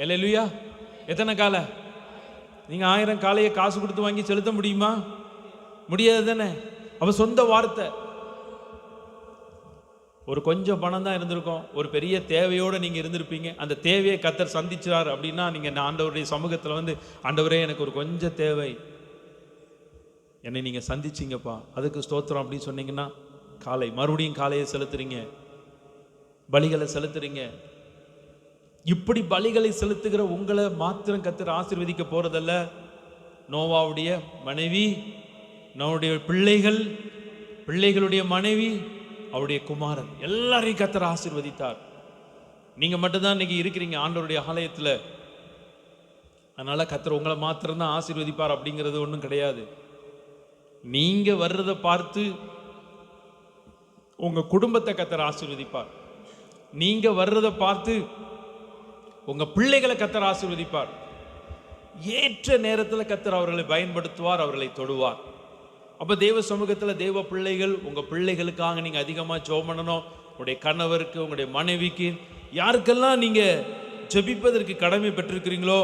அல்லேலூயா. எத்தனை காலை? நீங்க 1000 காலையை காசு கொடுத்து வாங்கி செலுத்த முடியுமா? முடியாது தானே. அவ சொந்த வார்த்தை. ஒரு கொஞ்சம் பணம் தான் இருந்திருக்கும், ஒரு பெரிய தேவையோடு நீங்கள் இருந்திருப்பீங்க. அந்த தேவையை கர்த்தர் சந்திச்சார் அப்படின்னா நீங்கள் ஆண்டவருடைய சமூகத்தில் வந்து, ஆண்டவரே எனக்கு ஒரு கொஞ்சம் தேவை, என்னை நீங்கள் சந்திச்சிங்கப்பா, அதுக்கு ஸ்தோத்திரம் அப்படின்னு சொன்னீங்கன்னா காலை, மறுபடியும் காலையை செலுத்துறீங்க, பலிகளை செலுத்துறீங்க. இப்படி பலிகளை செலுத்துகிற உங்களை மாத்திரம் கர்த்தர் ஆசீர்வதிக்க போறதல்ல, நோவாவுடைய மனைவி, நம்முடைய பிள்ளைகள், பிள்ளைகளுடைய மனைவி, அவருடைய குமாரன், எல்லாரையும் கர்த்தர் ஆசீர்வதித்தார். நீங்க மட்டும்தான் இன்னைக்கு இருக்கிறீங்க ஆண்டவருடைய ஆலயத்துல. அதனால கர்த்தர் உங்களை மாத்திரம்தான் ஆசீர்வதிப்பார் அப்படிங்கிறது ஒன்றும் கிடையாது. நீங்க வர்றதை பார்த்து உங்க குடும்பத்தை கர்த்தர் ஆசீர்வதிப்பார். நீங்க வர்றதை பார்த்து உங்க பிள்ளைகளை கர்த்தர் ஆசீர்வதிப்பார். ஏற்ற நேரத்தில் கர்த்தர் அவர்களை பயன்படுத்துவார், அவர்களை தொடுவார். அப்ப தேவ சமூகத்தில் தேவ பிள்ளைகள், உங்க பிள்ளைகளுக்காக நீங்க அதிகமா ஜெபம் பண்ணணும். உங்களுடைய கணவருக்கு, உங்களுடைய மனைவிக்கு, யாருக்கெல்லாம் நீங்க ஜெபிப்பதற்கு கடமை பெற்றிருக்கிறீங்களோ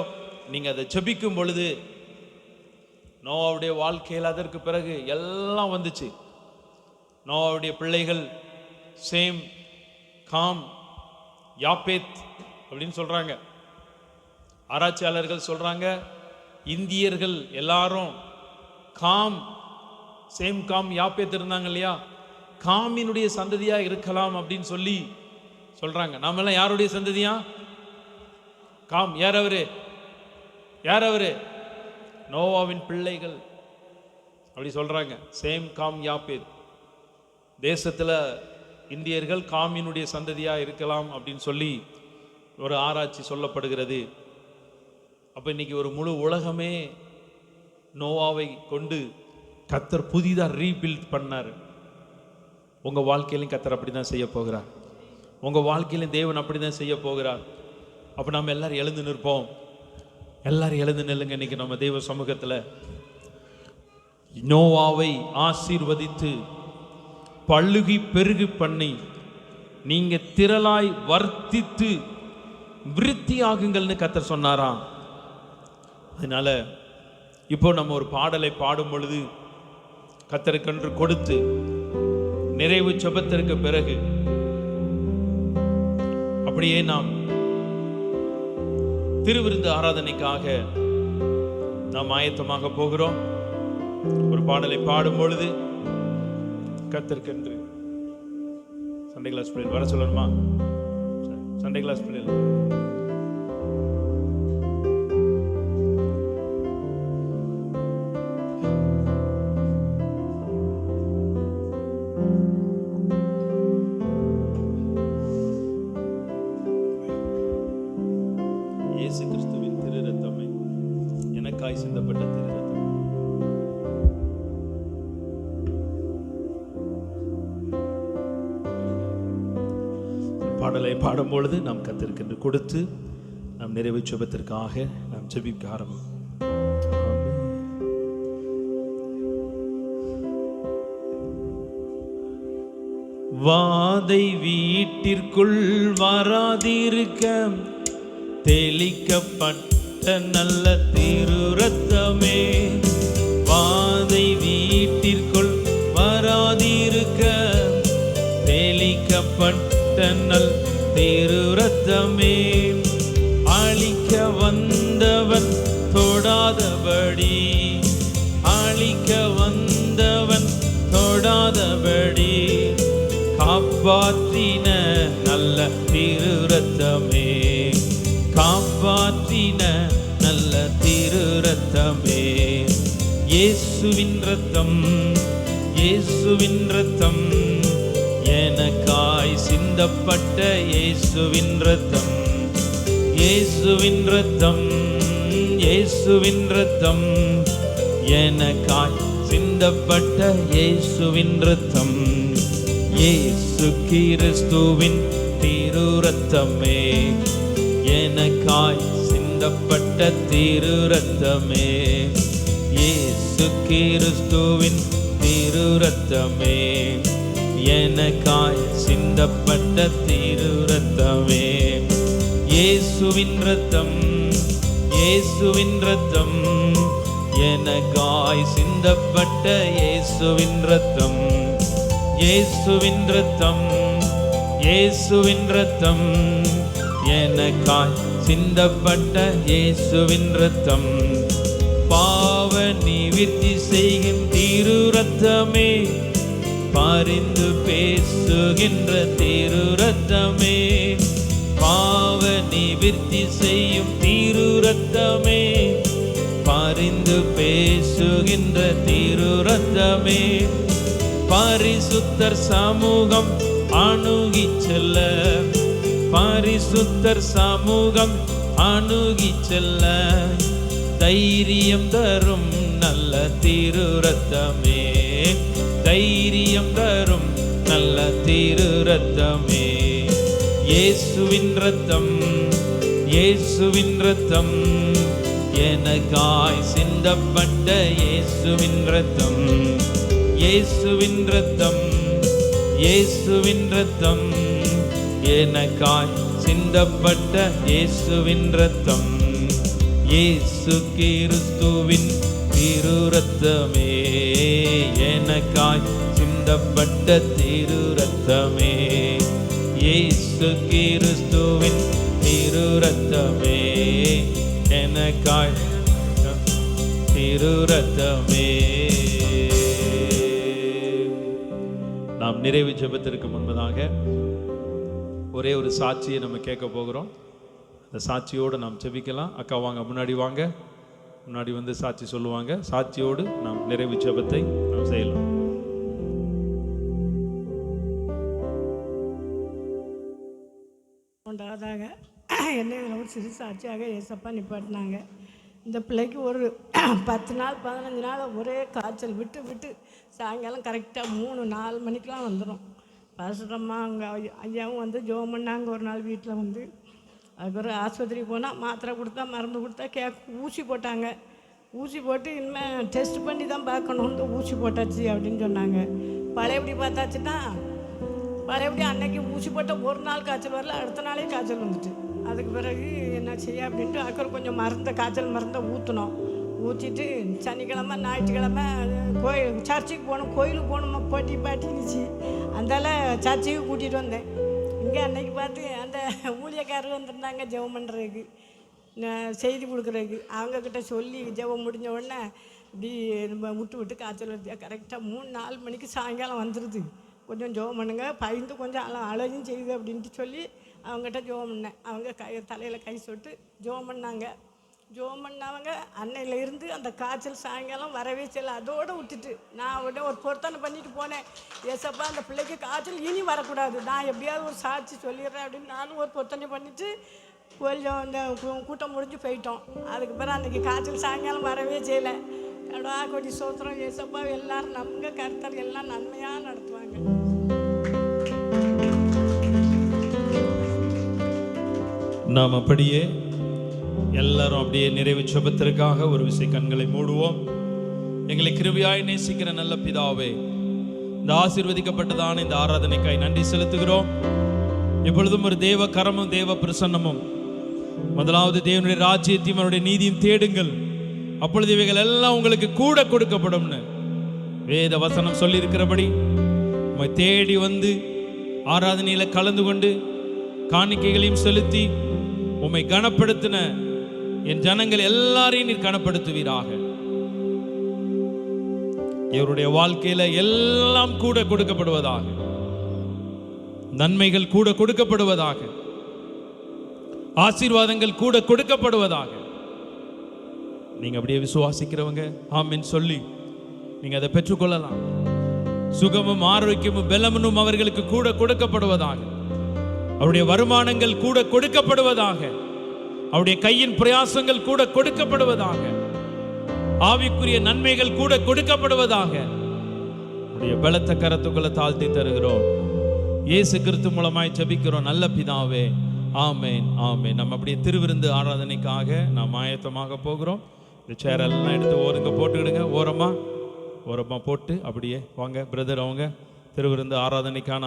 நீங்க அதை ஜெபிக்கும் பொழுது, நோவாவுடைய வாழ்க்கையில் அதற்கு பிறகு எல்லாம் வந்துச்சு. நோவாவுடைய பிள்ளைகள் சேம், காம், யாப்பேத் அப்படின்னு சொல்றாங்க. ஆராய்ச்சியாளர்கள் சொல்றாங்க, இந்தியர்கள் எல்லாரும் காம், சேம், காம், யாப்பேத் இருந்தாங்க இல்லையா, காமினுடைய சந்ததியா இருக்கலாம் அப்படின்னு சொல்லி சொல்றாங்க. நாம எல்லாம் யாருடைய சந்ததியா? காம். யார் அவரு? யார் அவரு? நோவாவின் பிள்ளைகள் அப்படி சொல்றாங்க. Shem, Ham, Japheth. தேசத்துல இந்தியர்கள் காமினுடைய சந்ததியா இருக்கலாம் அப்படின்னு சொல்லி ஒரு ஆராய்ச்சி சொல்லப்படுகிறது. அப்ப இன்னைக்கு ஒரு முழு உலகமே நோவாவை கொண்டு கர்த்தர் புதிதா ரீபில்ட் பண்ணார். உங்க வாழ்க்கையிலும் கர்த்தர் அப்படிதான் செய்ய போகிறார். உங்க வாழ்க்கையிலும் தேவன் அப்படிதான் செய்ய போகிறார். அப்ப நம்ம எல்லாரும் எழுந்து நிற்போம். எல்லாரும் எழுந்து நில்லுங்க. இன்னைக்கு நம்ம தேவ சமூகத்துல நோவாவை ஆசீர்வதித்து பழுகி பெருகு பண்ணி நீங்க திரளாய் வர்த்தித்து விருத்தி ஆகுங்கள்னு கர்த்தர் சொன்னாராம். அதனால இப்போ நம்ம ஒரு பாடலை பாடும் பொழுது கர்த்தருக்கென்று கொடுத்து நிறைவு ஜெபத்திற்கு பிறகு அப்படியே நாம் திருவிருந்து ஆராதனைக்காக நாம் ஆயத்தமாக போகிறோம். ஒரு பாடலை பாடும் பொழுது கர்த்தருக்கென்று சண்டே கிளாஸ் பிள்ளைகள் வர சொல்லணுமா? சண்டே கிளாஸ் பிள்ளைகள் இயேசு கிறிஸ்துவின் திரு ரத்தமே, எனக்காய் சிந்தப்பட்ட திரு ரத்தம். பாடலை பாடும் பொழுது நாம் கர்த்தருக்கென்று கொடுத்து நாம் நிறைவு ஜெபத்திற்காக நாம் ஜெபிக்க ஆரம்பிப்போம். வாதை வீட்டிற்குள் வராதிருக்க தெளிக்கப்பட்ட நல்ல திரு ரத்தமே, வாதை வீட்டிற்குள் வராதிருக்க தெளிக்கப்பட்ட நல் திரு ரத்தமே, அழிக்க வந்தவன் தொடாதபடி, அழிக்க வந்தவன் தொடாதபடி காப்பாற்றின நல்ல திரு ரத்தமே, காப்பாற்றின நல்ல திரு ரத்தமே. இயேசுவின் ரத்தம், இயேசுவின் ரத்தம், எனக்காய் சிந்தப்பட்ட இயேசுவின் ரத்தம், இயேசுவின் ரத்தம், இயேசுவின் ரத்தம், எனக்காய் சிந்தப்பட்ட இயேசுவின் ரத்தம். இயேசு கிறிஸ்துவின் திரு ரத்தமே, எனக்காய் சிந்தப்பட்ட திரு ரத்தமே, இயேசு கிறிஸ்துவின் திரு ரத்தமே, எனக்காய் சிந்தப்பட்ட திரு ரத்தமே. இயேசுவின் ரத்தம், இயேசுவின் ரத்தம், எனக்காய் சிந்தப்பட்ட இயேசுவின் ரத்தம், இயேசுவின் ரத்தம், இயேசுவின் ரத்தம், எனக்காய் சிந்தப்பட்ட இயேசுவின் ரத்தம். பாவ நிவிர்த்தி செய்யும் திரு ரத்தமே, பரிந்து பேசுகின்ற திரு ரத்தமே, பாவ நிவிர்த்தி செய்யும் திரு ரத்தமே, பரிந்து பேசுகின்ற திரு ரத்தமே, பரிசுத்தர் சமூகம் அணுகி செல்ல, பரிசுத்தர் சமூகம் அணுகி செல்ல தைரியம் தரும் நல்ல திரு ரத்தமே, தைரியம் தரும் நல்ல திரு ரத்தமே. இயேசுவின் ரத்தம், இயேசுவின் ரத்தம், எனக்காய் சிந்தப்பட்ட இயேசுவின் ரத்தம், இயேசுவின் ரத்தம், இயேசுவின் ரத்தம், எனக்காய் சிந்தப்பட்ட இயேசுவின் ரத்தம். இயேசு கிறிஸ்துவின் திரு ரத்தமே, எனக்காய் சிந்தப்பட்ட திரு ரத்தமே. இயேசு கிறிஸ்துவின் திரு ரத்தமே, எனக்காய் திரு ரத்தமே. நாம் நிறைவு ஜெபத்திற்கு முன்பதாக ஒரே ஒரு சாட்சியை நம்ம கேட்க போகிறோம். அந்த சாட்சியோடு நாம் ஜெபிக்கலாம். அக்கா வாங்க, முன்னாடி வாங்க, முன்னாடி வந்து சாட்சி சொல்லுவாங்க. சாட்சியோடு நாம் நிறைவு ஜெபத்தை நாம் செய்யலாம். உண்டாவதாக என்னை ஒரு சிறு சாட்சியாக ஏசப்பா நிப்பாட்டினாங்க. இந்த பிள்ளைக்கு ஒரு 10 நாள் 15 நாள் ஒரே காய்ச்சல் விட்டு விட்டு சாயங்காலம் கரெக்டாக 3-4 மணிக்கெலாம் வந்துடும். பசுரம்மா அவங்க ஐயாவும் வந்து ஜோம் பண்ணாங்க. ஒரு நாள் வீட்டில் வந்து அதுக்கு ஒரு ஆஸ்பத்திரி போனால் மாத்திரை கொடுத்தா மருந்து கொடுத்தா ஊசி போட்டாங்க. ஊசி போட்டு இனிமேல் டெஸ்ட் பண்ணி தான் பார்க்கணும், இந்த ஊசி போட்டாச்சு அப்படின்னு சொன்னாங்க. பழையபடி பார்த்தாச்சுன்னா பழையபடி அன்னைக்கு ஊசி போட்ட ஒரு நாள் காய்ச்சல் வரல, அடுத்த நாளே காய்ச்சல் வந்துட்டு. அதுக்கு பிறகு என்ன செய்ய அப்படின்ட்டு அக்கறை கொஞ்சம் காய்ச்சல் மருந்தை ஊற்றினோம். ஊற்றிட்டு சனிக்கிழமை ஞாயிற்றுக்கிழமை சர்ச்சுக்கு போகணும், கோயிலுக்கு போகணுமா பாட்டினுச்சு. அதனால சர்ச்சுக்கு கூட்டிகிட்டு வந்தேன். இங்கே அன்னைக்கு பார்த்து அந்த ஊழியக்காரர் வந்திருந்தாங்க ஜெபம் பண்ணுறதுக்கு, செய்தி கொடுக்குறதுக்கு. அவங்கக்கிட்ட சொல்லி ஜெபம் முடிஞ்ச உடனே இப்படி நம்ம விட்டு காய்ச்சல் வருது. கரெக்டாக 3-4 மணிக்கு சாயங்காலம் வந்துடுது. கொஞ்சம் ஜெபம் பண்ணுங்க, பயந்து கொஞ்சம் அழகும் செய்யுது அப்படின்ட்டு சொல்லி அவங்ககிட்ட ஜெபம் பண்ணேன். அவங்க தலையில் கை சொட்டு ஜெபம் பண்ணாங்க. ஜெபம் பண்ணவங்க அன்னையிலேருந்து அந்த காய்ச்சல் சாயங்காலம் வரவே செய்யலை. அதோடு விட்டுட்டு நான் உடனே ஒரு பொருத்தனை பண்ணிட்டு போனேன். ஏசப்பா அந்த பிள்ளைக்கு காய்ச்சல் இனி வரக்கூடாது, நான் எப்படியாவது ஒரு சாட்சி சொல்லிடுறேன் அப்படின்னு நானும் ஒரு பொருத்தனை பண்ணிவிட்டு கொஞ்சம் இந்த கூட்டம் முடிஞ்சு போயிட்டோம். அதுக்கு பிறகு அன்றைக்கி காய்ச்சல் சாயங்காலம் வரவே செய்யலை. கடா கொடி சோத்திரம் ஏசப்பா, எல்லாரும் நம்புங்க, கர்த்தர் எல்லாம் நன்மையாக நடத்துவாங்க. நாம் அப்படியே எல்லாரும் அப்படியே நிறைவு ஜெபத்திற்காக ஒரு விசை கண்களை மூடுவோம். எங்களை கிருபையாய் நேசிக்கிற நல்ல பிதாவே, இந்த ஆசீர்வதிக்கப்பட்டதான இந்த ஆராதனைக்காய் நன்றி செலுத்துகிறோம். எப்பொழுதும் ஒரு தேவ கரமும் தேவ பிரசன்னமும், முதலாவது தேவனுடைய ராஜ்யத்தையும் அவருடைய நீதியும் தேடுங்கள், அப்பொழுது இவைகள் எல்லாம் உங்களுக்கு கூட கொடுக்கப்படும்னு வேத வசனம் சொல்லி இருக்கிறபடி உம்மை தேடி வந்து ஆராதனையில கலந்து கொண்டு காணிக்கைகளையும் செலுத்தி உம்மை கனப்படுத்தின என் ஜனங்கள் எல்லாரையும் நீர் கனப்படுத்துவீராக. இவருடைய வாழ்க்கையில எல்லாம் கூட கொடுக்கப்படுவதாக, நன்மைகள் கூட கொடுக்கப்படுவதாக, ஆசீர்வாதங்கள் கூட கொடுக்கப்படுவதாக. நீங்க அப்படியே விசுவாசிக்கிறவங்க ஆமென் சொல்லி நீங்க அதை பெற்றுக்கொள்ளலாம். சுகமும் ஆரோக்கியமும் பலமும் அவர்களுக்கு கூட கொடுக்கப்படுவதாக, அவருடைய வருமானங்கள் கூட கொடுக்கப்படுவதாக, அவருடைய கையின் பிரயாசங்கள் கூட கொடுக்கப்படுவதாக, ஆவிக்குரிய நன்மைகள் கூட கொடுக்கப்படுவதாக. அவருடைய பலத்த கரத்துக்குள்ள தாழ்த்தி தருகிறோம். இயேசு கிறிஸ்து மூலமாய் ஜெபிக்கிறோம் நல்ல பிதாவே, ஆமென் ஆமென். நம்ம அப்படியே திருவிருந்து ஆராதனைக்காக நாம் ஆயத்தமாக போகிறோம். இந்த சேரெல்லாம் எடுத்து ஓரங்க போட்டுக்கிடுங்க, ஓரமா போட்டு அப்படியே வாங்க பிரதர். அவங்க திருவிருந்து ஆராதனைக்கான